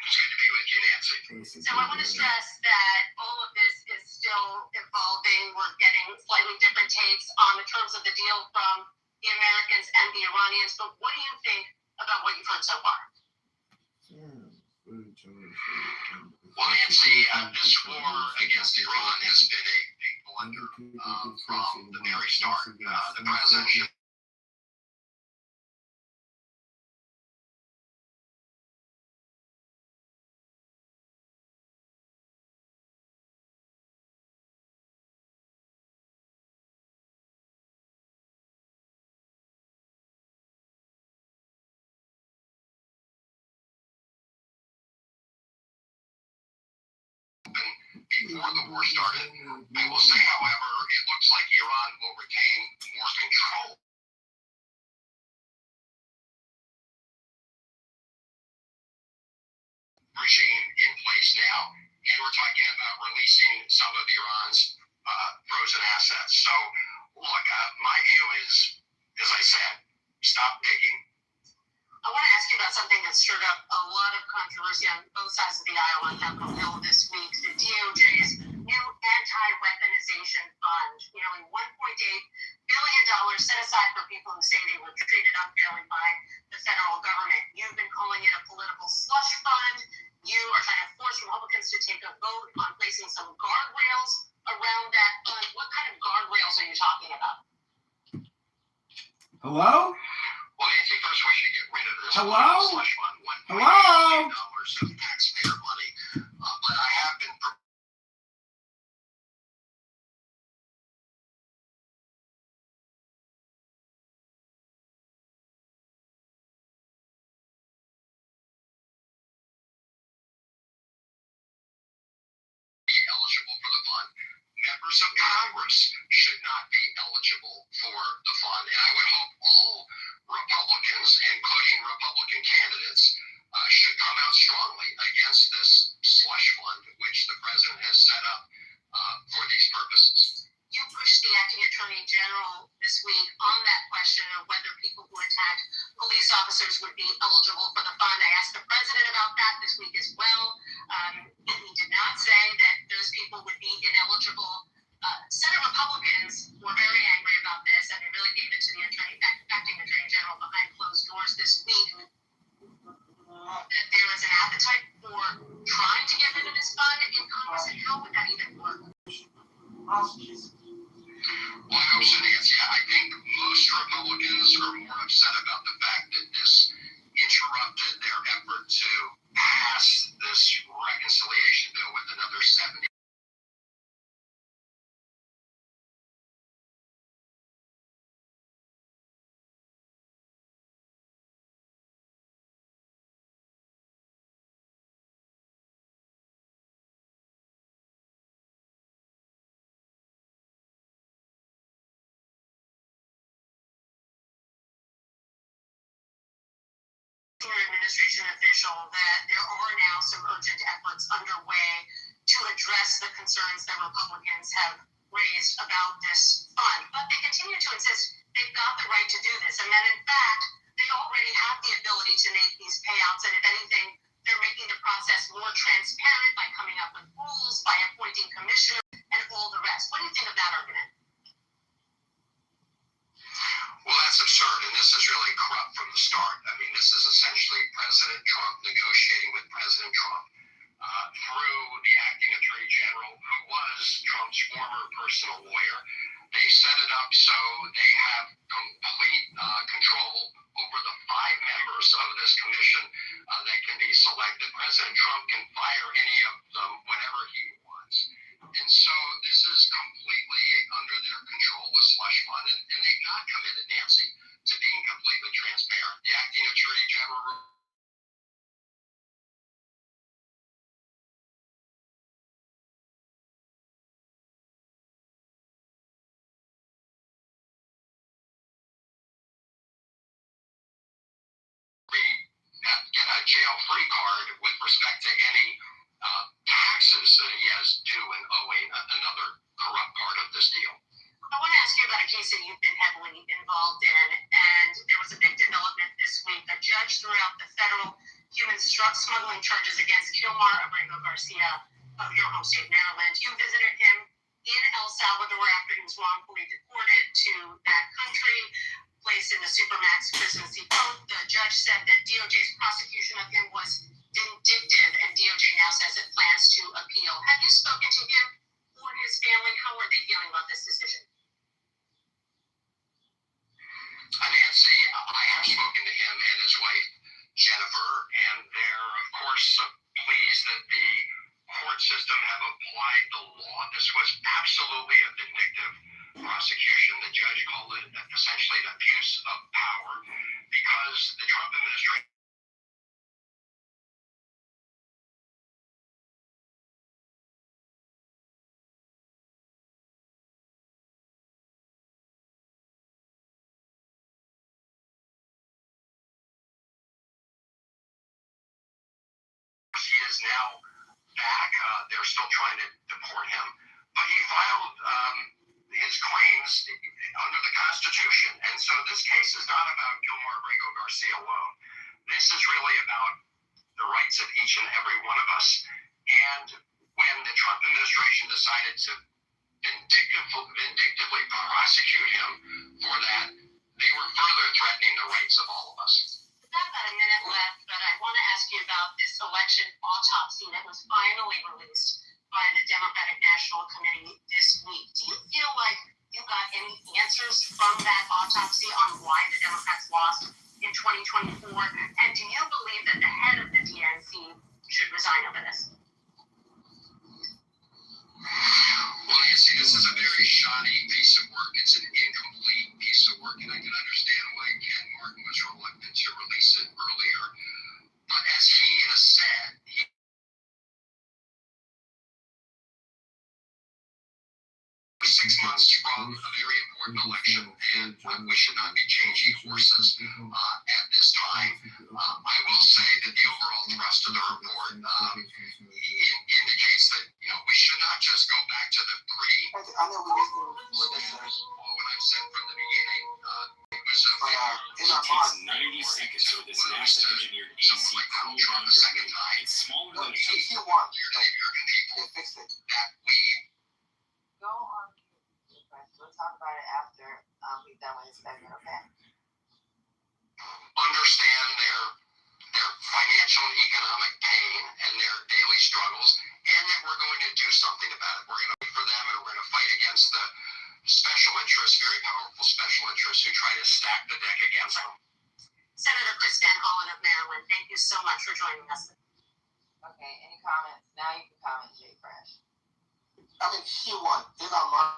It's good to be with you, Nancy. So I want to stress that all of this is still evolving. We're getting slightly different takes on the terms of the deal from the Americans and the Iranians. But what do you think about what you've heard so far? Well, Nancy, this war against Iran has been a blunder from the very start. The president before the war started. I will say, however, it looks like Iran will retain more control regime in place now. And we're talking about releasing some of Iran's frozen assets. So, look, my view is, as I said, stop digging. I want to ask you about something that stirred up a lot of controversy on both sides of the aisle on Capitol Hill this week. The DOJ's new anti-weaponization fund, nearly $1.8 billion set aside for people who say they were treated unfairly by the federal government. You've been calling it a political slush fund. You are trying to force Republicans to take a vote on placing some guardrails around that fund. What kind of guardrails are you talking about? Hello? Well, Nancy, first we should get rid of this Hello? slush fund. Hello? $1 million of taxpayer money. But I have been eligible for the fund. Members of Congress should not be eligible for the fund. And I would hope all Republicans, including Republican candidates, should come out strongly against this slush fund, which the president has set up for these purposes. You pushed the acting attorney general this week on that question of whether people who attacked police officers would be eligible for the fund. I asked the president about that this week as well. He did not say that those people would be ineligible. Senate Republicans were very angry about this, and they really gave it to the acting attorney general behind closed doors this week. That there is an appetite for trying to get rid of this fund in Congress, and how would that even work? Well, I hope so, Nancy. I think most Republicans are more upset about the fact that this interrupted their effort to pass this reconciliation bill with another 70. Administration official that there are now some urgent efforts underway to address the concerns that Republicans have raised about this fund. But they continue to insist they've got the right to do this, and that in fact, they already have the ability to make these payouts, and if anything, they're making the process more transparent by coming up with rules, by appointing commissioners, and all the rest. What do you think of that argument? Well, that's absurd, and this is really corrupt from the start. I mean, this is essentially President Trump negotiating with President Trump through the acting attorney general, who was Trump's former personal lawyer. They set it up so they have complete control over the 5 members of this commission that can be selected. President Trump can fire any of them whenever he wants. And so this is completely under their control with slush fund, and they've not committed, Nancy, to being completely transparent. The acting attorney general get a jail-free card with respect to any taxes that he has due and owing. Another corrupt part of this deal. I want to ask you about a case that you've been heavily involved in, and there was a big development this week. A judge threw out the federal human smuggling charges against Kilmar Abrego Garcia of your home state, Maryland. You visited him in El Salvador after he was wrongfully deported to that country, placed in the Supermax prison. The judge said that DOJ's prosecution of him was vindictive, and DOJ now says it plans to appeal. Have you spoken to him or his family? How are they feeling about this decision? Nancy, I have spoken to him and his wife, Jennifer, and they're, of course, pleased that the court system have applied the law. This was absolutely a vindictive prosecution. The judge called it essentially an abuse of power because the Trump administration is now back. They're still trying to deport him. But he filed his claims under the Constitution. And so this case is not about Kilmar Abrego Garcia alone. This is really about the rights of each and every one of us. And when the Trump administration decided to vindictively prosecute him for that, they were further threatening the rights of all of us. We've got about a minute left, but I want to ask you about this election autopsy that was finally released by the Democratic National Committee this week. Do you feel like you got any answers from that autopsy on why the we should not be changing horses at this time. I will say that the overall thrust of the report indicates that we should not just go back to the I know we just what they said. what I've said from the beginning. It was a In our mind, 90 seconds for this NASA engineered AC cool down your room. It's smaller than a he toaster. won. the American people They fixed it. that we Go on mute, Chris. We'll talk about it after he's done with his segment, okay? understand their financial and economic pain and their daily struggles, and that we're going to do something about it. We're going to fight for them, and we're going to fight against the special interests, very powerful special interests who try to stack the deck against them. Senator Chris Van Hollen of Maryland, thank you so much for joining us. Okay, any comments? Now you can comment, Jay Fresh. I mean, he won. In our mind.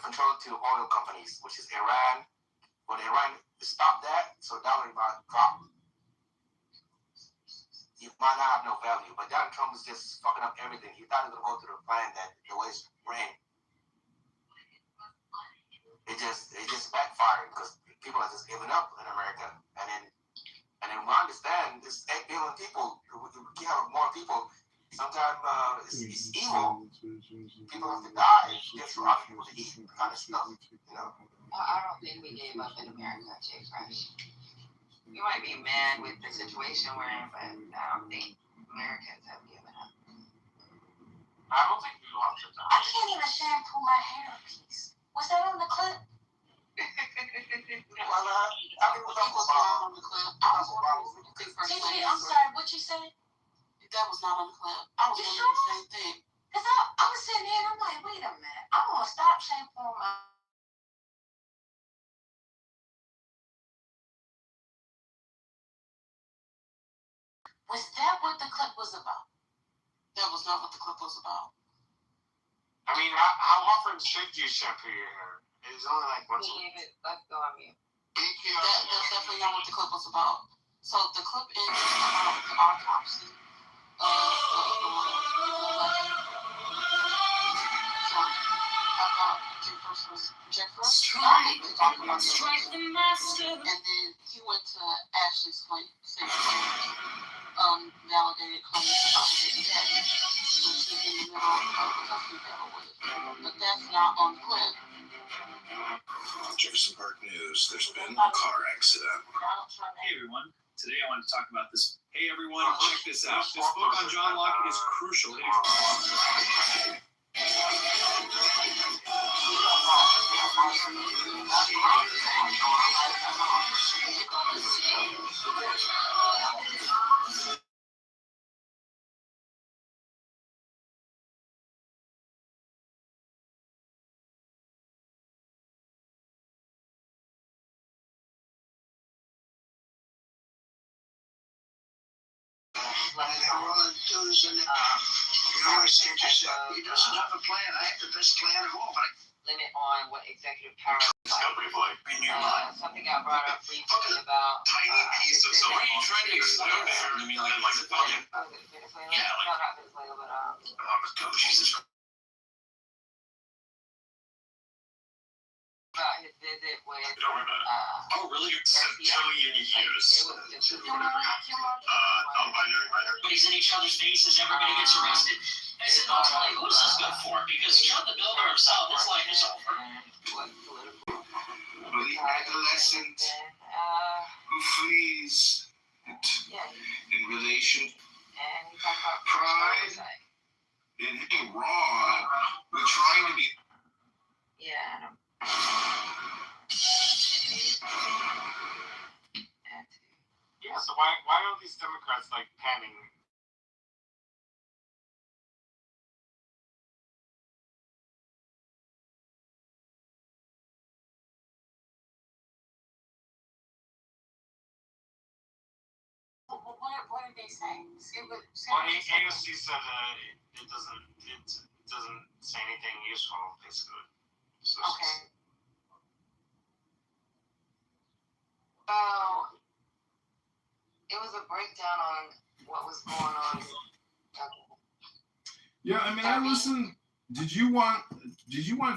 Control to oil companies, which is Iran. When Iran stopped that, so dollar amount dropped. It might not have no value, but Donald Trump was just fucking up everything. He thought he was gonna go through the plan that the way it's ran. It just backfired because people are just giving up in America. And then we understand this 8 billion people. We have more people. Sometimes it's evil. People have to die just for other people to eat kind of stuff, I don't think we gave up in America, Jay Fresh. You might be mad with the situation we're in, but I don't think Americans have given up. I don't think we lost it. I can't even shampoo my hair in peace. Was that on the clip? Well, I mean, that was not on the clip. TJ, I'm sorry, what you said? That was not on the clip. I was You wondering the sure? same thing. Because I was sitting here and I'm like, wait a minute. I'm going to stop shampooing my. Was that what the clip was about? That was not what the clip was about. I mean, how often should you shampoo your hair? It's only like once a week. Let's go on mute. That's definitely not what the clip was about. So the clip is about the autopsy of So I thought Jay First to talk about the master. And then he went to Ashley's claim, saying validated comments about his daddy, who he's in the middle of a custody battle with. But that's not on the clip. Jefferson Park News, there's been a car accident. Hey everyone, today I wanted to talk about this. Hey everyone, check this out. This book on John Locke is crucial. He doesn't have a plan. I have the best plan of all, but limit on what executive power. Something got brought up briefly about Tiny piece of Why are you trying to explain to her? I mean, like the fucking. Venezuela. No, not Venezuela, but Jesus. about his visit with Oh, really? It's a billion years. Non-binary writer. Everybody's in each other's faces, everybody gets arrested. I said, ultimately, who is this good for? Because John the Builder himself, his life is over. Well, the adolescent who flees in relation and he talked about pride and being wrong with trying to be. Yeah. So why are all these Democrats like panning? What did they say? Well, AOC said it doesn't say anything useful, basically. So Okay. So it was a breakdown on what was going on. Yeah, I mean, I listened. Did you want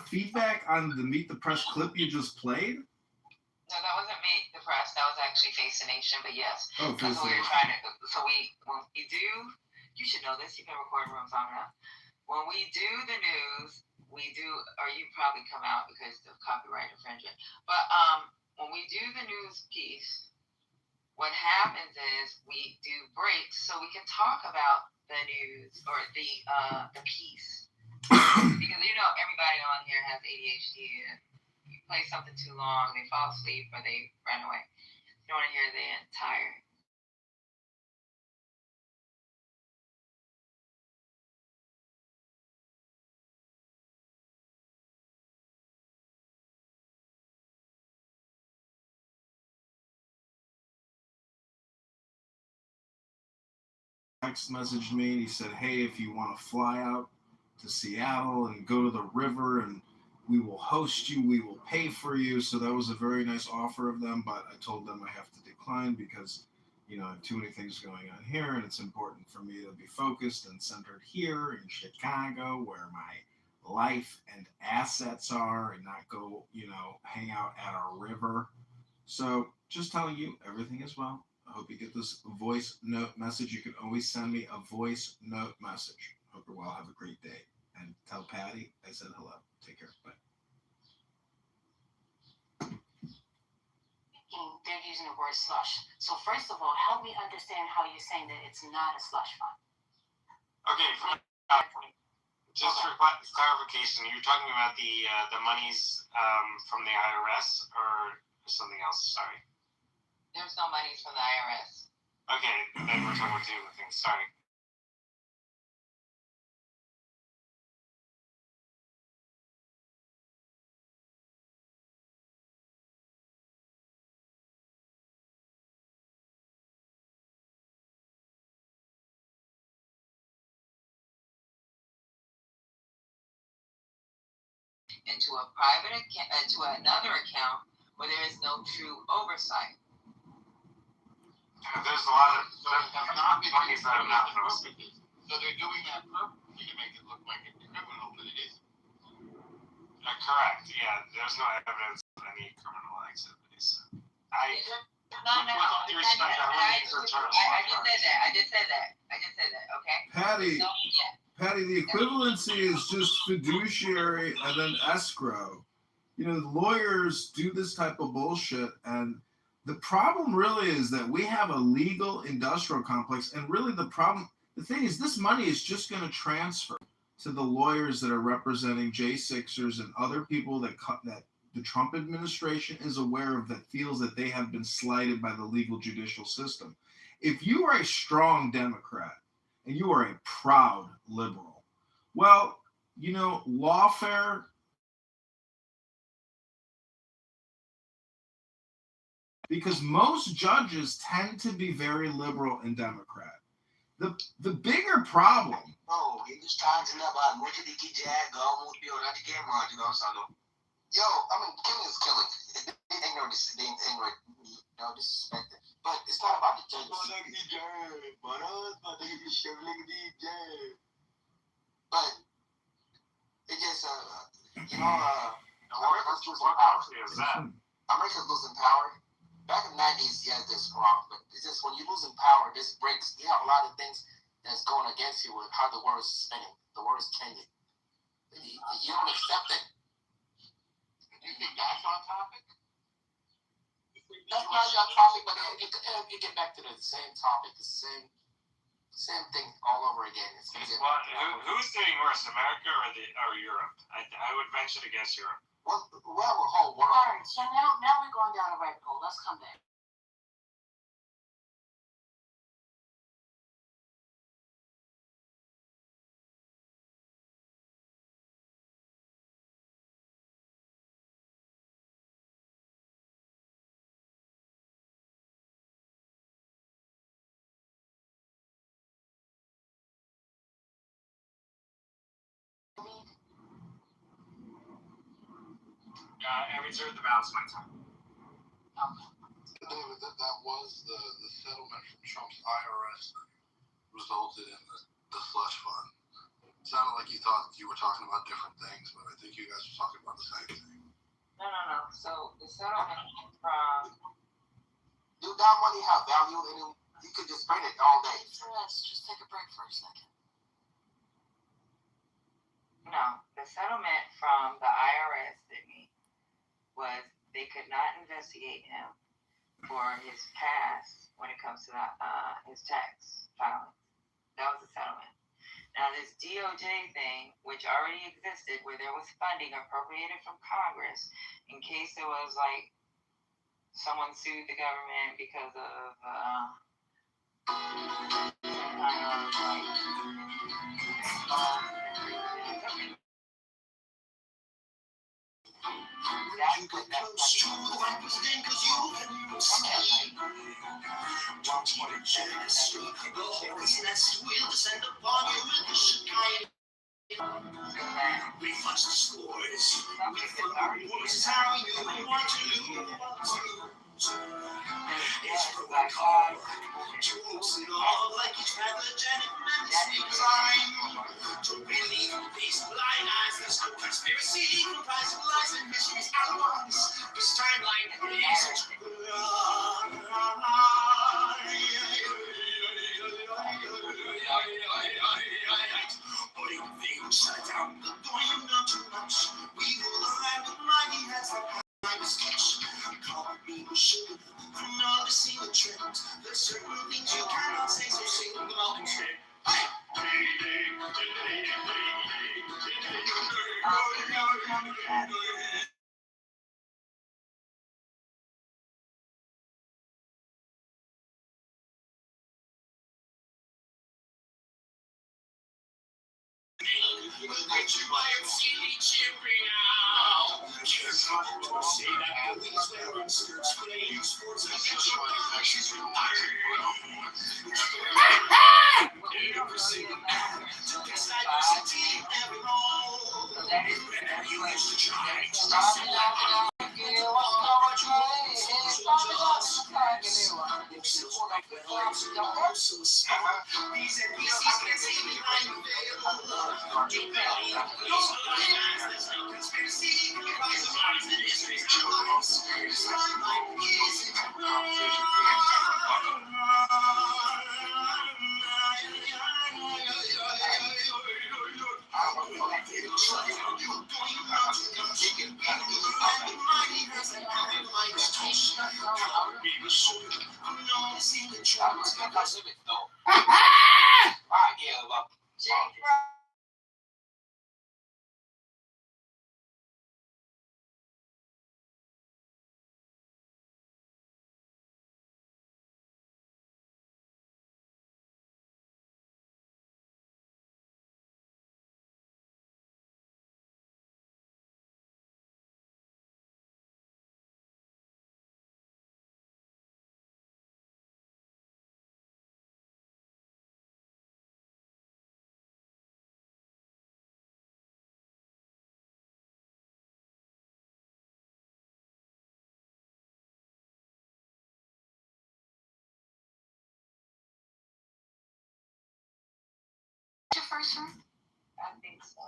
feedback on the Meet the Press clip you just played? No, that wasn't Meet the Press. That was actually Face the Nation. But yes, Oh, that's what we were trying to. So when we do, you should know this. You've been recording rooms long enough. When we do the news, we do, or you probably come out because of copyright infringement. But when we do the news piece, what happens is we do breaks so we can talk about the news or the piece. Because everybody on here has ADHD. And you play something too long, they fall asleep or they run away. You don't want to hear the entire. Text messaged me and he said, hey, if you want to fly out to Seattle and go to the river and we will host you, we will pay for you. So that was a very nice offer of them, but I told them I have to decline because, I have too many things going on here and it's important for me to be focused and centered here in Chicago where my life and assets are and not go, hang out at our river. So just telling you everything is well. I hope you get this voice note message. You can always send me a voice note message. Hope you're well. Have a great day. And tell Patty I said hello. Take care. Bye. They're using the word slush. So first of all, help me understand how you're saying that it's not a slush fund. Okay, just for clarification, you're talking about the monies from the IRS or something else? Sorry. There's no monies from the IRS. Okay, then we're talking about two different things. Sorry. Into a private account, into another account where there is no true oversight. There's a lot of monies that are not posted. So they're doing that purposely to make it look like it's criminal, but it isn't. Correct. Yeah, there's no evidence of any criminal activities. I just said that. Okay. Patty, the equivalency is just fiduciary and then escrow. Lawyers do this type of bullshit, and the problem really is that we have a legal industrial complex, and really the thing is this money is just going to transfer to the lawyers that are representing J6ers and other people that the Trump administration is aware of that feels that they have been slighted by the legal judicial system. If you are a strong Democrat and you are a proud liberal, well, lawfare because most judges tend to be very liberal and Democrat. The bigger problem. Yo, I mean, killing is killing. Ain't no disrespect. But it's not about the judges. But it just, America's losing power. America's losing power. Back in the 90s, yeah, this wrong, but it's just when you're losing power, this breaks. You have a lot of things that's going against you with how the world is spinning, the world is changing. You don't accept it. Do you think that's on topic? That's not on topic, but it get back to the same topic, the same thing all over again. Who's doing worse, America or Europe? I would venture to guess Europe. Well, the whole world. All right, so now we're going down a rabbit hole. Let's come back. I reserve the balance of my time. David, that was the settlement from Trump's IRS that resulted in the slush fund. It sounded like you thought you were talking about different things, but I think you guys were talking about the same thing. No. So the settlement from Do that money have value in it? You could just spend it all day. Let's just take a break for a second. no, the settlement from the IRS, Sydney, was they could not investigate him for his past when it comes to his tax filing. That was the settlement. Now this DOJ thing, which already existed, where there was funding appropriated from Congress in case there was like someone sued the government because of some kind of like that's what that We watch the scores. We follow what's how you want to lose. It's protocol. Jokes and all like it's pathogenic menacing crime. Don't believe these blind eyes. There's no conspiracy comprised of lies and mysteries outlines. This timeline is shut down the going on too much. We hold the line with mighty hands like I was sketch. Call me sugar from noticing the trend. There's certain things you cannot say, so sing them out instead. Get you by your silly chippy now. Can't say that police wearing skirts playing sports and get your conscience every single man to this diversity every home. Whenever you used to try to so smart. These NPCs can't see behind the veil. Don't belly up, please. There's no conspiracy. Rise of lies and history's outlaws. This timeline isn't Your first one? I think so.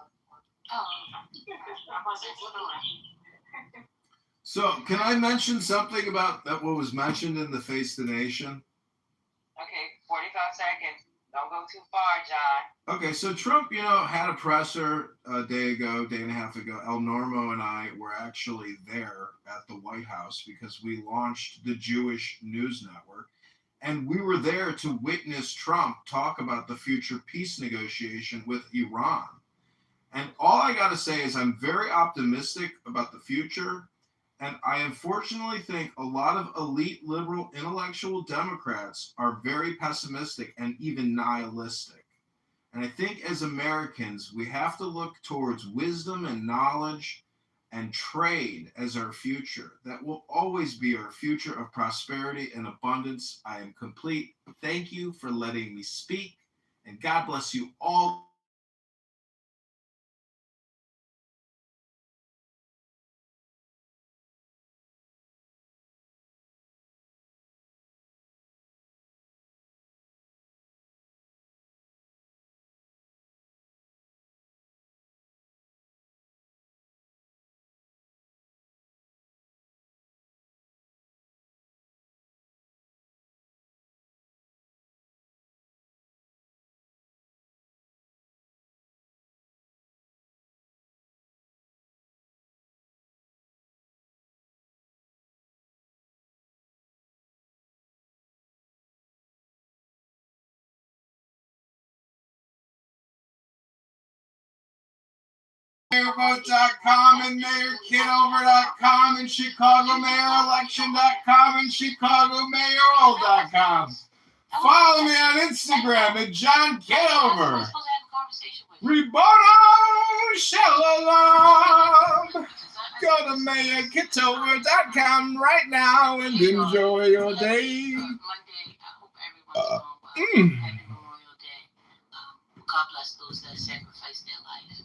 Oh. So, can I mention something about that? What was mentioned in the Face the Nation? Okay, 45 seconds. Don't go too far, John. Okay, so Trump, had a presser a day and a half ago. El Normo and I were actually there at the White House because we launched the Jewish News Network. And we were there to witness Trump talk about the future peace negotiation with Iran. And all I got to say is I'm very optimistic about the future. And I unfortunately think a lot of elite liberal intellectual Democrats are very pessimistic and even nihilistic. And I think as Americans, we have to look towards wisdom and knowledge and trade as our future. That will always be our future of prosperity and abundance. I am complete. Thank you for letting me speak. And God bless you all. mayorvote.com and mayorkitover.com and chicagomayorelection.com and chicagomayoral.com. Follow me on Instagram at John Kitover. Rebono Shalom. Go to mayorkitover.com right now and enjoy your day. Monday, I hope everyone's doing well. Happy Memorial Day. God bless those that sacrificed their life.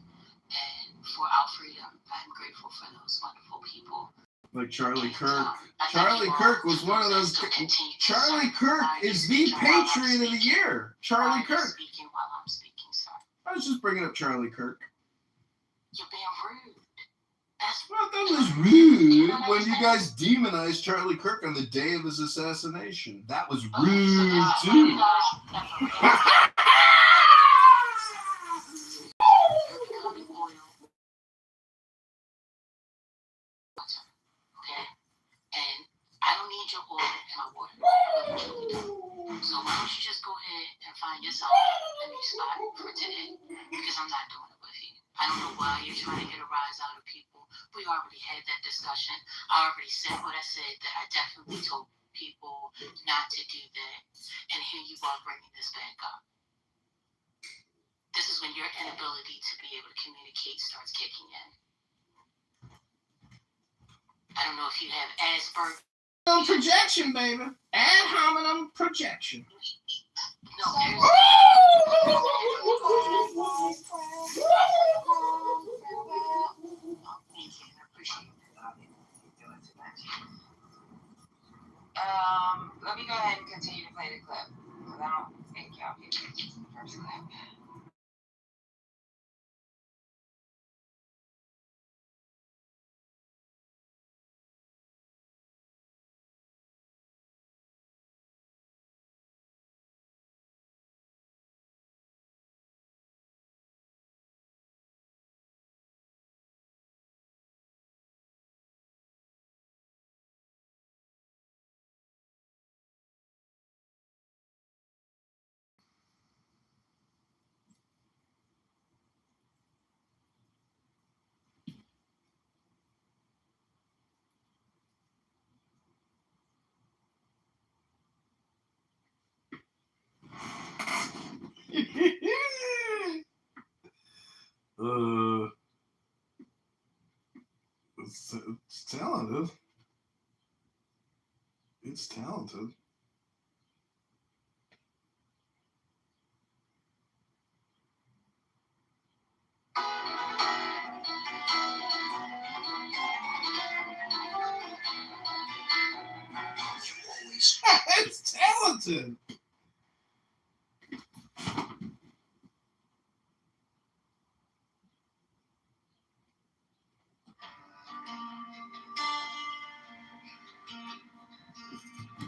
And for our freedom, I'm grateful for those wonderful people. Like Charlie Kirk. Charlie Kirk was one of those. Charlie Kirk is the Patriot of the Year. Charlie Kirk. Speaking while I'm speaking, sorry. I was just bringing up Charlie Kirk. You're being rude. That's Well, that was rude when you guys demonized Charlie Kirk on the day of his assassination. That was rude too. okay? And I don't need your oil in my water. I really truly don't. So why don't you just go ahead and find yourself a new spot for today? Because I'm not doing it with you. I don't know why you're trying to get a rise out of people. We already had that discussion. I already said what I said, that I definitely told people not to do that. And here you are bringing this back up. This is when your inability to be able to communicate starts kicking in. I don't know if you have Asperger's. Projection, baby. Ad hominem projection. No, there's. Thank you. I appreciate that. Let me go ahead and continue to play the clip because I don't think y'all get the first clip. It's talented. It's talented. It's talented.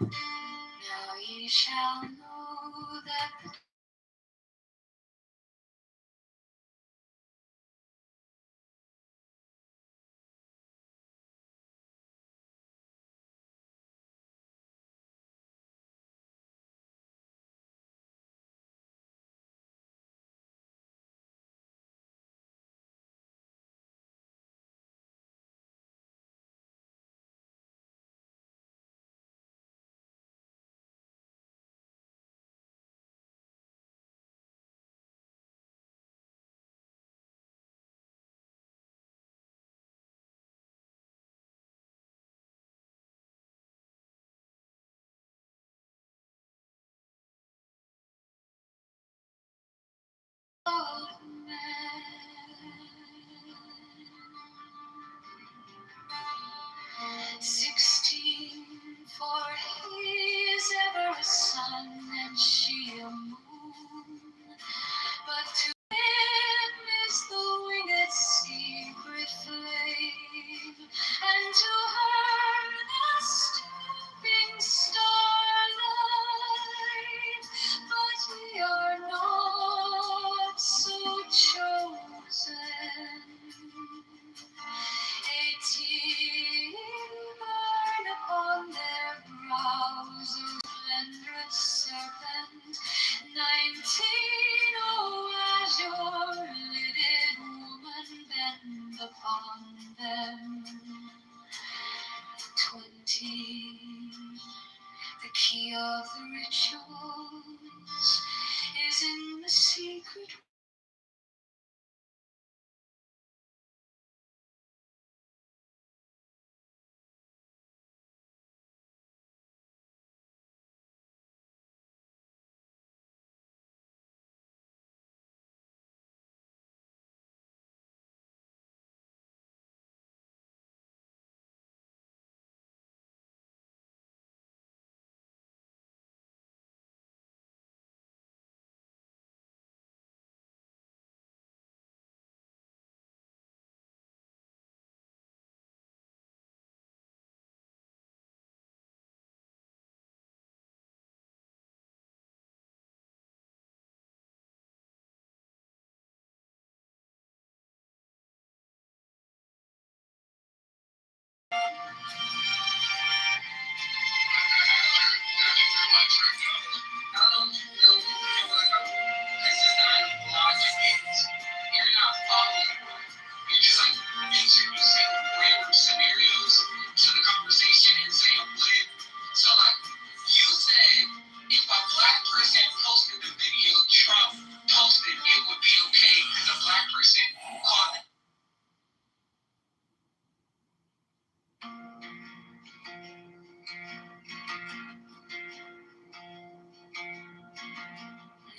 Now ye shall know that of man. 16, for he is ever a sun and she a moon. But to him is the winged secret flame, and to her the stooping starlight. But we are not so chosen. 18 burn upon their brows, O splendorous serpent. certainty. The key of the rituals is in the secret.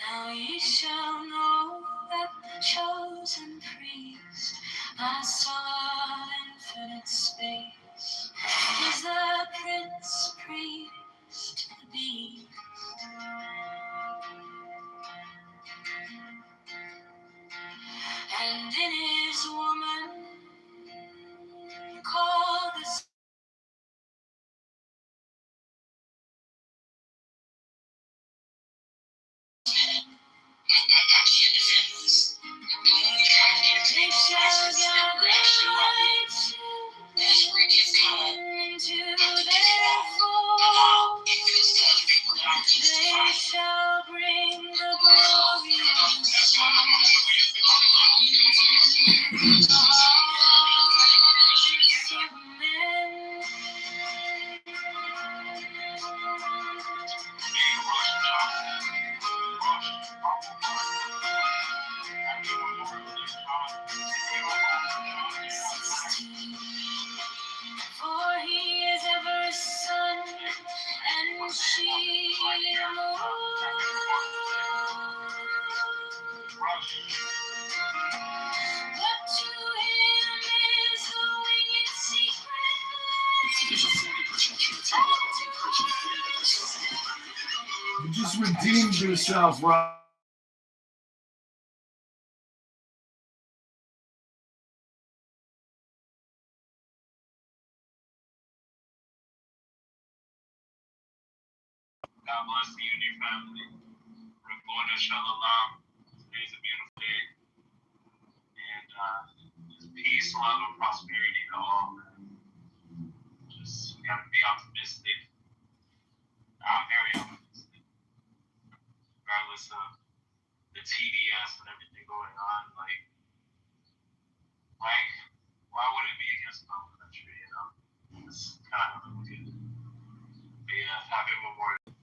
Now ye shall know that the chosen priest, my soul of infinite space, is the prince priest, the beast. And in his woman called the they shall gather my children into their fold. They shall bring the glory of the sun into the hearts of men. For he is ever sun and she moon. But to him is the winged secret. You just redeemed yourself, Rob. God bless you and your family. Rabbona Shalom. Today's a beautiful day. And just peace, love, and prosperity to all. Just gotta be optimistic. I'm very optimistic. Regardless of the TDS and everything going on. Like why would it be against my country, you know? It's kind of how I look at it. But yeah, happy Memorial.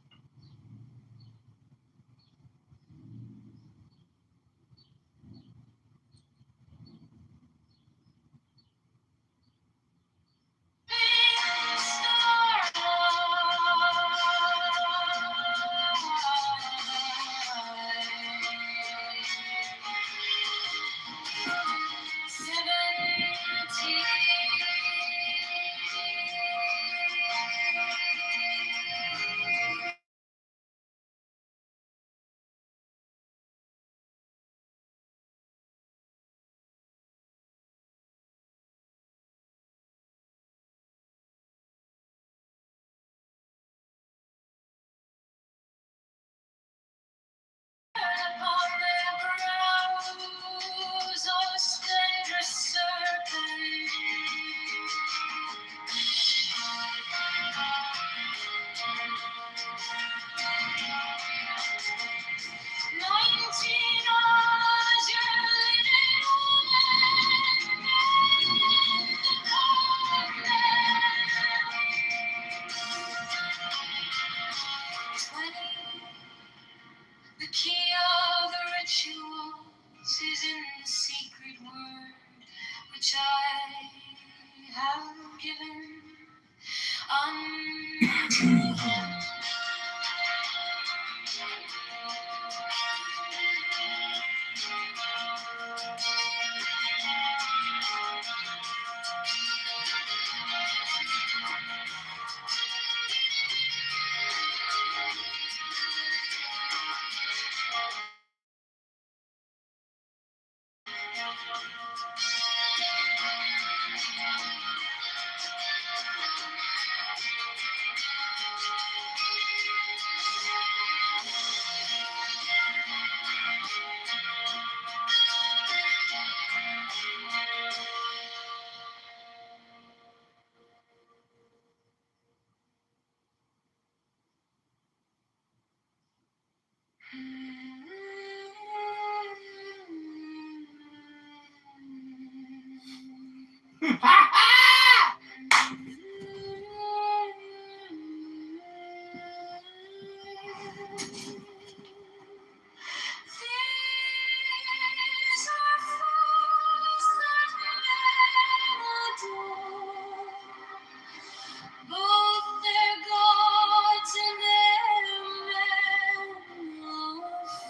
These are fools that men adore, both their gods and their men are fools.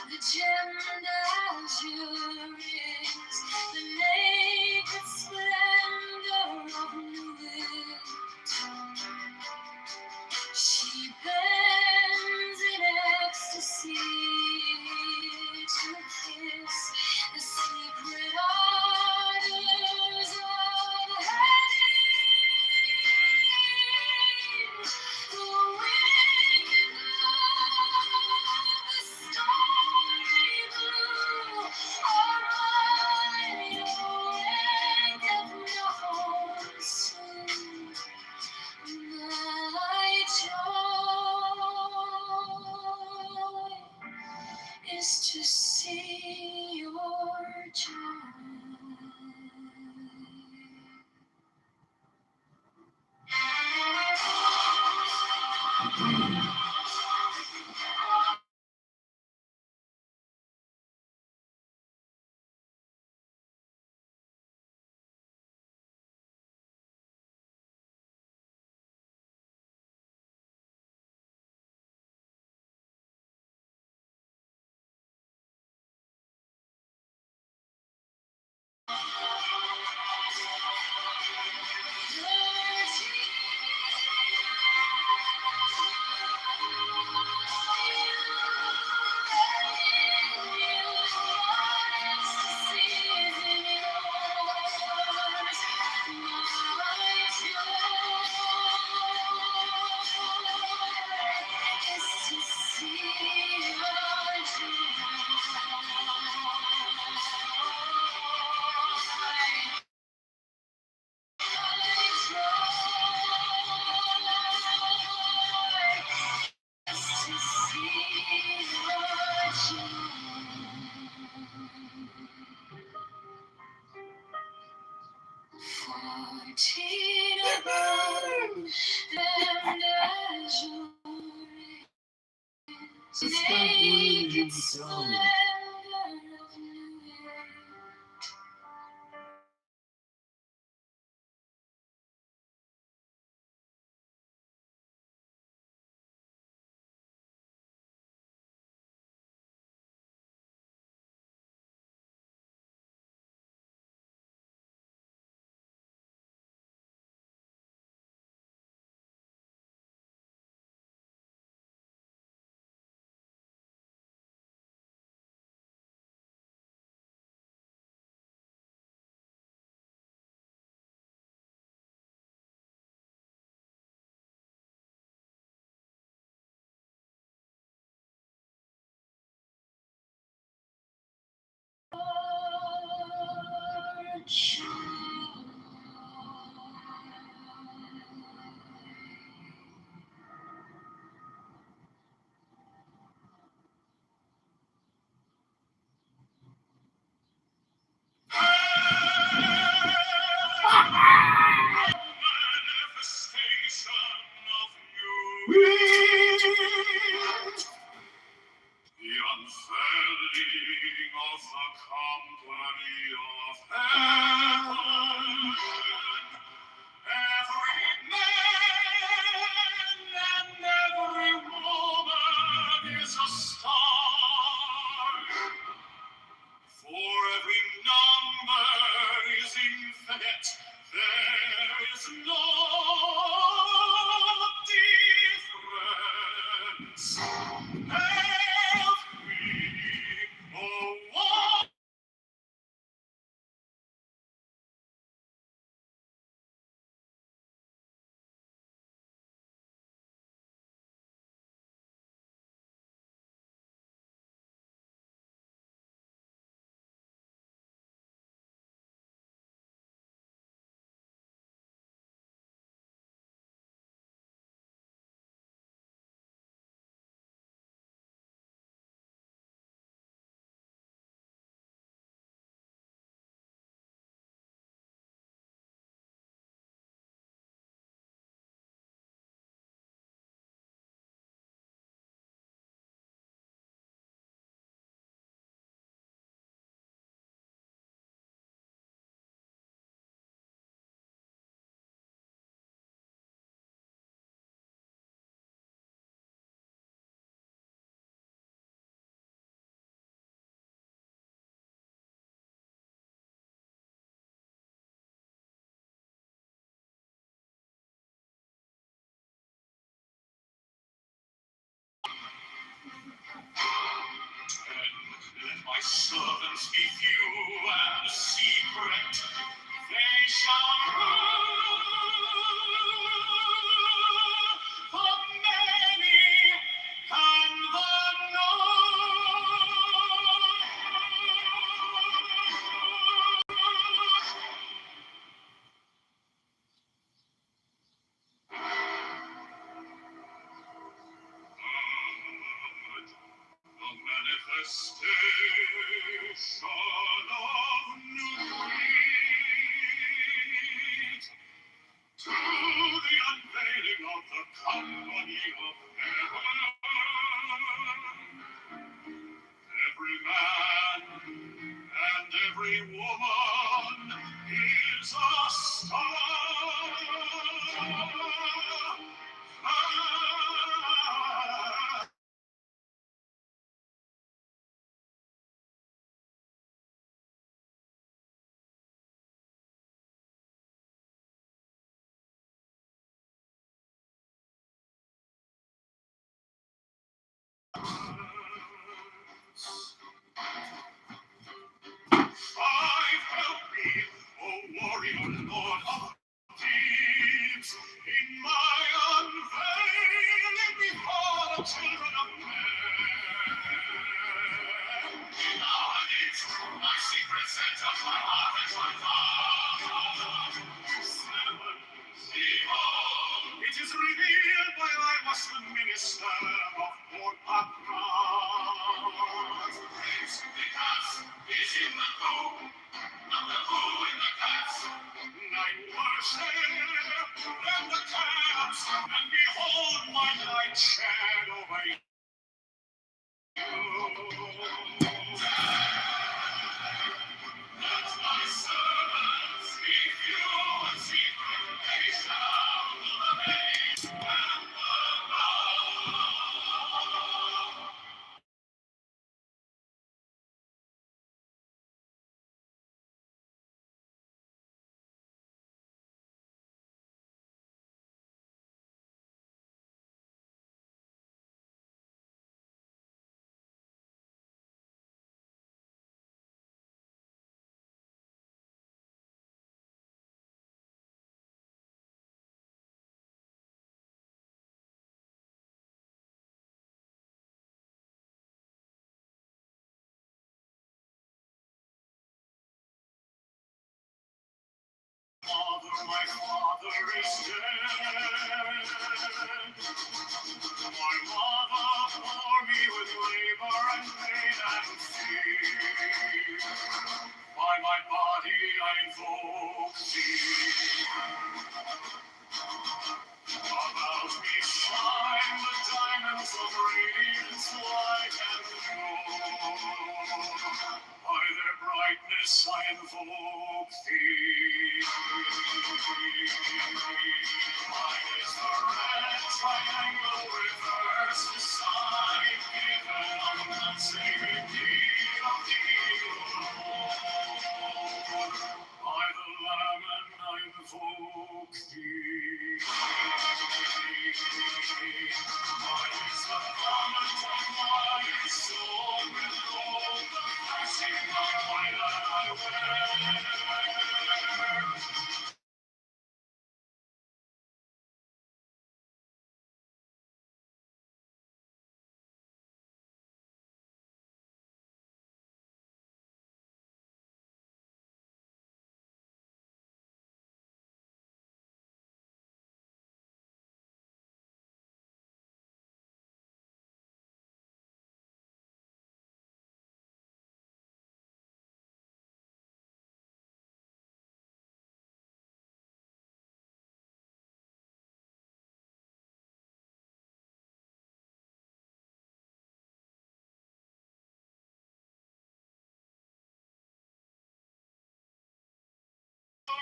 The gemmed azure is the naked splendor of newt. She bends in ecstasy to kiss the secret ardors of heaven. The wicked love, the stormy blue are mine. seen above them as your naked splendor of new age. Manifestation of you. The unfurling of the company of heaven. Every man and every woman is a star. For every number is infinite, there is no difference. Help me, oh, one. Let my servants be few and secret. They shall rule the many and the known. The manifestation of new breed to the unveiling of the company of heaven. Every man and every woman is a star. Let the cats and behold my light shed over you. Let my servants speak you a secret, they shall amaze and love. Father, my father is dead. My mother bore me with labor and pain and fear. By my body I invoke thee. About me shine the diamonds of radiance white and pure. By their brightness I invoke thee. Mine is the red triangle reverse, the sign given on the sacred deed of the eagle. By the Lamb and I invoke thee. Mine is the garment of my soul with gold, the piercing of my that I wear.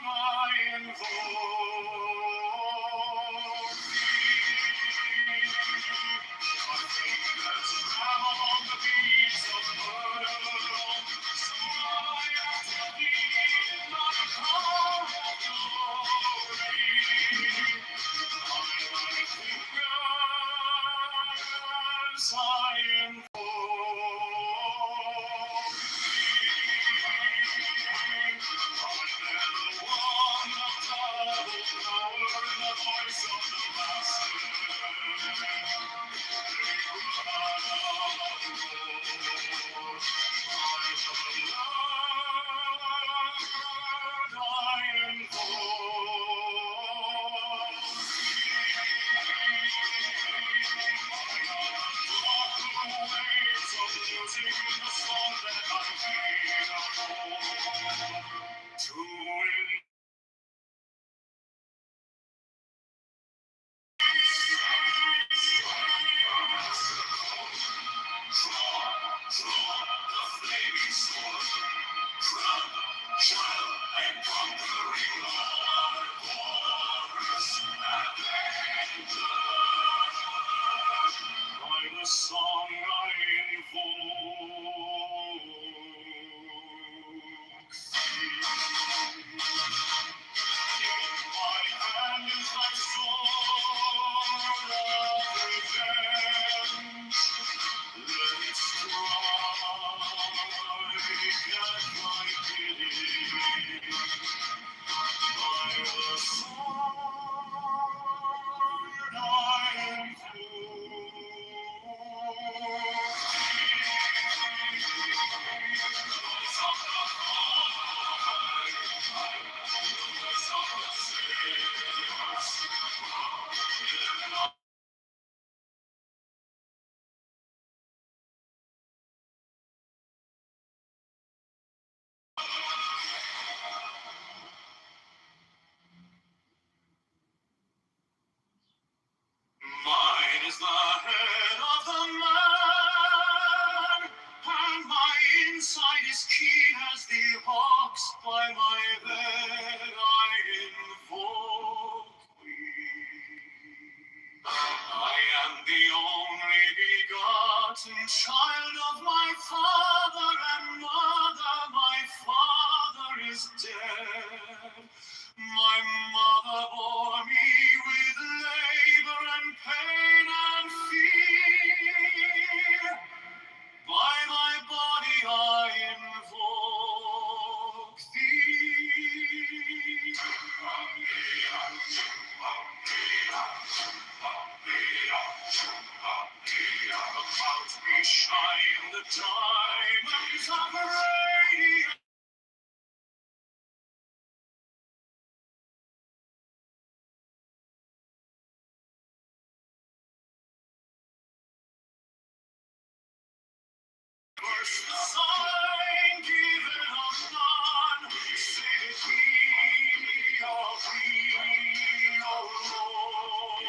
I invoke thee. I think that travel on the beats of murder. So I after thee, not a car of glory. On my fingers I invoke by the song I invoke in my hand is thy sword of revenge. Let it strike at my pity. By the sword I Child of my father and mother, my father is dead. My mother bore me with labor and pain and fear. By my body I invoke thee. About me shine the diamonds of radiance. First the sign given of none, say he of thee, O Lord.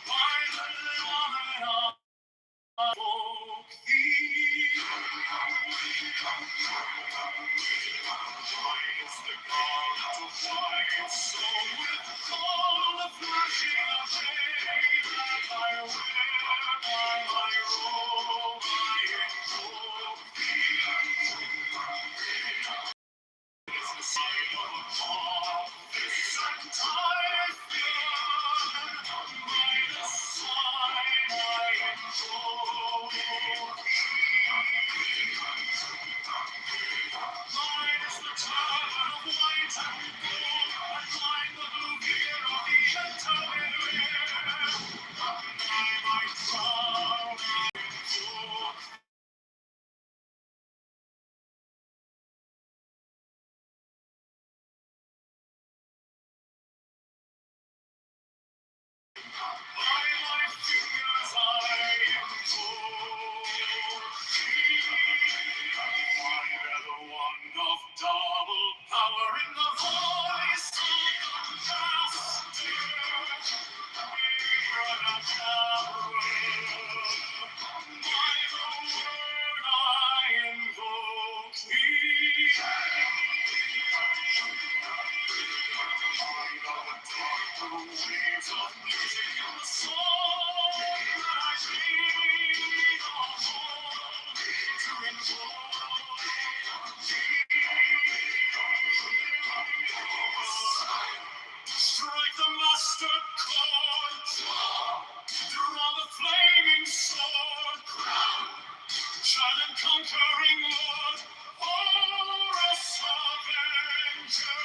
By the Lord I invoke thee. Mine is the garment of white, sewn with gold, the flashing of day that I wear by my robe. I invoke thee. It's the sign of a this and I've done. By the sign I invoke Mine is the turban of white and gold, and mine the blue beard of the entire. My crown I invoke. By my fingers I invoke thee. I bear the wand of double power in the voice of the master. By the word I invoke thee. The waves of music and the song that I sing are holy to invoke Strike the master chord, draw the flaming sword, shine and conquering Lord, Horus Avenger.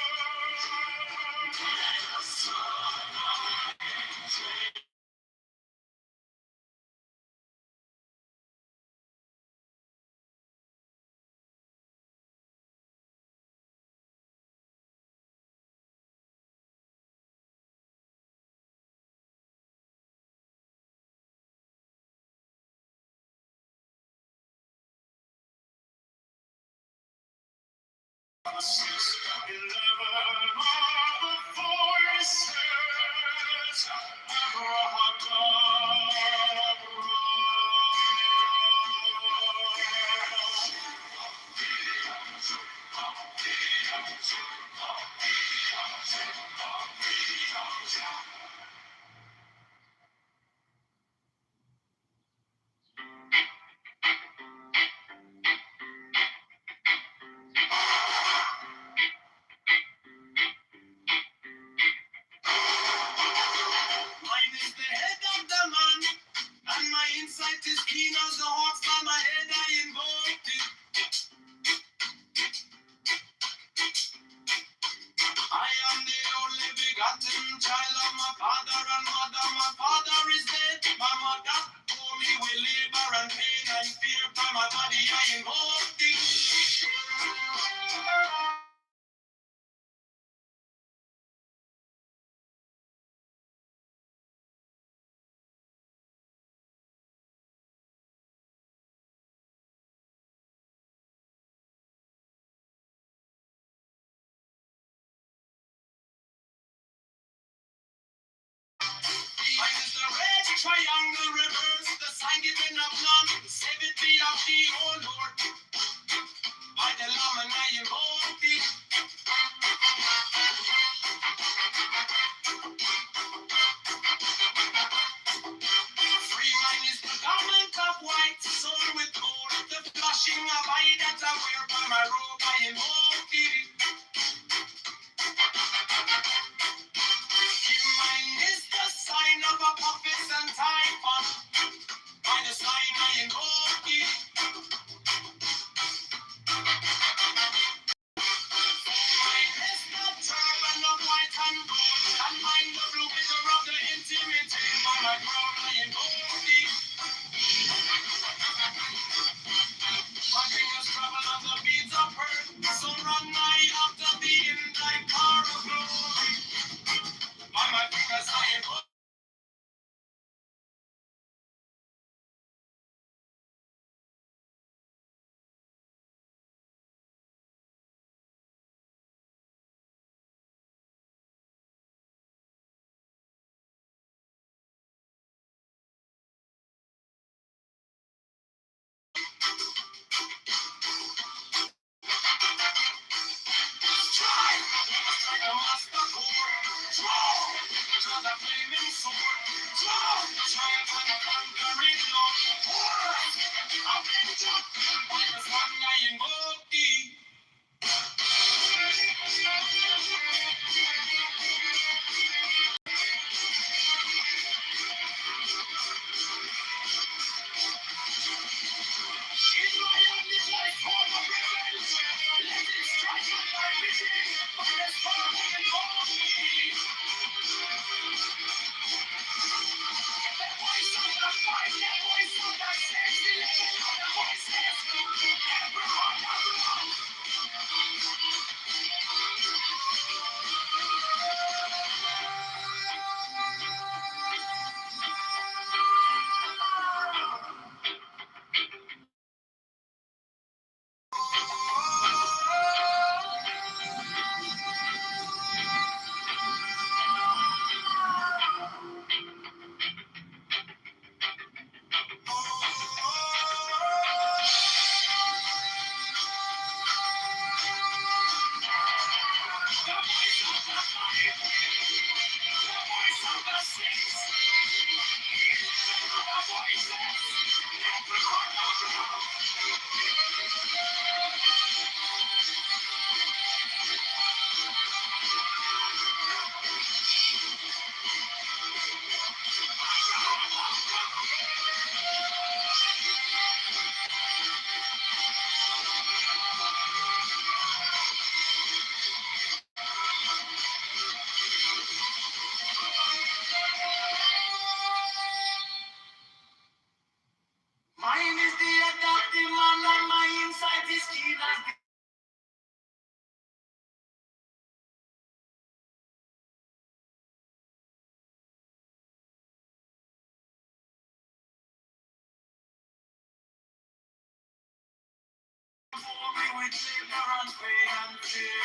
with labor and pain and fear.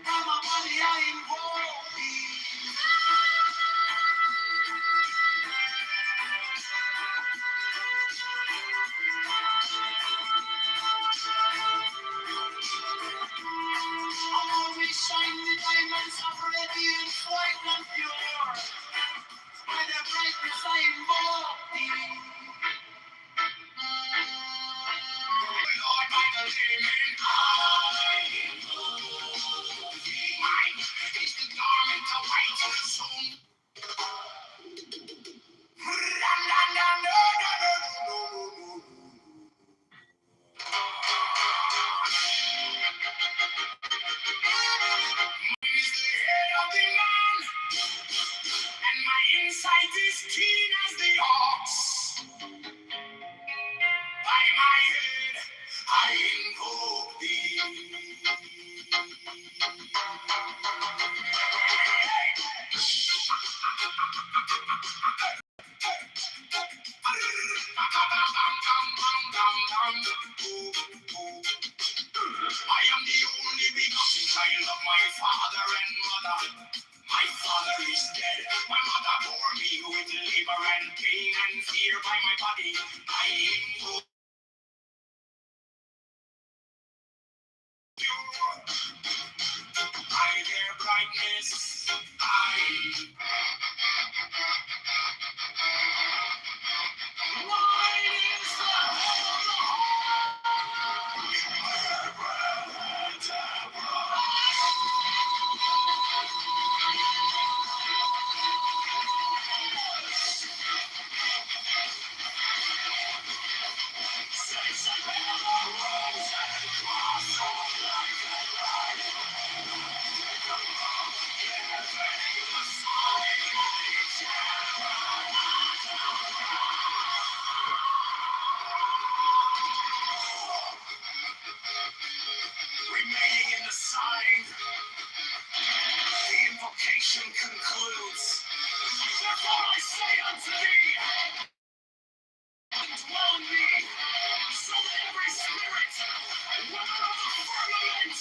Now my body I invoke thee. Among me shine the diamonds of radiance, white and pure. By the brightness I invoke thee. Lord, by the limit, mine is the garment of white soon. And my insight is keen as the ox. By my head, I invoke thee. I am the only begotten child of my father and mother. My father is dead. My mother bore me with labor and pain and fear. By my body, I invoke you. By their brightness, mine is the remaining in the sign. The invocation concludes. Therefore I say unto thee, dwell in me, so that every spirit, whether of the firmament,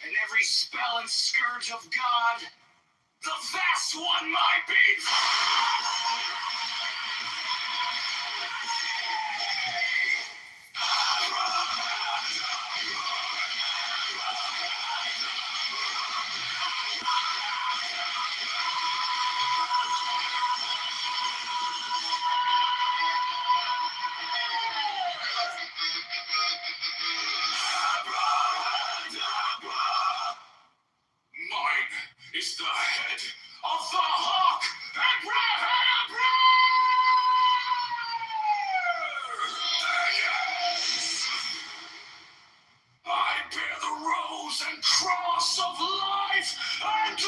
and every spell and scourge of God, the vast one might be. Mine is the head of the hawk, I bear the rose and cross of life and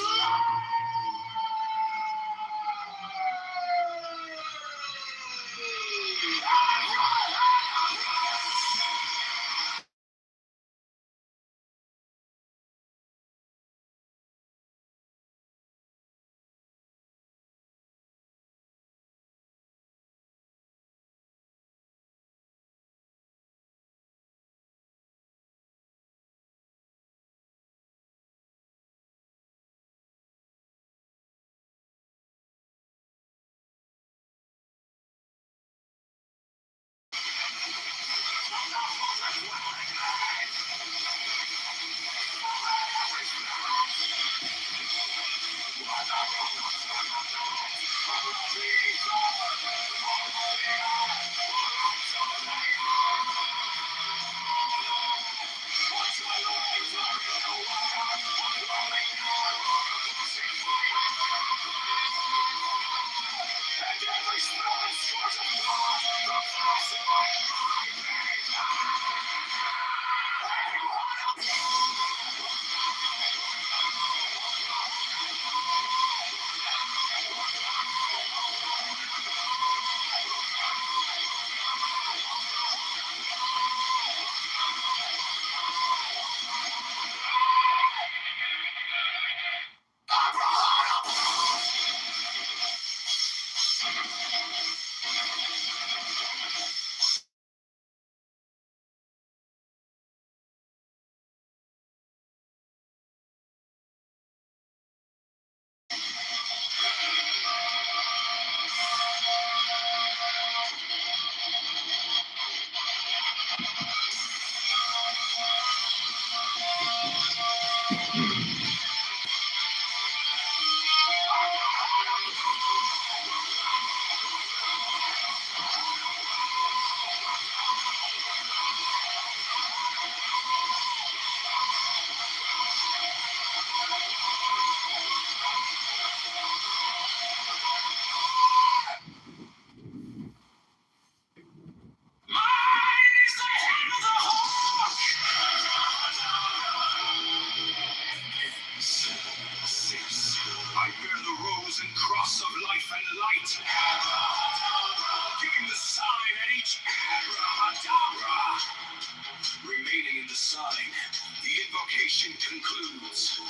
unification concludes.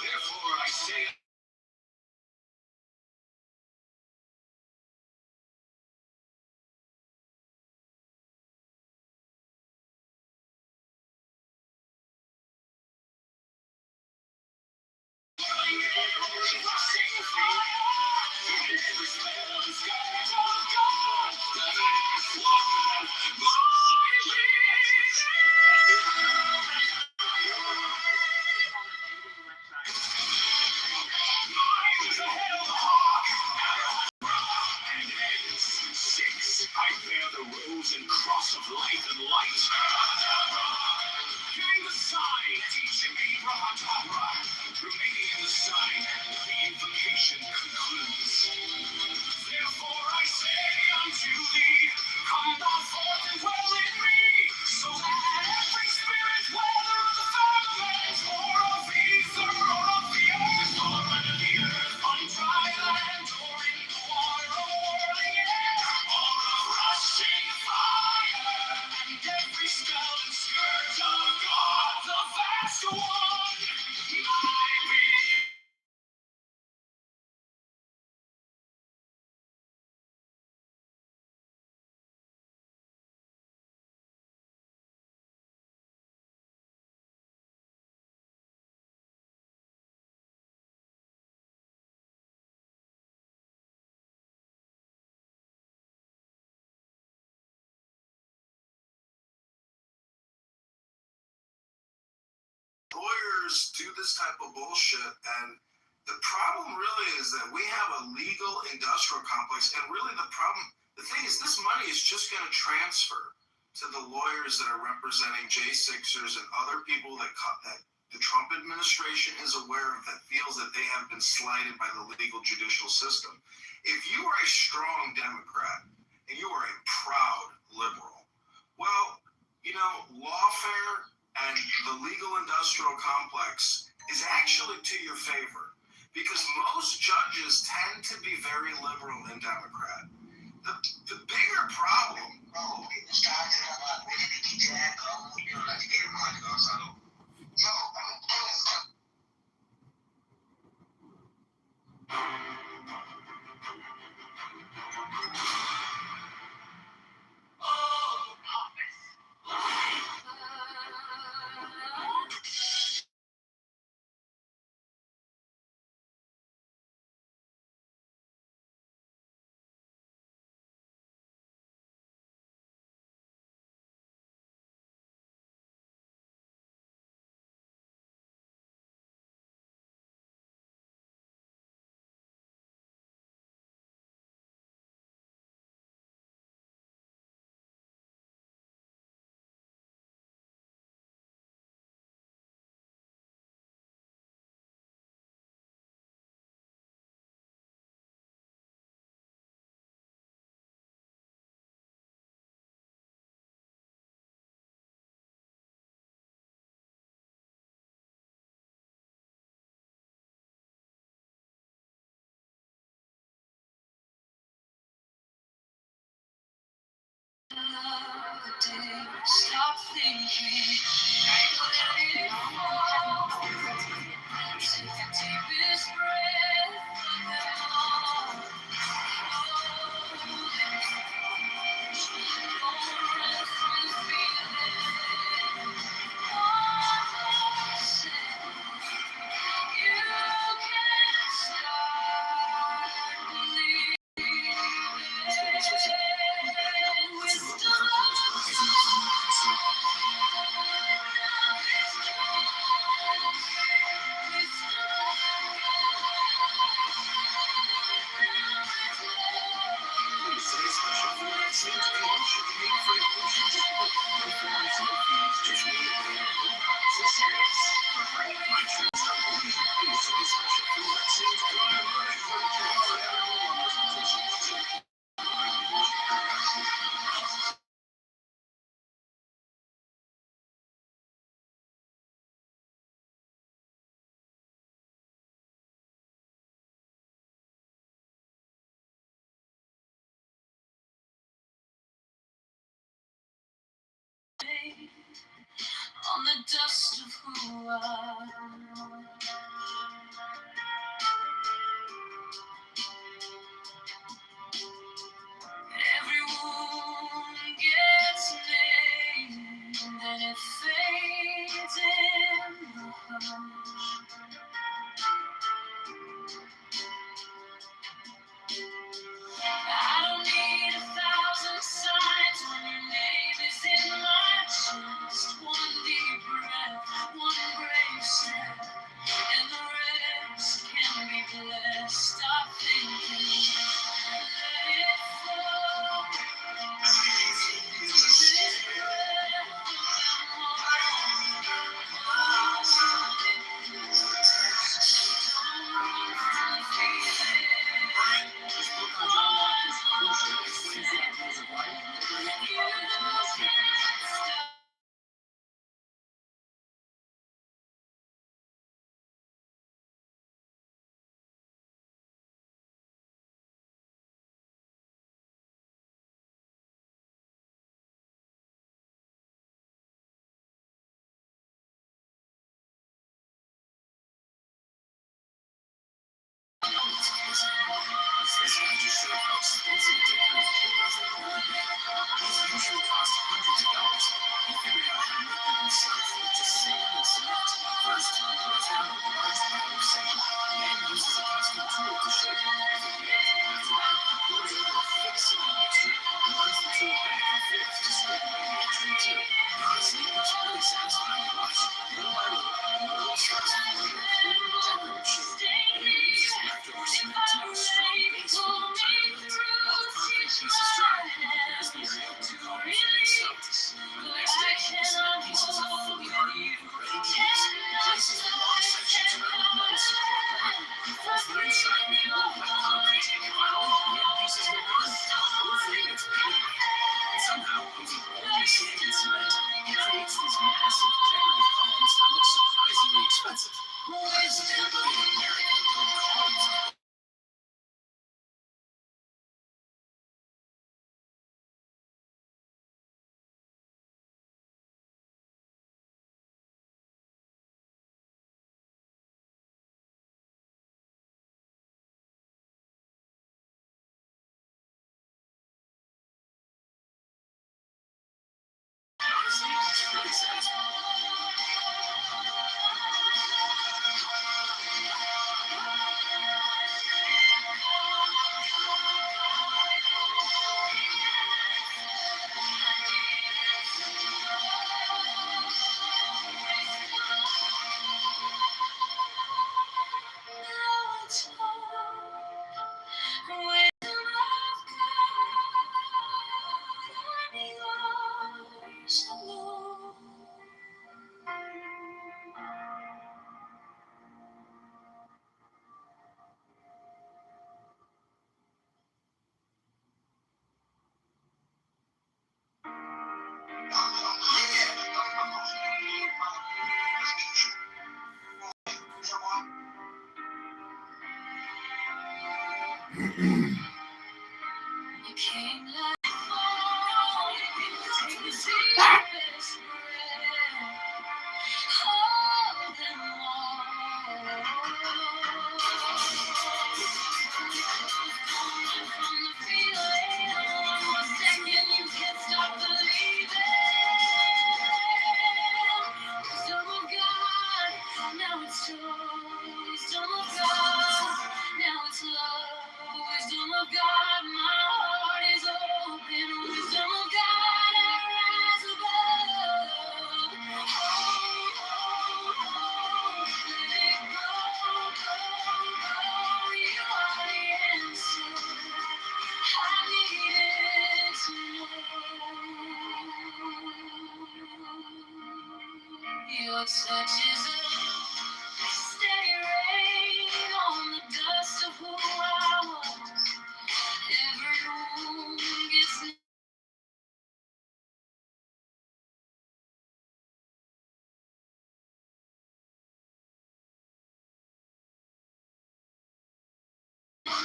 Therefore, I say I bear the rose and cross of life and light. Giving the sign, teaching Abraham, remaining in the sign, the invocation concludes. Therefore I say unto thee, come thou forth and dwell in me, so that every spirit, whether of the firmament, or of ether, or of the earth, or under the earth, on dry land, or in the water, or whirling air, or of rushing fire, and every spell and scourge of God, the vast one, my being. Lawyers do this type of bullshit, and the problem really is that we have a legal industrial complex, and really the thing is, this money is just going to transfer to the lawyers that are representing J6ers and other people that the Trump administration is aware of, that feels that they have been slighted by the legal judicial system. If you are a strong Democrat and you are a proud liberal, well, lawfare and the legal industrial complex is actually to your favor, because most judges tend to be very liberal and Democrat. The bigger problem. dust of who I was. Every wound gets named and it fades in the hush. I don't need 1,000 signs when your name is in my chest. One deep breath, one brave step, and the rest can be blessed. Stop thinking, let it flow. This breath of you came like fall, take the deepest breath, hold them all. From the feeling, one second you can't stop believing. Wisdom of God, now it's yours. Wisdom of God, now it's love. Wisdom of God, my heart is open. Wisdom of God, I rise above. Let it go, go, go. You are the answer. I needed to know. Your touch is a steady rain on the dust of who I was. Every wound gets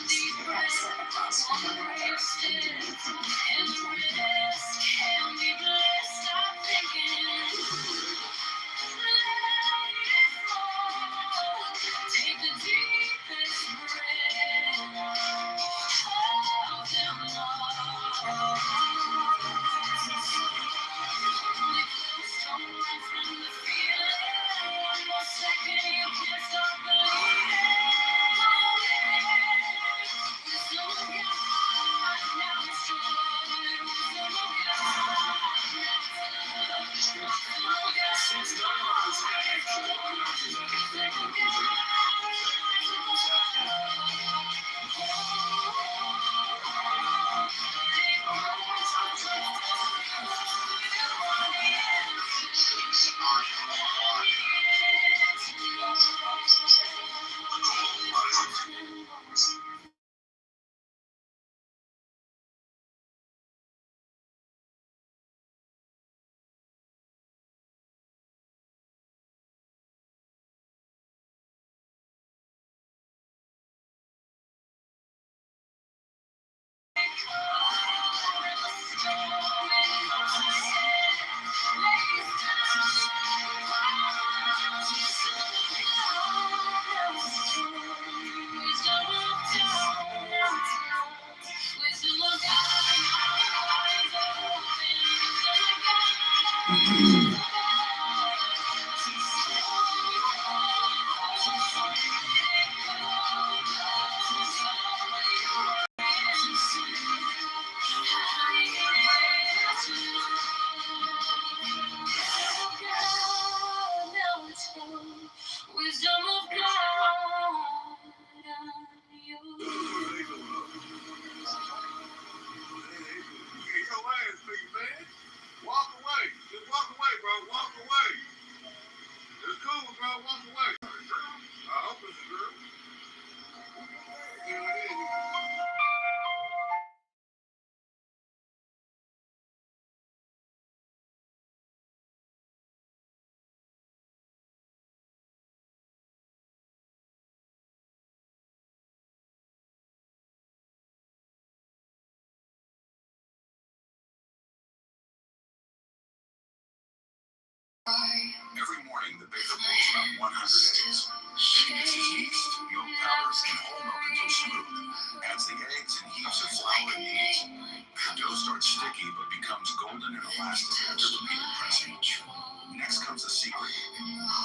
deep breath, one brave step, and the rest can be blessed. I'm thinking. morning, the baker pulls about 100 eggs. Then he mixes yeast, milk powder, and whole milk until smooth. Adds the eggs and heaps of flour and kneads. The dough starts sticky but becomes golden and elastic after repeated pressing. Next comes the secret.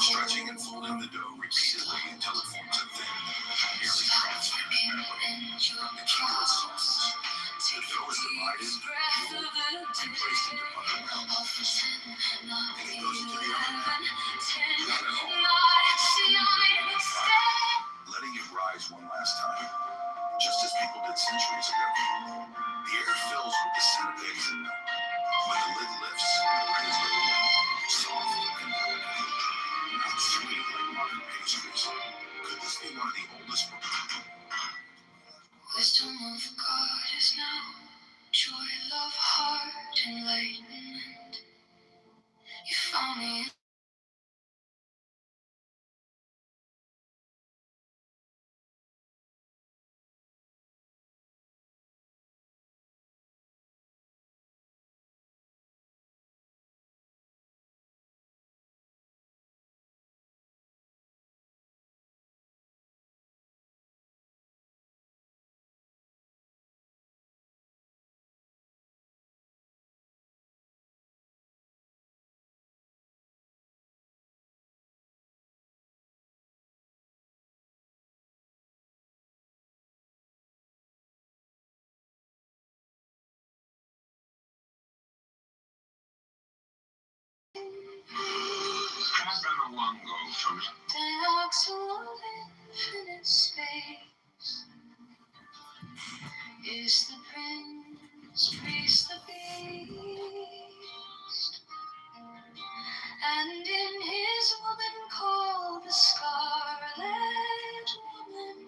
Stretching and folding the dough repeatedly until it forms a thin, nearly transparent membrane. The key word softens. The dough is divided, rolled, and placed into butter round loaves. Then it goes into the oven. Not at all. Letting it rise one last time, just as people did centuries ago. The air fills with the scent of eggs and milk. When the lid lifts, the bread is golden, soft, and delicate. Not sweet like modern pastries. Could this be one of the oldest? Wisdom of God is now joy, love, heart, enlightenment. You found me. It's been a long go from Dogs of infinite space. Is the prince, priest, the beast, and in his woman called the Scarlet Woman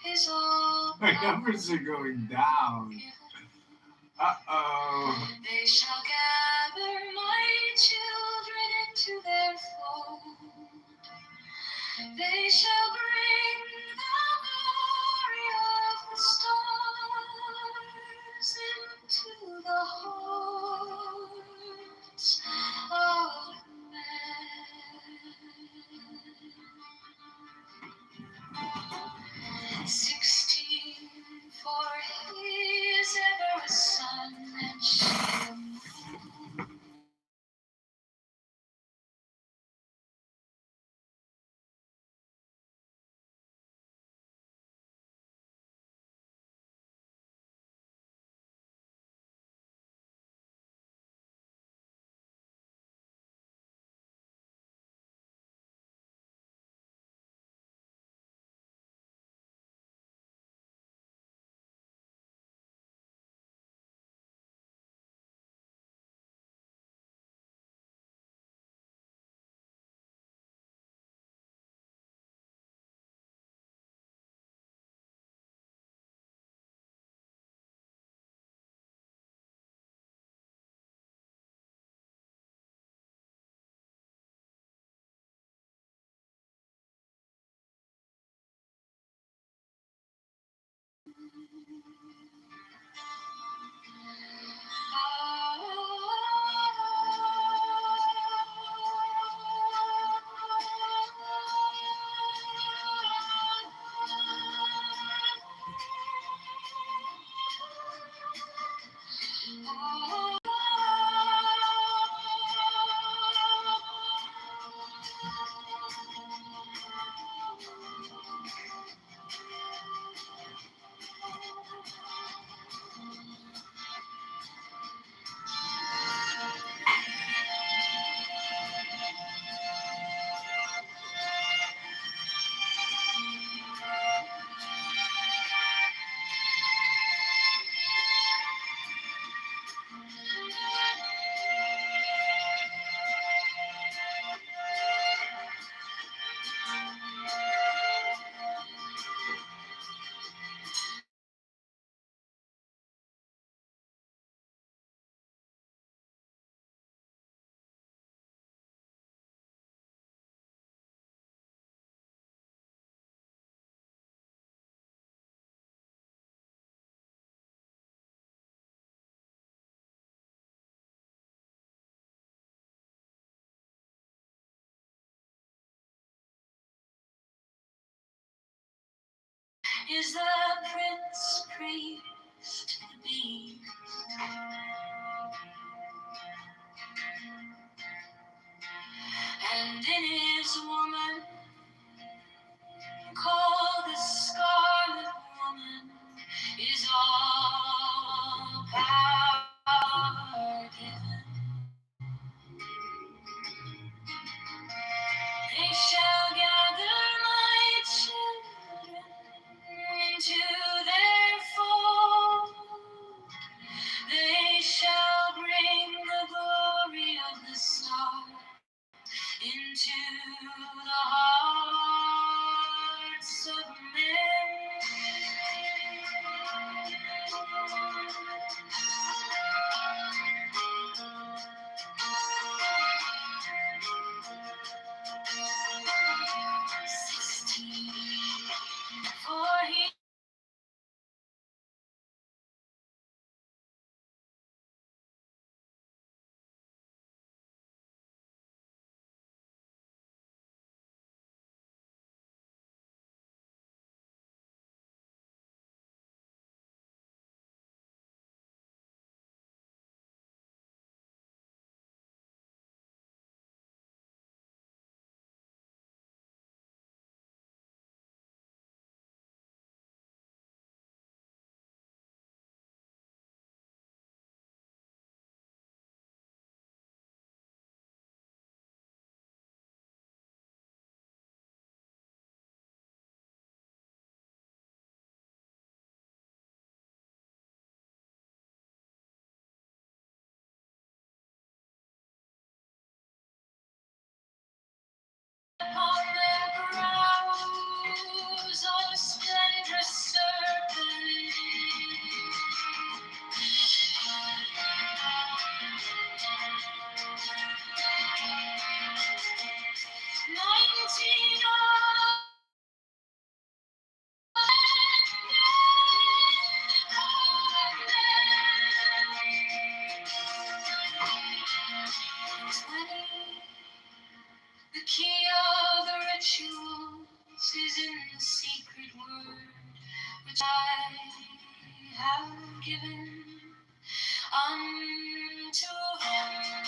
is all. My numbers are going down. Uh-oh. They shall gather my children into their fold. They shall bring the glory of the stars into the hearts of men. 16, for he is ever a sun and shield. is the prince priest to be. And in his woman, called the Scarlet Woman, is all power given. They shall gather my children into their fold. They shall bring the glory of the star into the hearts of men. For he upon their brows are splendrous serpents. 19 The key of the rituals is in the secret word which I have given unto him.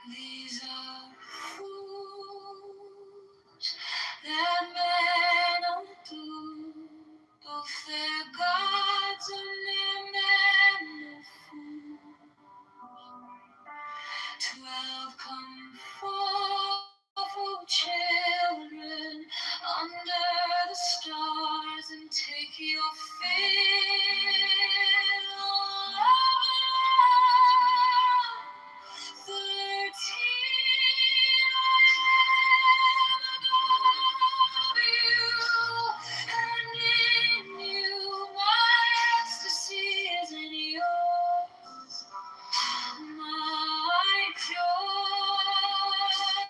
These are fools that men do, both their gods and their men of fools. 12 come forth, O children, under the stars, and take your fill. 13 above you, and in you my ecstasy is in yours, my joy.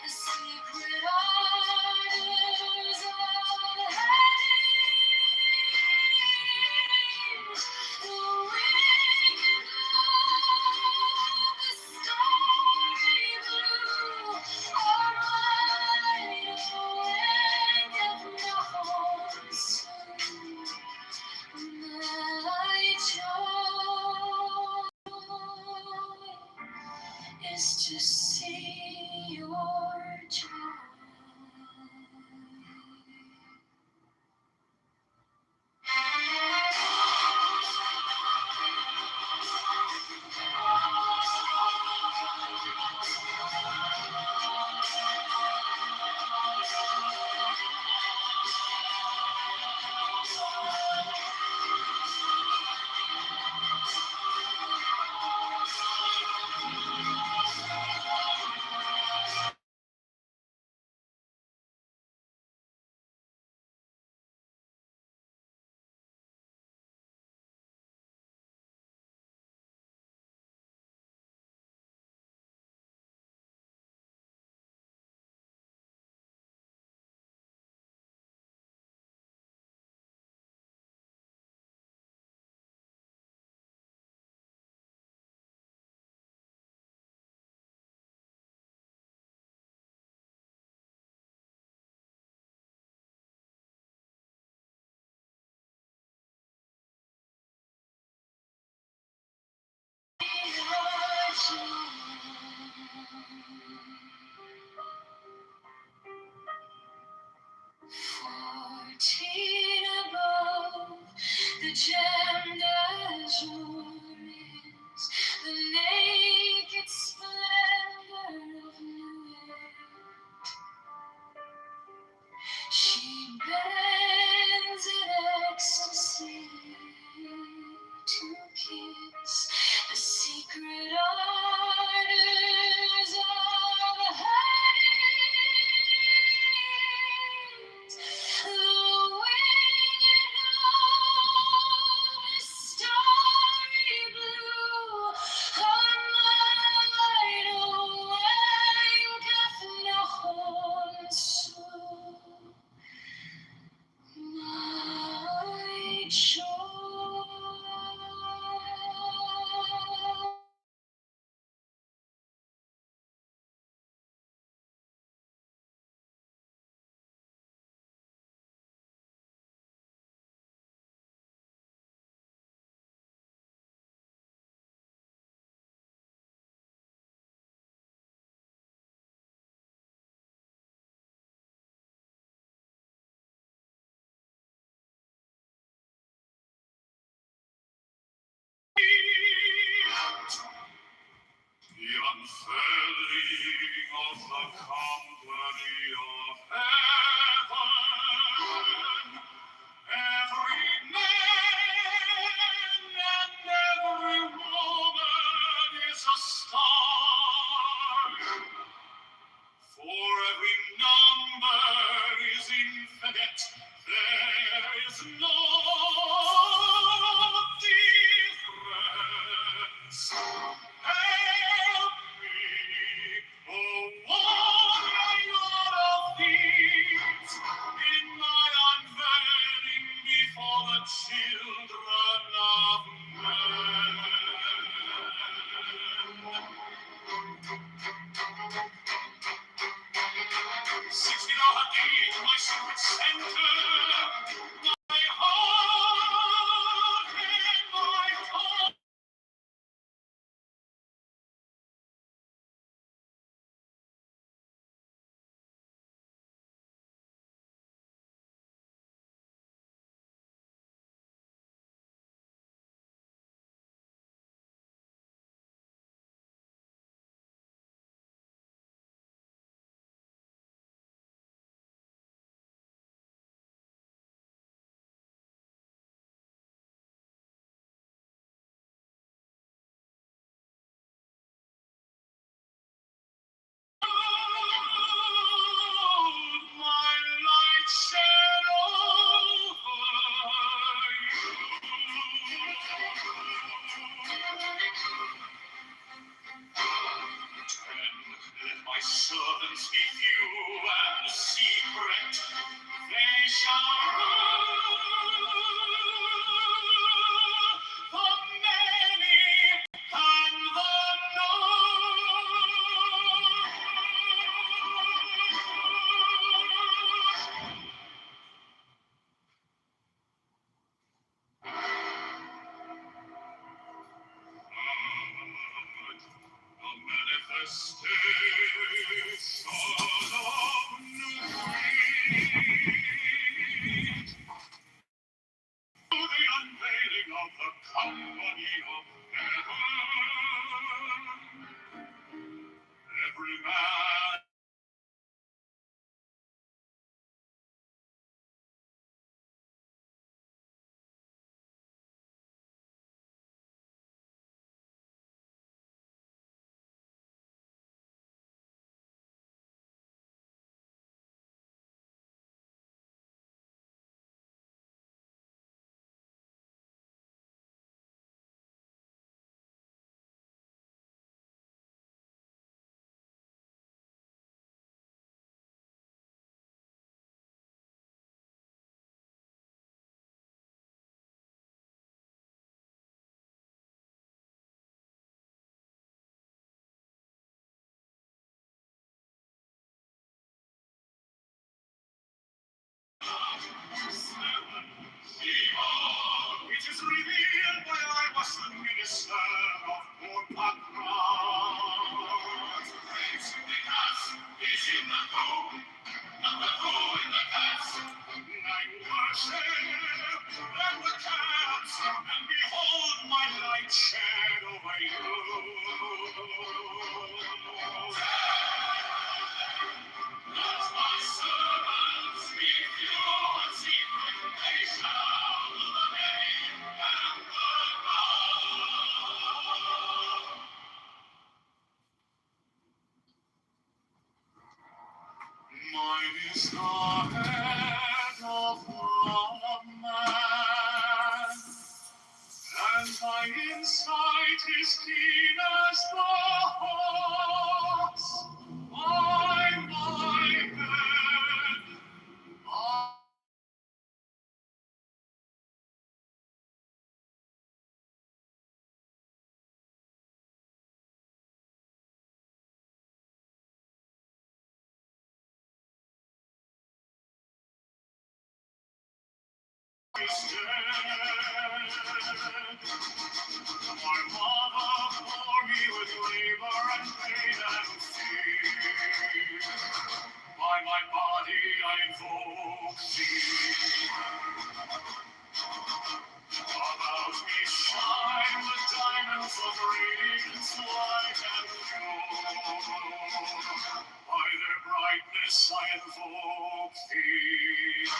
The secret orders of Hades, the wicked love, the starry blue, are wide awake of Nahor's my joy is to see your child. Fourteen above, the gemmed azure is the naked splendor of new air. She bends in ecstasy to kiss the secret ardors of Hades. The winged glow, the starry blue, are mine awake of Nahor's my joy. The unfurling of the company of heaven, every man and every woman is a star. company of heaven. Every man it is revealed why I was the minister of poor Patras. Because he's in the poo, not the poo in the cats. I worship and the cats, and behold my light shed over you. Let my servants be few and secret, they shall know the name and the God. Mine is the head of man, and my insight is keen as the hawk's. My head, my mother bore me with labor and pain and fear. By my body I invoke thee. About me shine the diamonds of radiance white and pure. By their brightness I invoke thee.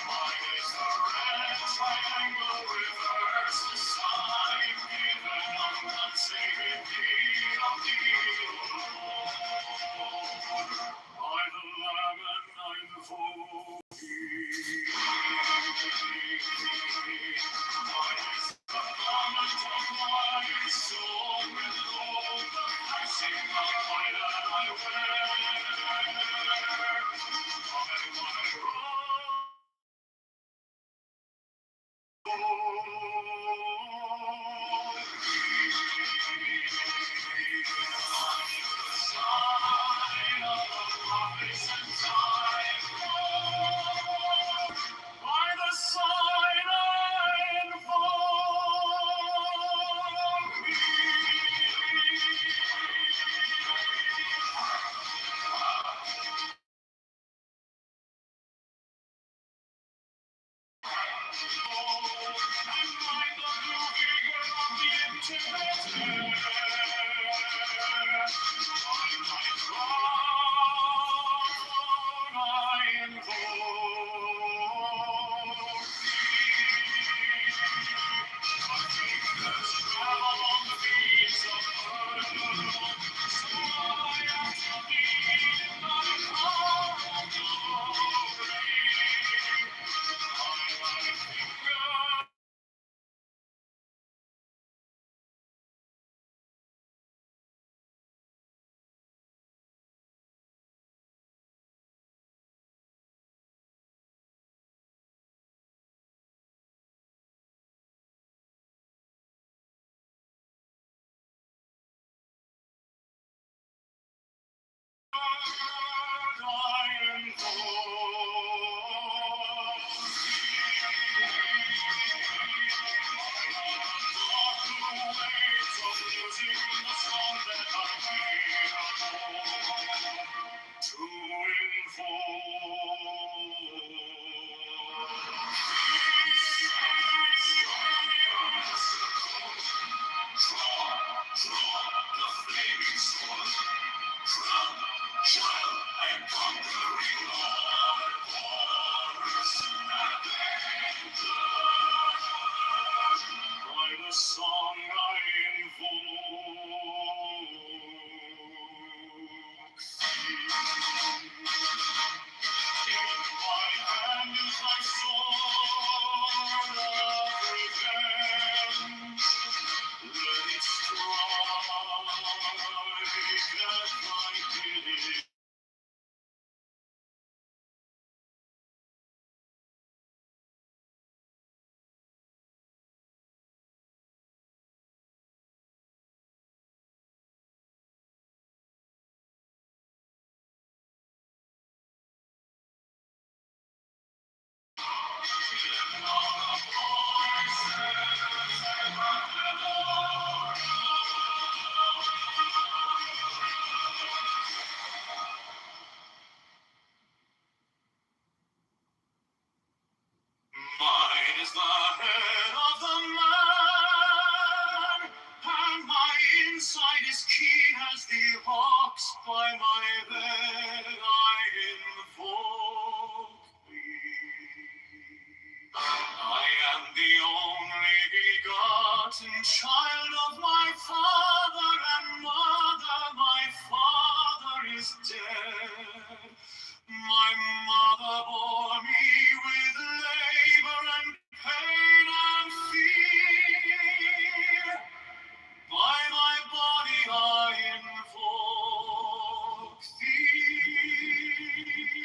Mine is the red triangle reverse, the sign given on unsaved deed of the Lord. By the Lamb I invoke thee. Mine is the garment of my soul with gold, the pricing of my that I wear. By the sign I invoke the song I invoke in my hand is my sword of revenge. Let it strike at my bidding. Mine is the head of the man, and my inside is keen as the ox. By my bed I invoke thee. I am the only begotten child of my father and mother. My father is dead. My mother bore me with labor and pain and fear. By my body I invoke thee.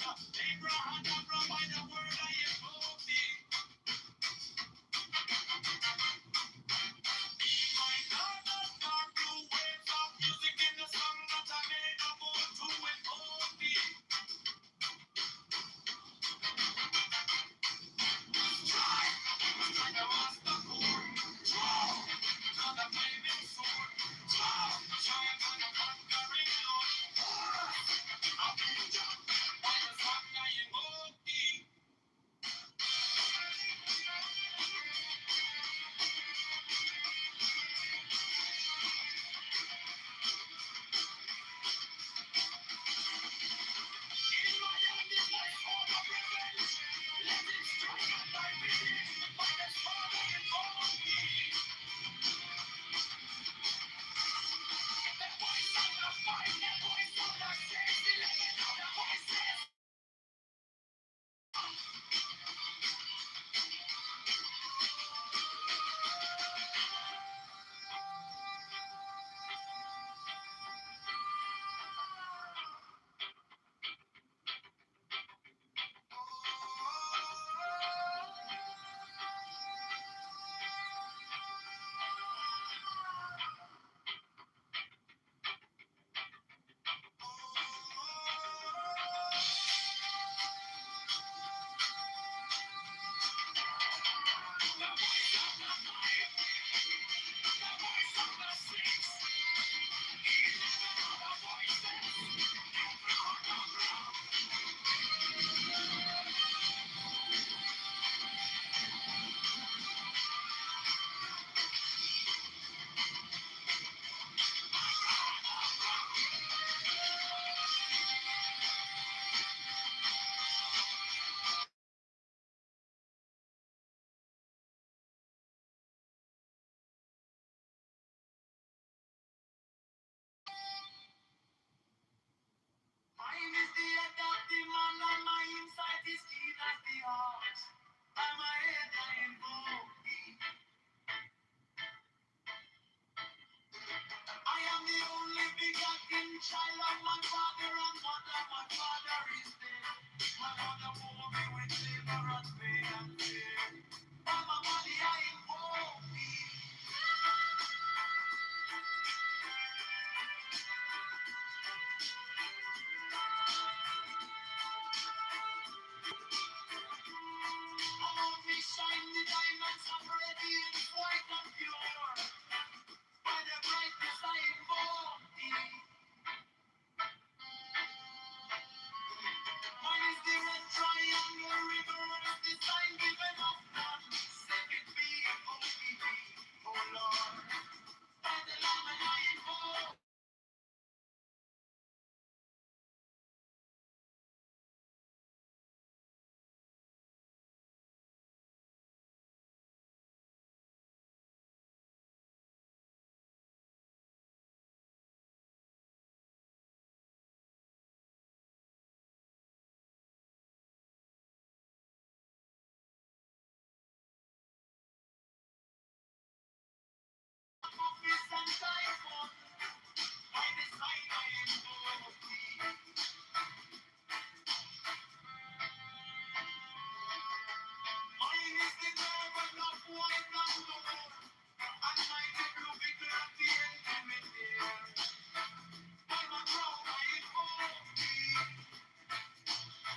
Abraham, by the word I invoke thee. My God has gone through waves of music in the song that I made about to invoke thee. Strike the master chord. Draw to the flaming sword. Draw, shine to the conquering Lord. I'll be judged by the song I invoke thee. In my hand is my sword of revenge. Let it strike at thy feet. By the sword I invoke thee. The voice of the fight, the voice of the six, the legend of the voices. Mine is the adaptive man and my insight is keen as the heart. By my head I invoke thee. I am the only begotten child of my father and mother. My father is dead. My mother bore me with labor and pain and fear. By my body I invoke thee. Among me shine the diamonds of radiance, white and pure. By the brightness I invoke thee. Mine is the red triangle reverse, the sign given of none. Set it be, O Lord. By the Lamb and I invoke. Office and typhoon. By the sign I invoke thee. Mine is the garment of white and gold. And mine the blue vicar of the intimate air. By my crown I invoke thee.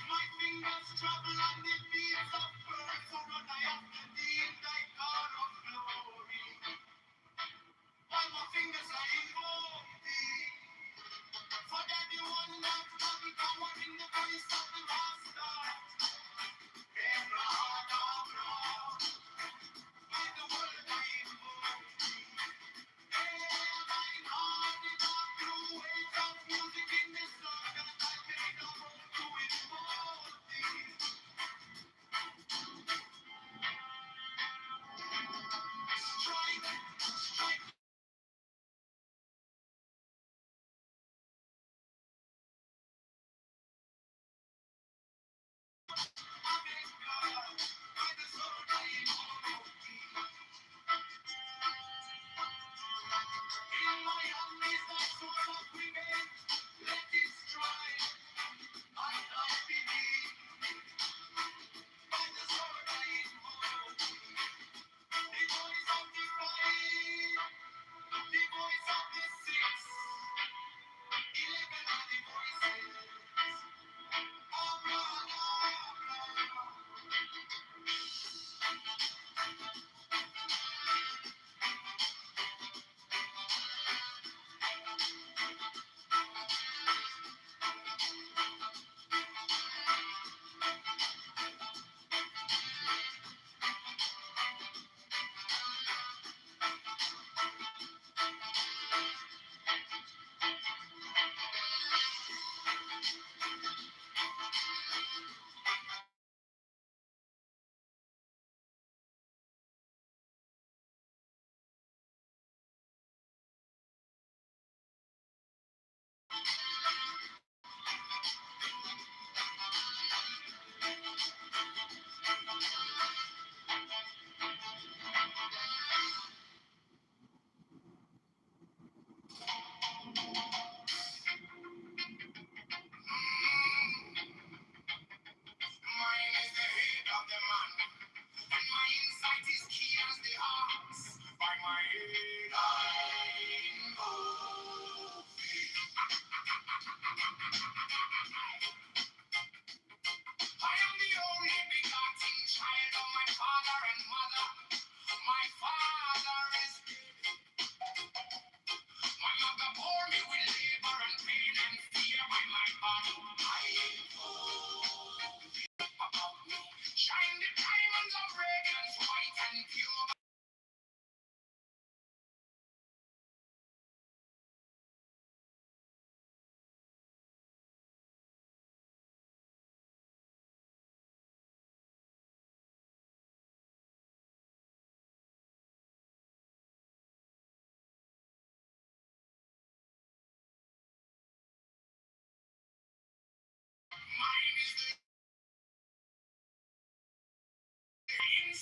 My fingers travel on the beats of pearl, so run I after thee in thy car of glory. By my fingers I invoke thee. For that the one that double power in the voice of the master. Abraham, by the word I invoke thee. Thine heart is not through waves of music in the song that I made a road to invoke thee. Strike, strike. Let it strike. I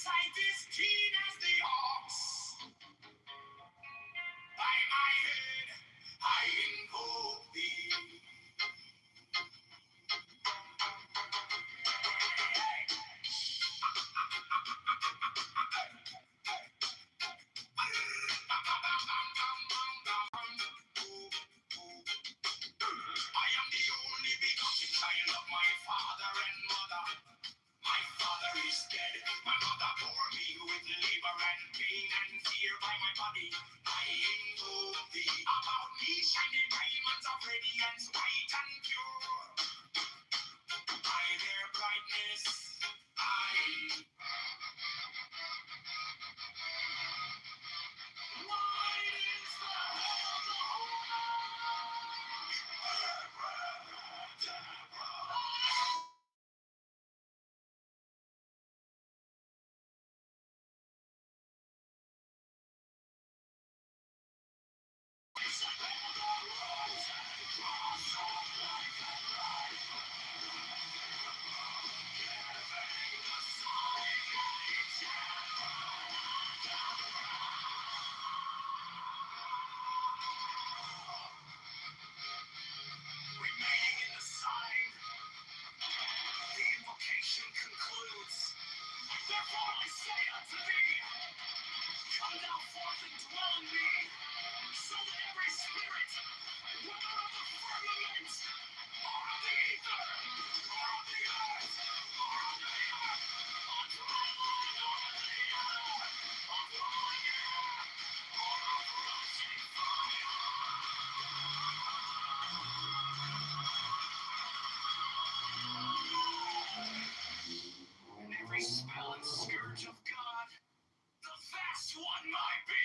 sight is keen as the ox. By my head, I invoke thee. I am the only begotten child of my father and mother. My father is dead. My mother bore me with labor and pain and fear by my body. I invoke thee. About me shining diamonds of radiance, white and pure. By their brightness, I. Wide is the remaining in the sign. The invocation concludes. Therefore I say unto thee, come thou forth and dwell in me, so that every spirit, whether of the firmament, or of the ether, or of the earth, or of the earth, or dry land, or of the air, of flowing air, or of rushing fire, and every spell and scourge of God, the vast one might be.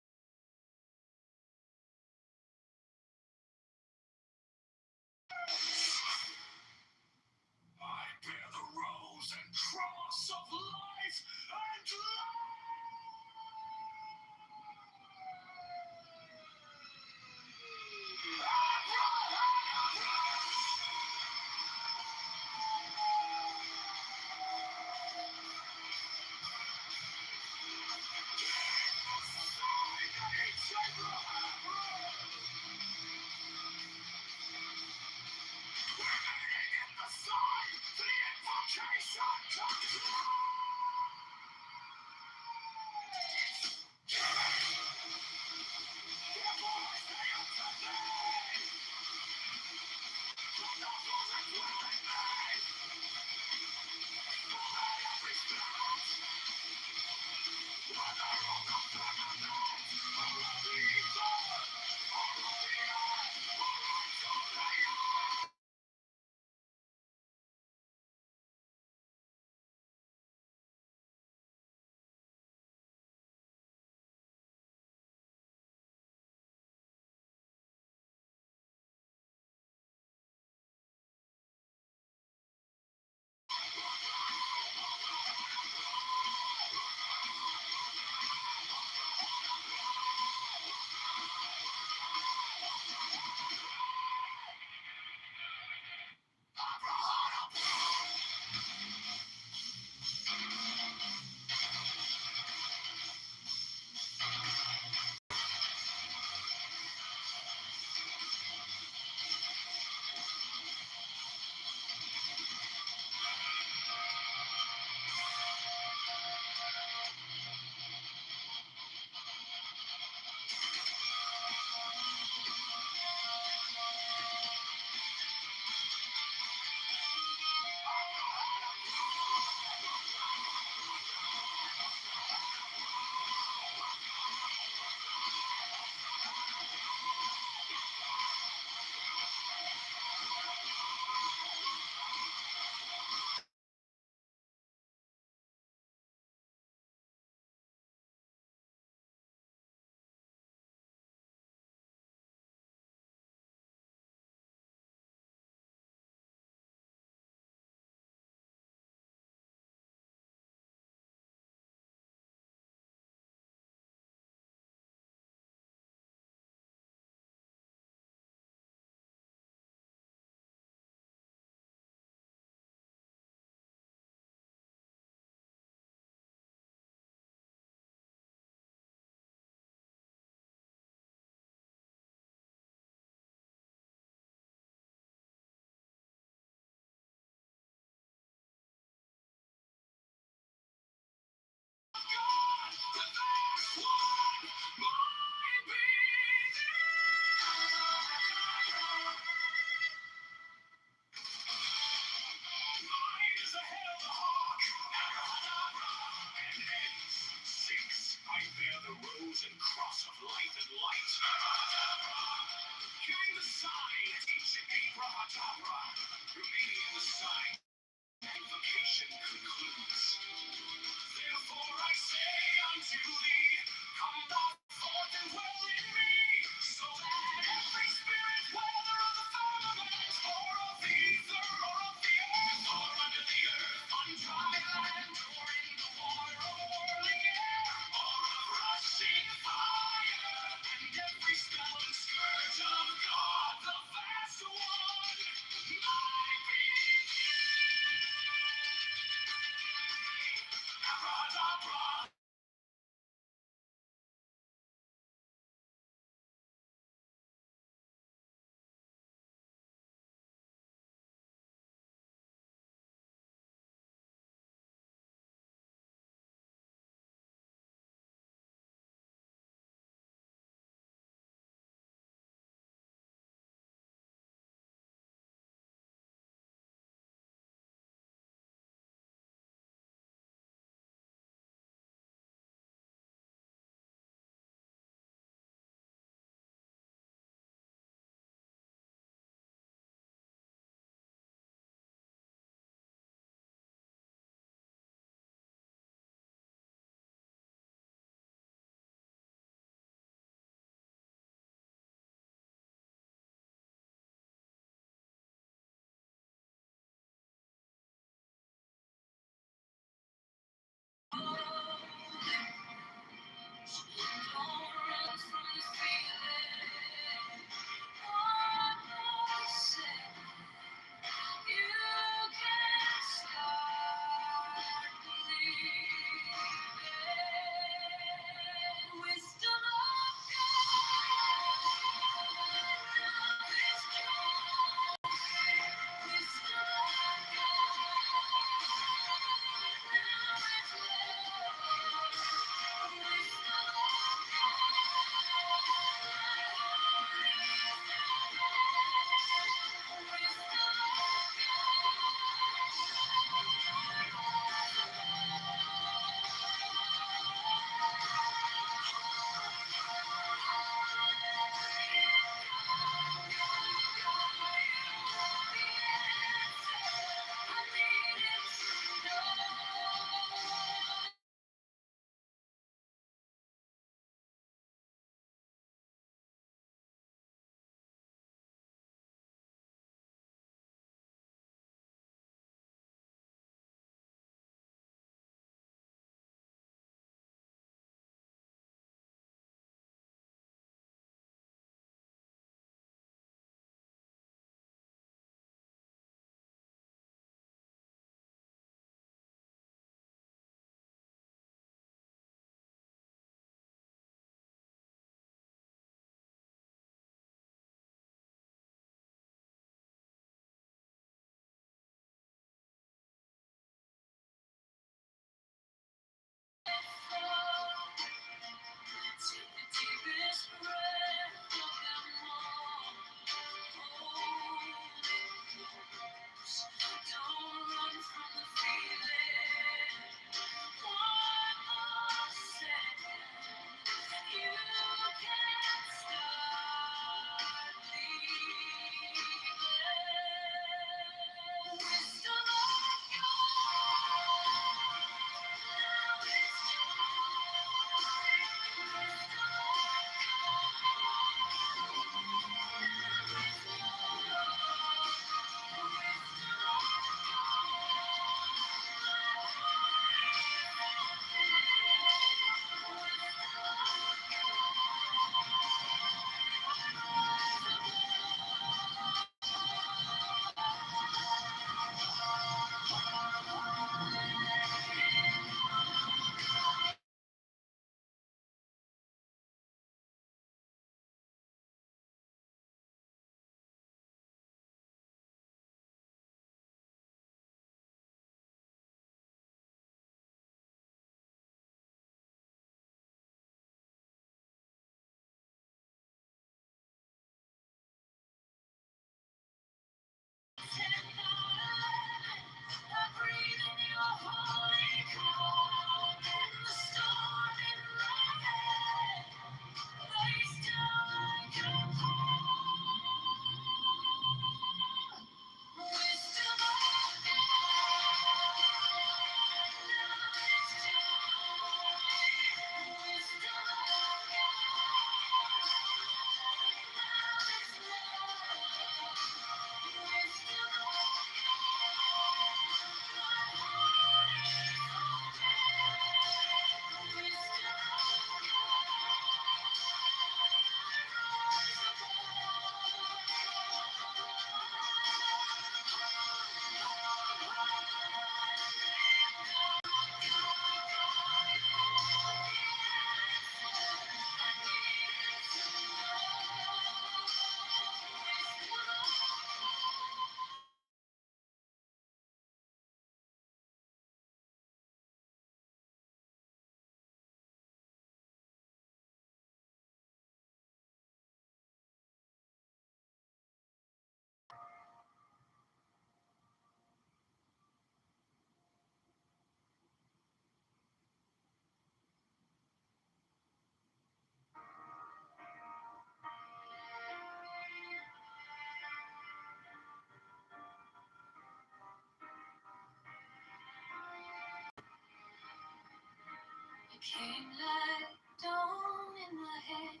Came like dawn in my head,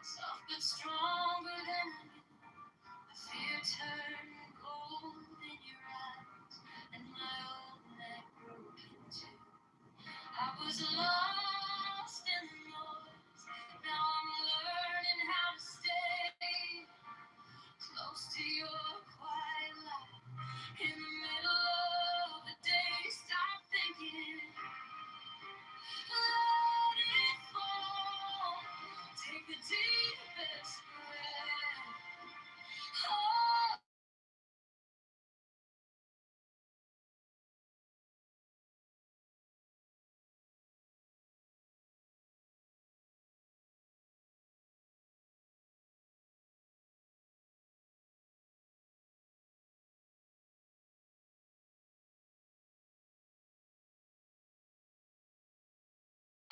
soft but stronger than I knew. The fear turned gold in your eyes, and my old neck broke in two. I was lost in the noise, now I'm learning how to stay close to your quiet light. In the middle of the day, stop thinking, let it fall. Take the deepest breath. Oh,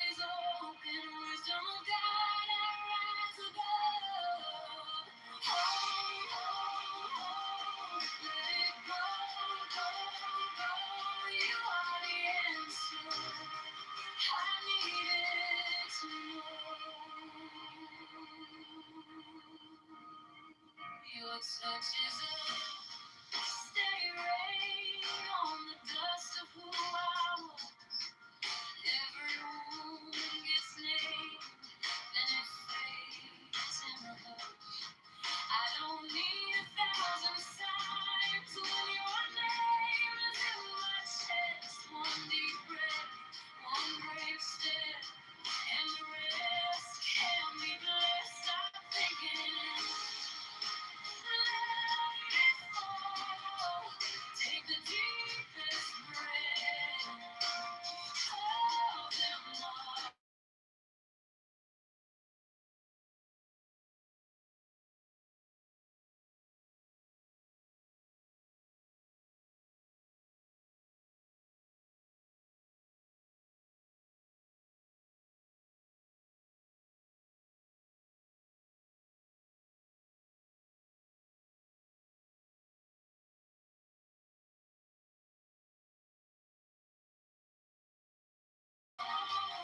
eyes open, wisdom will guide our rise above. Oh, oh, oh, let it go, go, go. You are the answer I needed to know. Your touch is a steady rain on the dust of who I was. Every wound gets named, then it fades in the hush. I don't need 1,000 signs when your name is in my chest. One deep breath, one brave step, and the rest can be blessed. Stop thinking, let it fall. Take the deepest breath. Hold them all.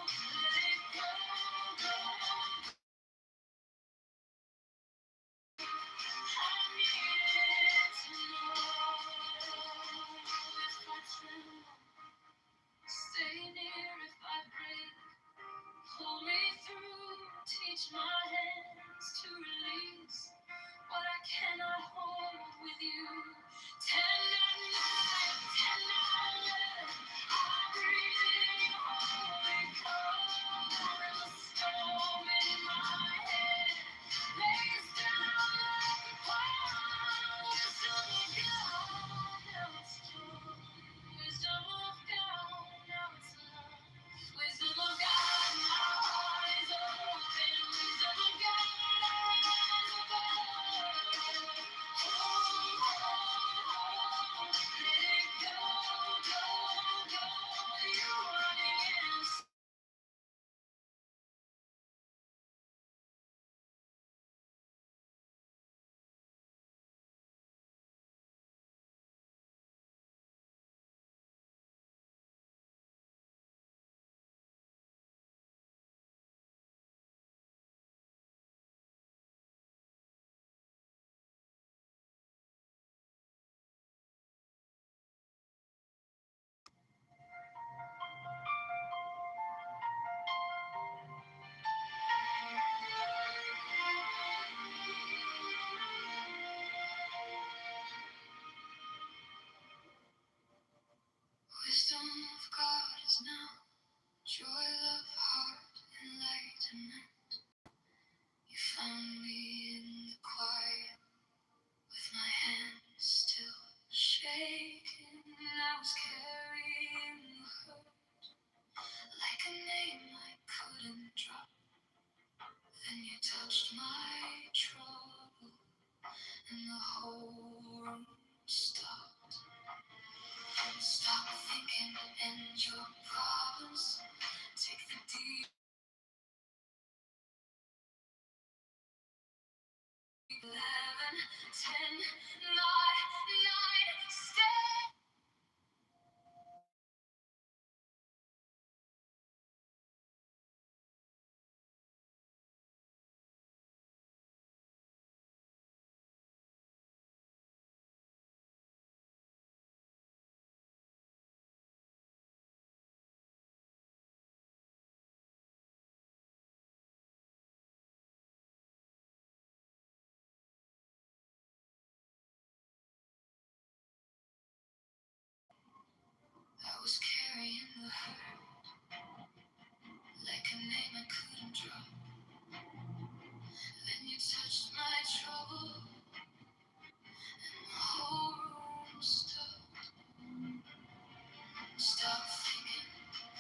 Let it go, go. I needed to know if I tremble, stay near if I break. Pull me through, teach my hands to release what I cannot hold with you. Tender night, tender love, I breathe in your holy cold. And the storm in my head lays down like a cloud. Wisdom of God, now it's joy. Wisdom of God, now it's love. Wisdom of God, my heart is open. Wisdom of God, eyes above. Oh, oh, oh, let it go, go, go. You are the answer. Wisdom of God is now joy, love, heart, enlightenment. You found me in the quiet with my hands still shaking. I was carrying the hurt like a name I couldn't drop. Then you touched my trouble and the whole room stopped. Stop thinking and your problems. Take the deep 11, 10, 9, 9, stay. hurt like a name I couldn't drop. Then you touched my trouble, and the whole room stopped. Stop thinking,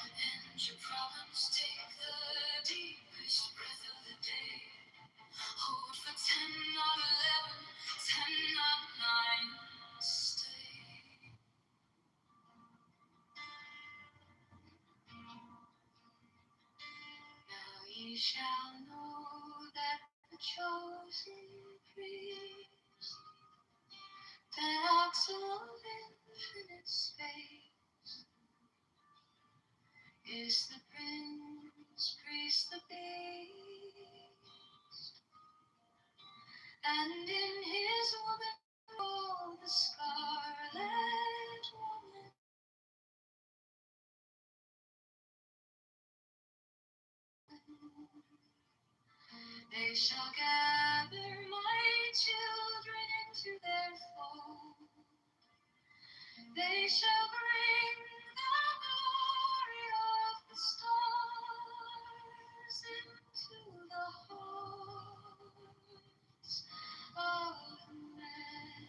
and your problems take the deepest breath of the day. Hold for 10, not 11, 10, not 9. Stay. Now ye shall know that the chosen priest, that ox of infinite space, is the prince, priest, the beast, and in his woman oh, the scarlet woman. They shall gather my children into their fold. They shall bring the glory of the stars into the hearts of men.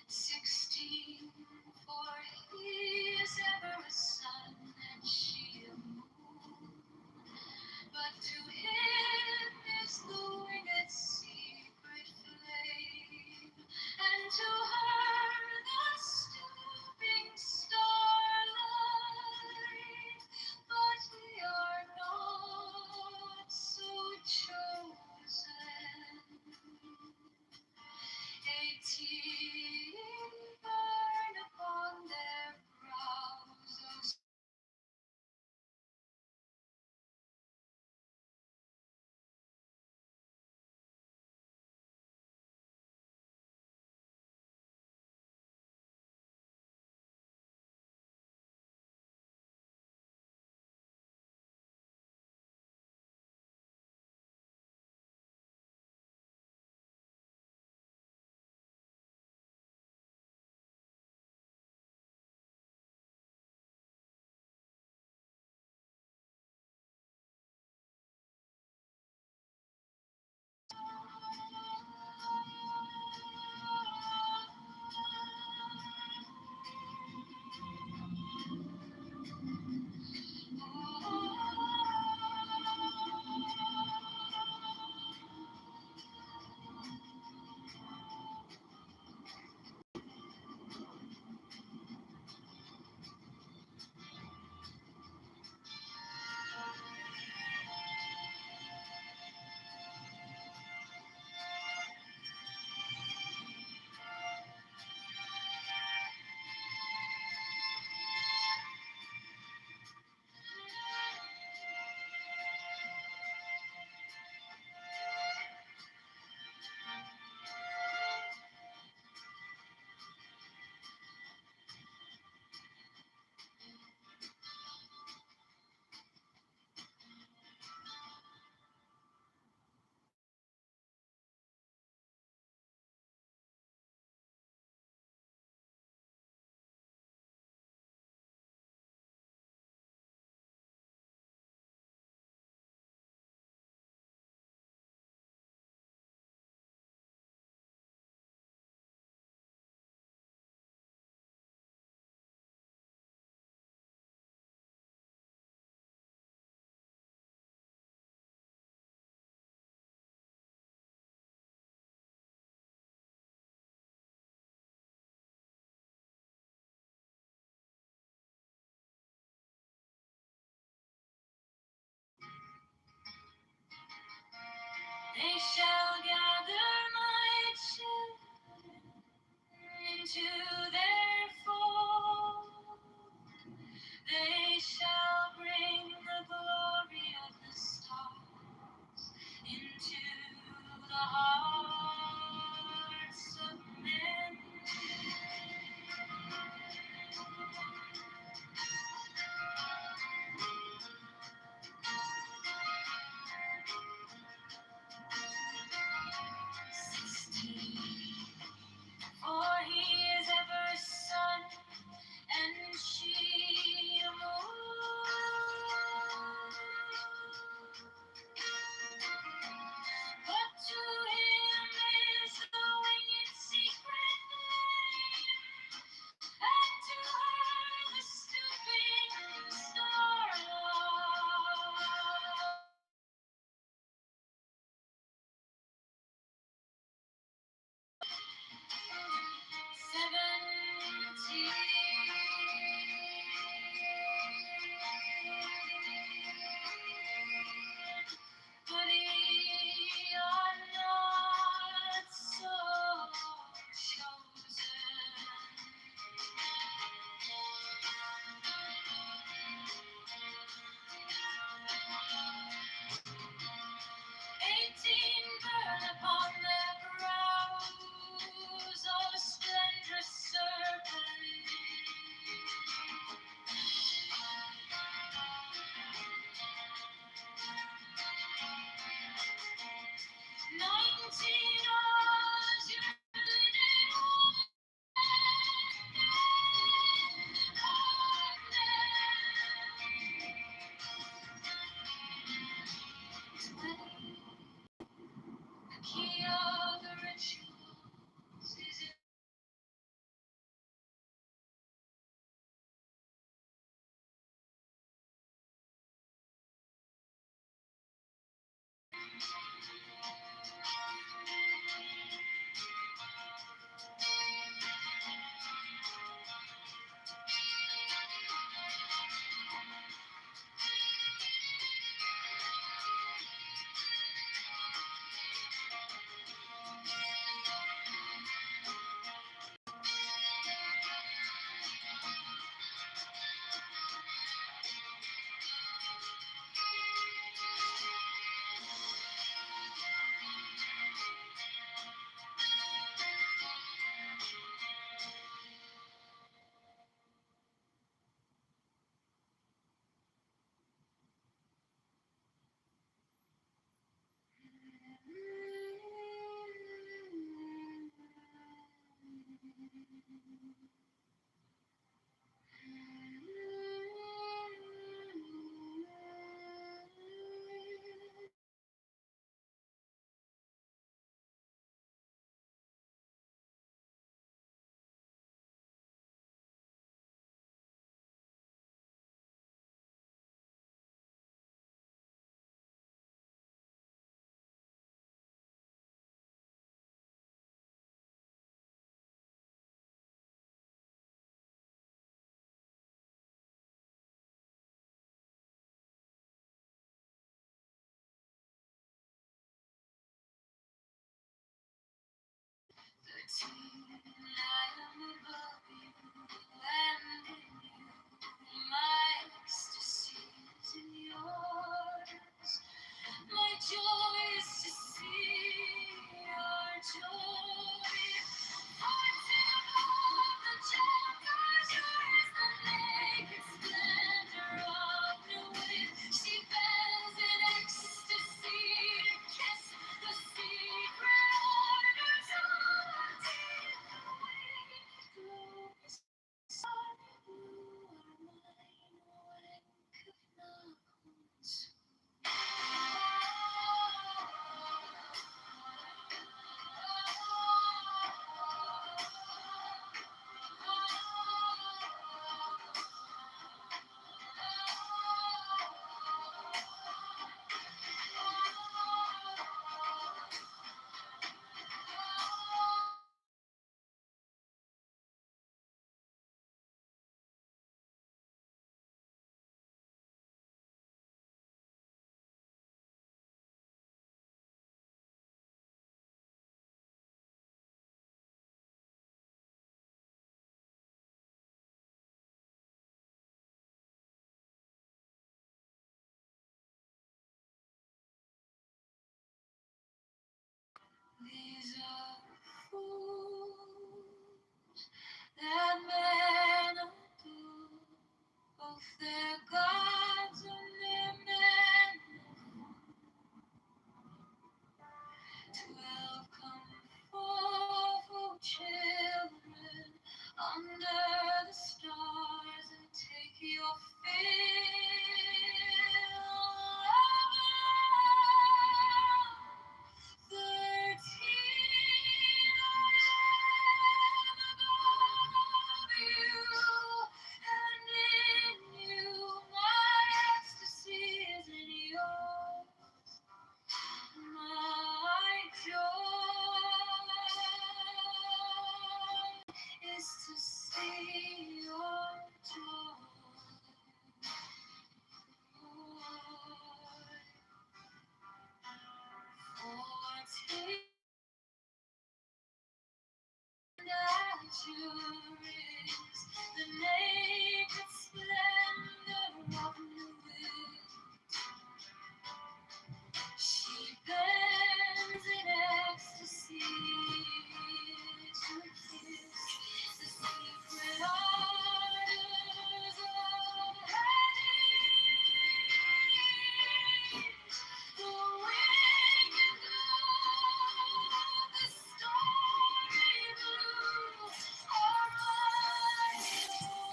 16, for he is ever a sun and she a moon. But to him is the winged secret flame, and to her the stooping starlight. But we are not so chosen. 18 burn upon their brows, oh, they shall gather my children into their fold. They shall bring the glory of the stars into the hearts of men. For he is These are fools that men adore, both their gods and their men. 12 come forth, O children, under the stars, and take your fill of love. 13 above you, and in you my ecstasy is in yours, my joy is to see your joy. Azure is the naked splendor of the wind. She bends in ecstasy to kiss the secret ardors of Hades. The winged dove, the stormy blue, are mine.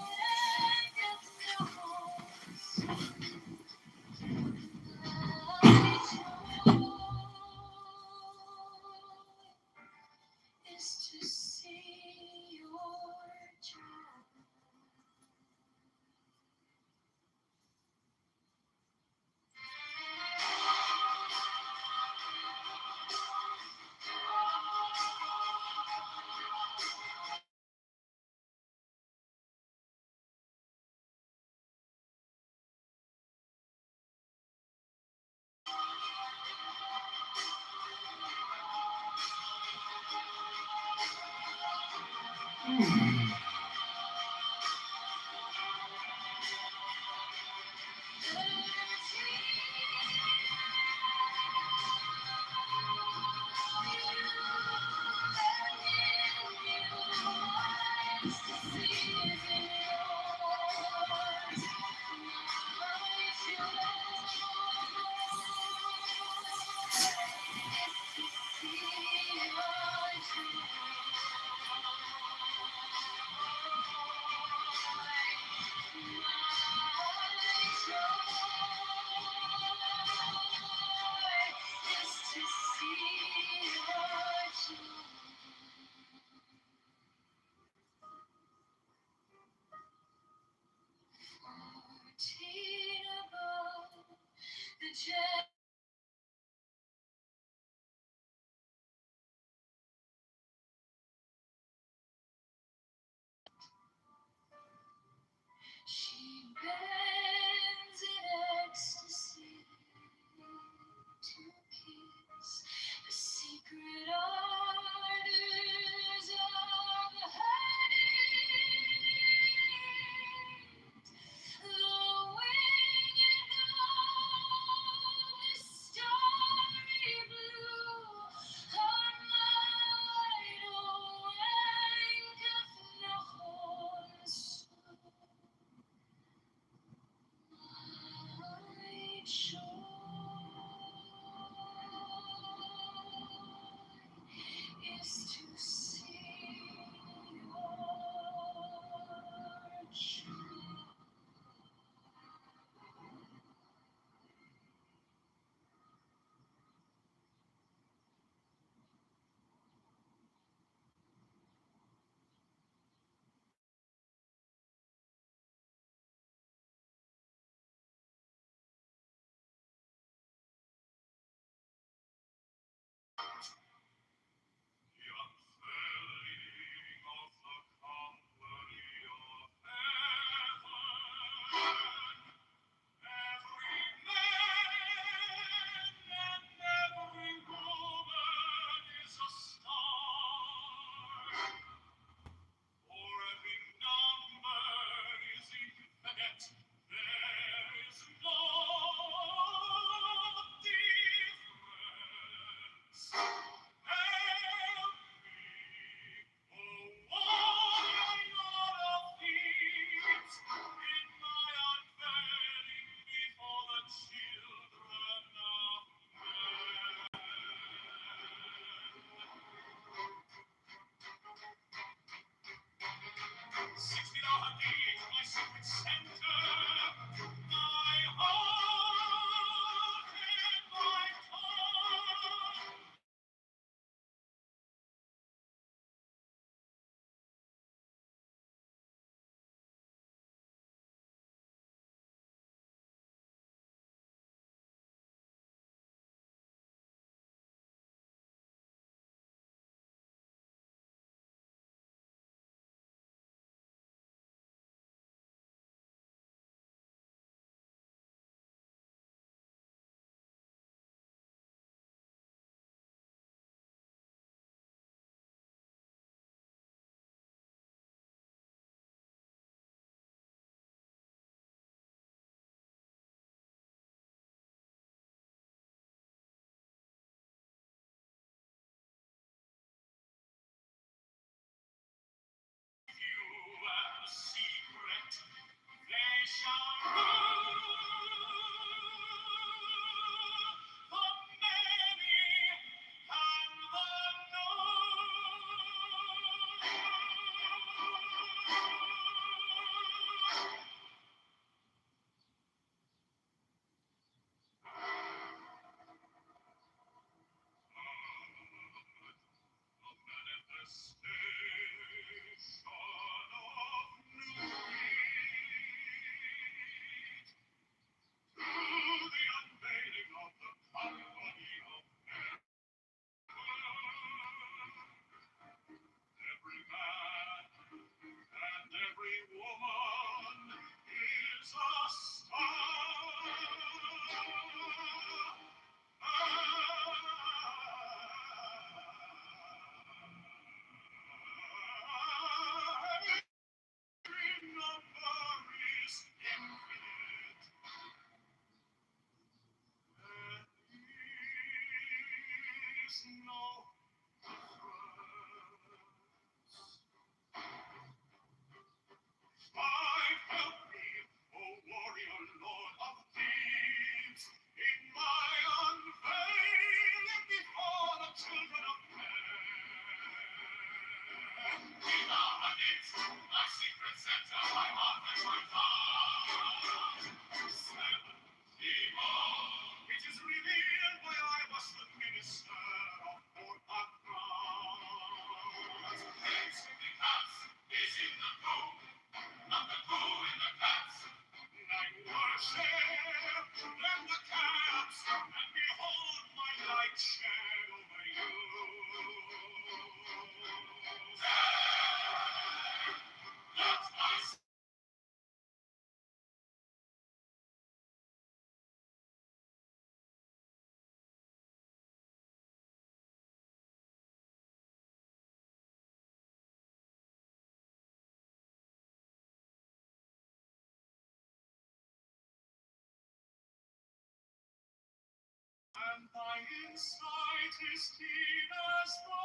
and my insight is keen as the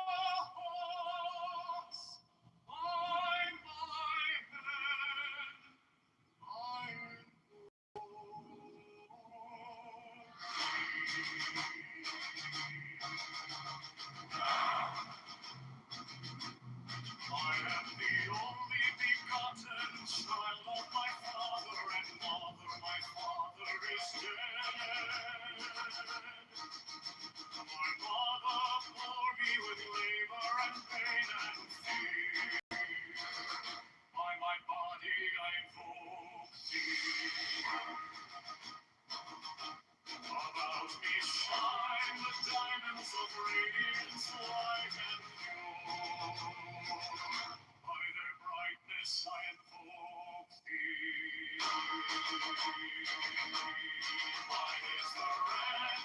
hawk's. My head, I am the only begotten child of my father and mother. My father is dead. My mother bore me with labor and pain and fear. By my body I invoke thee. About me shine the diamonds of radiance white and pure. By their brightness I invoke thee. Mine is the red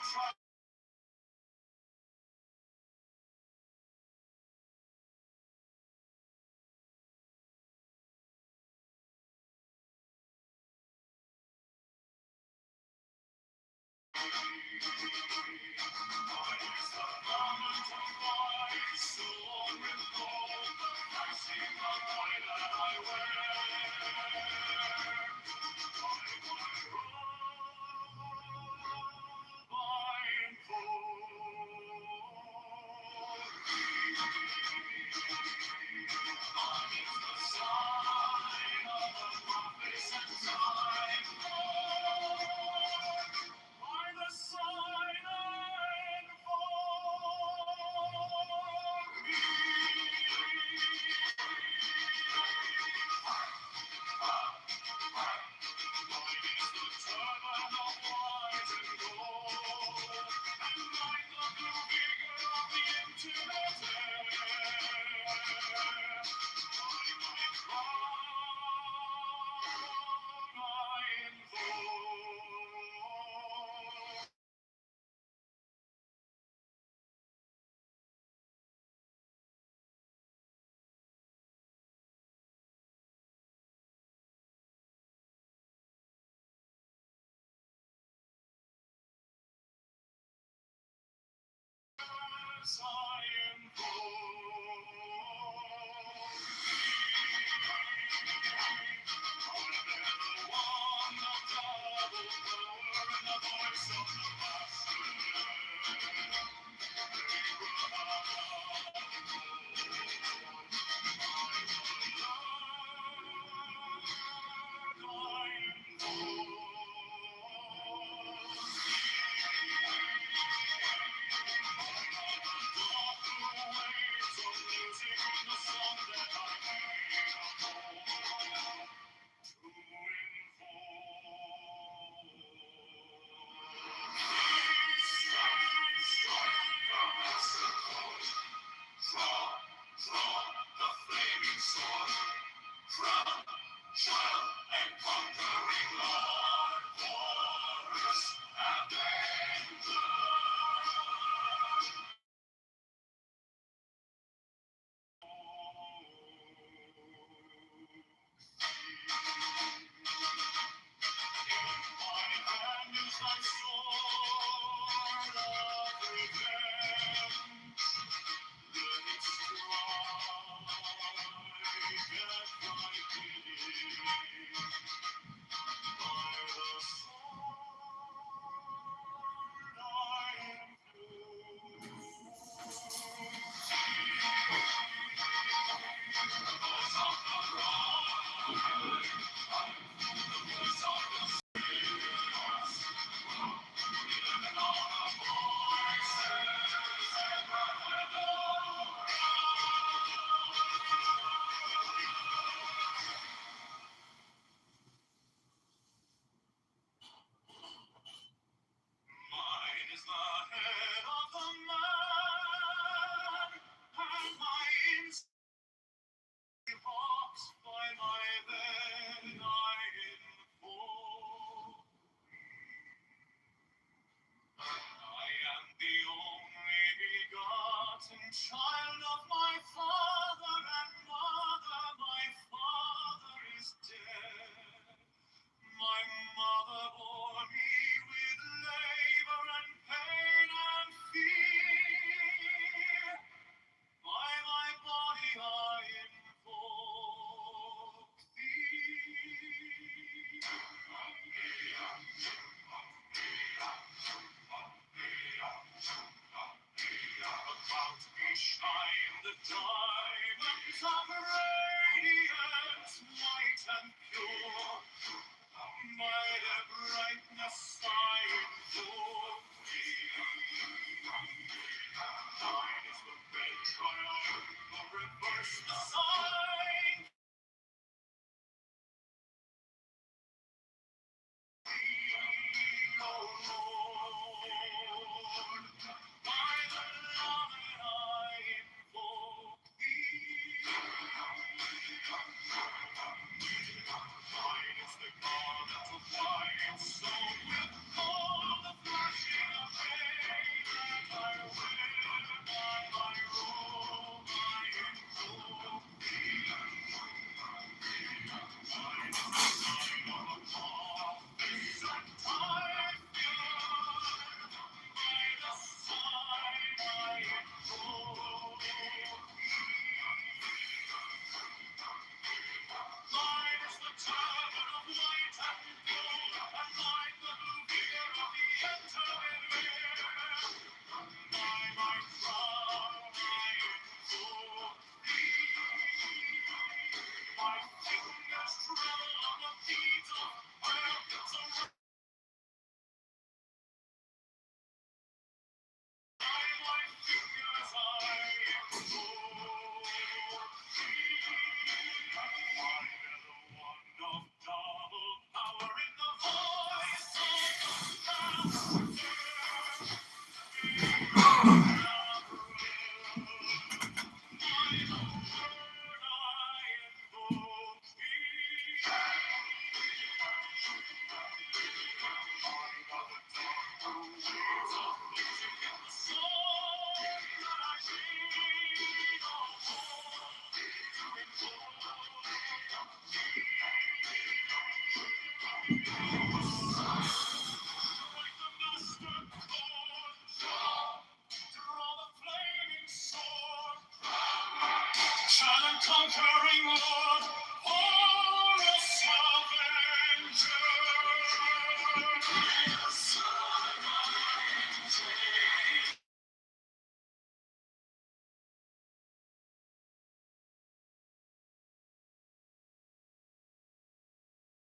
conquering Lord, horus avenger.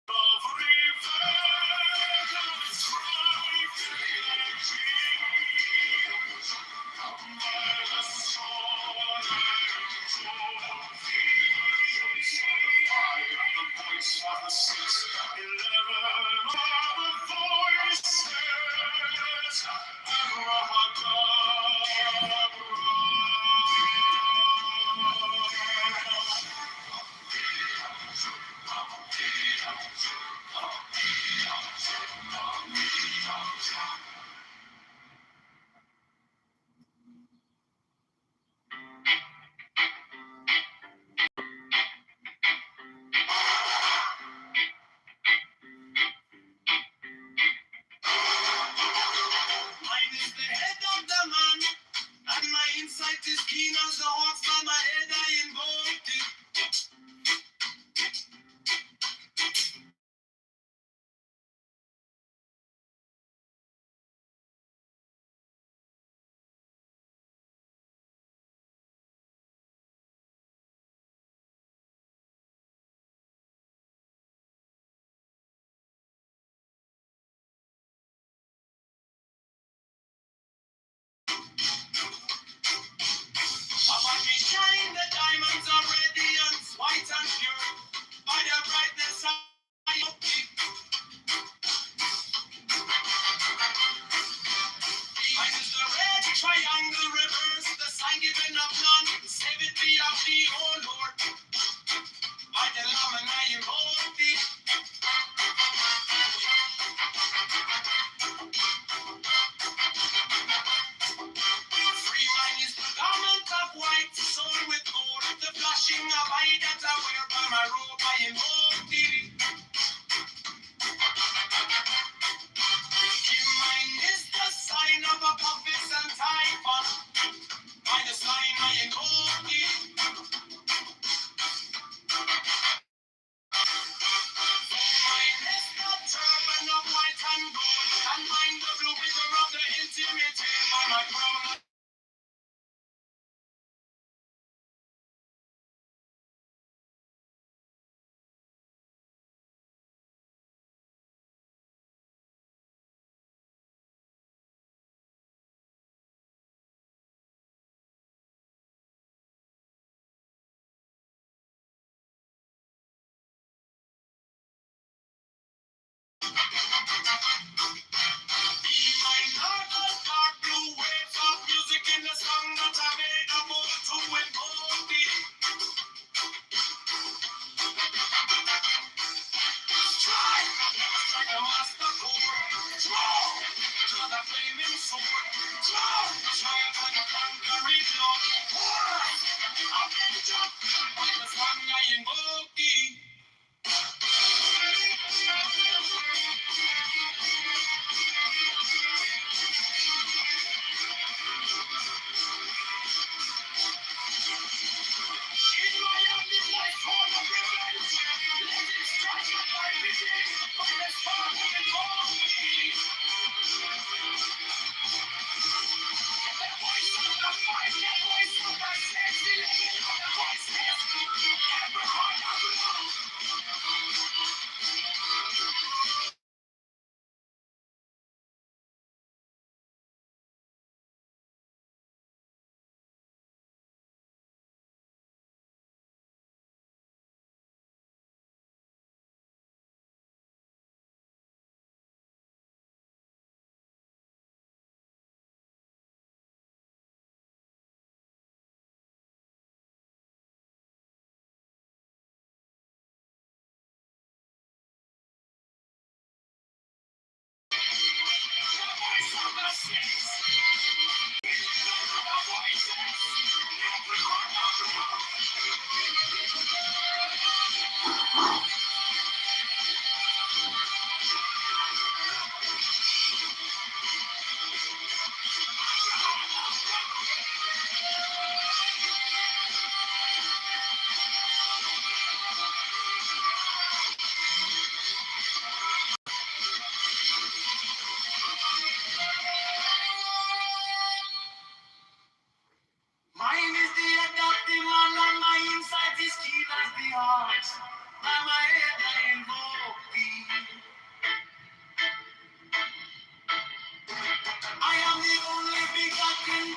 Of revenge and strife, by the sword and trophy.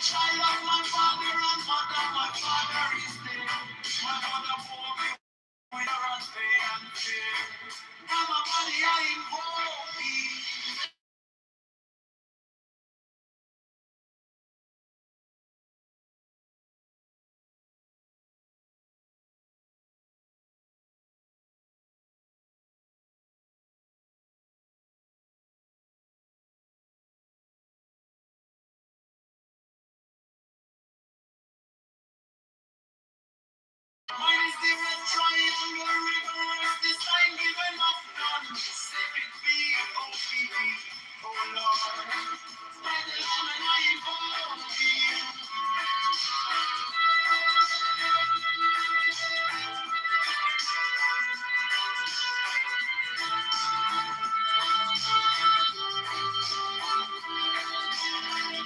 child of my father and mother. My father is dead. My mother bore me with her and pain and fear. Now my body I invoke thee. Mine is the red triangle river, as the sign given of none. Sacred be, O Phoebe, O Lord. By the Lamb and I invoke thee.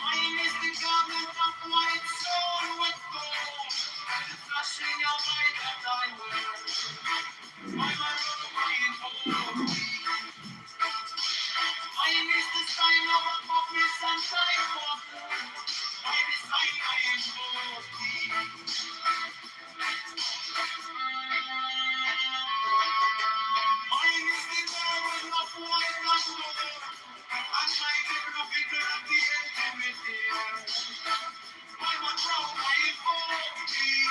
Mine is the garment of white soul with gold, and the flashing of light that I wear. By my robe I invoke thee. Mine is the sign of a office and time of by the sign I invoke thee. Mine is the garment of white and gold, and my dignified at the intimate ear. By my crown I invoke thee.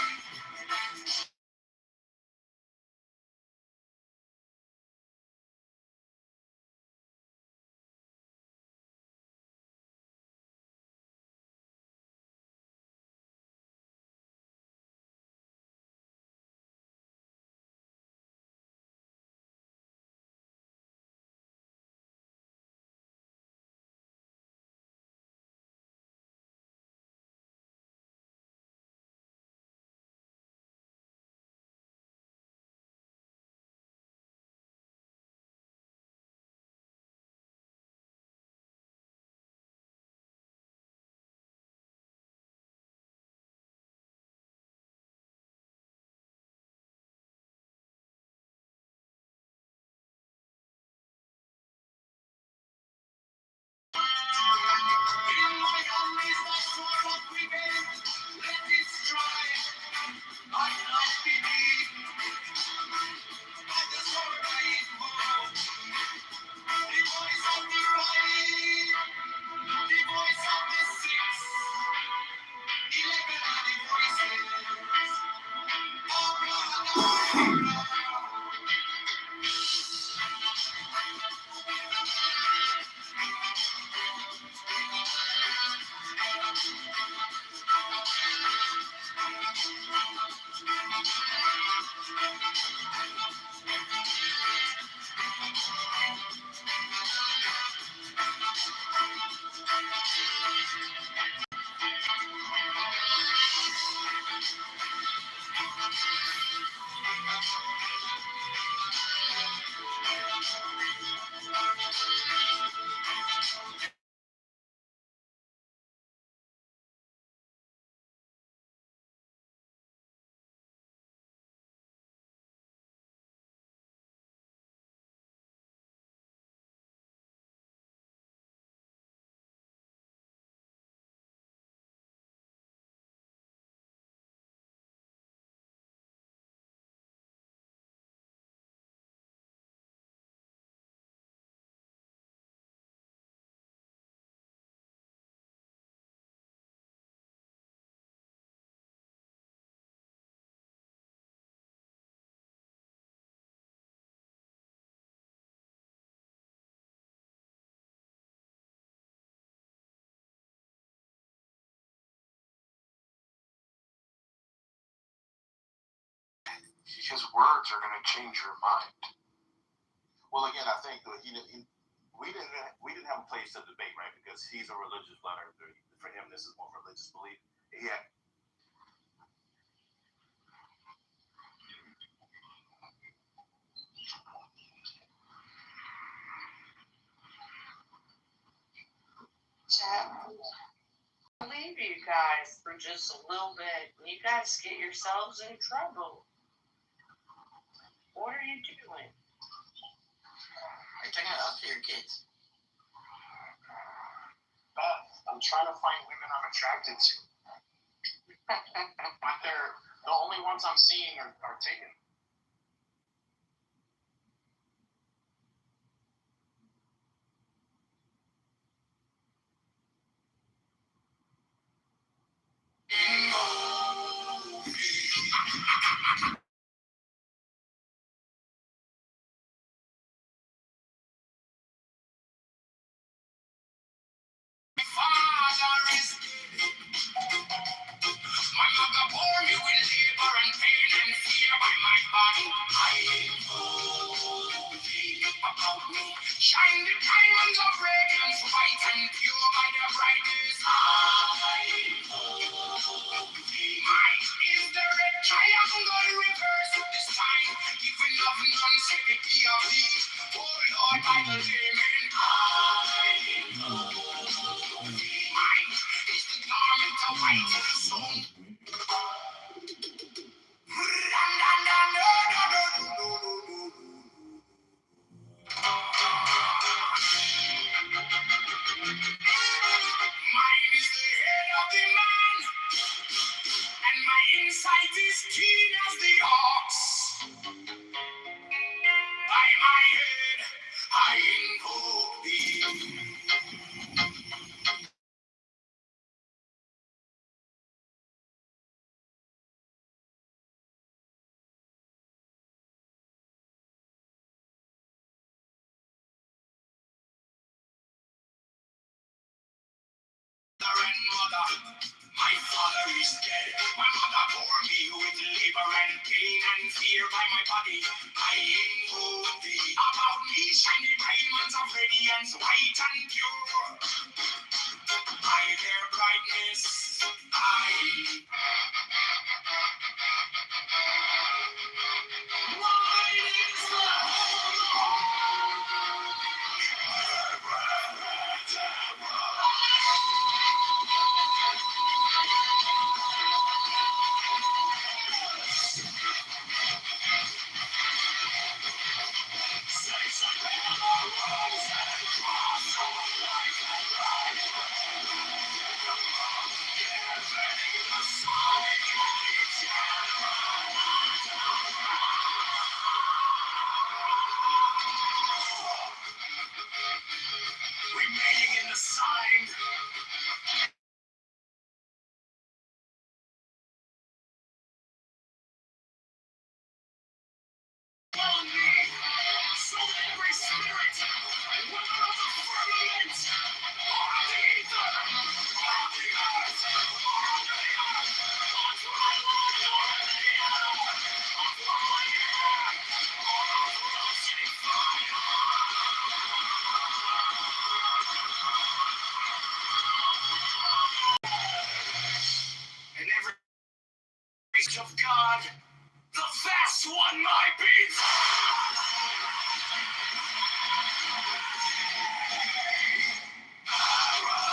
In my hand is the sword of revenge. Let it strike. I not be beaten. By the sword I invoke. The voice of the right. The voice of the six. 11 are the voices. His words are going to change your mind. Well, again, I think that we didn't have a place to debate, right? Because he's a religious letter. For him, this is more religious belief. Yeah. Chat. I'll leave you guys for just a little bit. You guys get yourselves in trouble. What are you doing? Are you taking it up to your kids? I'm trying to find women on attracted to. But they're the only ones I'm seeing are taken. Father is dead. My mother bore me with labor and pain and fear by my body. I know about me. Shine the diamonds of radiance, white and pure by their brightness. I know mine is the red triangle reverse this time. Even of none say the POV. Oh Lord, by the layman. I know mine is the garment of white and stone. Mine is the head of the man, and my insight is keen as the ox. By my head, I invoke thee. And mother, my father is dead. My mother bore me with labor and pain and fear by my body. I invoke thee. About me shiny diamonds of radiance, white and pure. By their brightness, wide is the remaining in the sign. On me, so every spirit, whether of the firmament, or of the ether, or of the earth, or under the earth, or dry land, or in the air, or from my hair, or of roasting fire. And every priest of God, the vast one, my beats.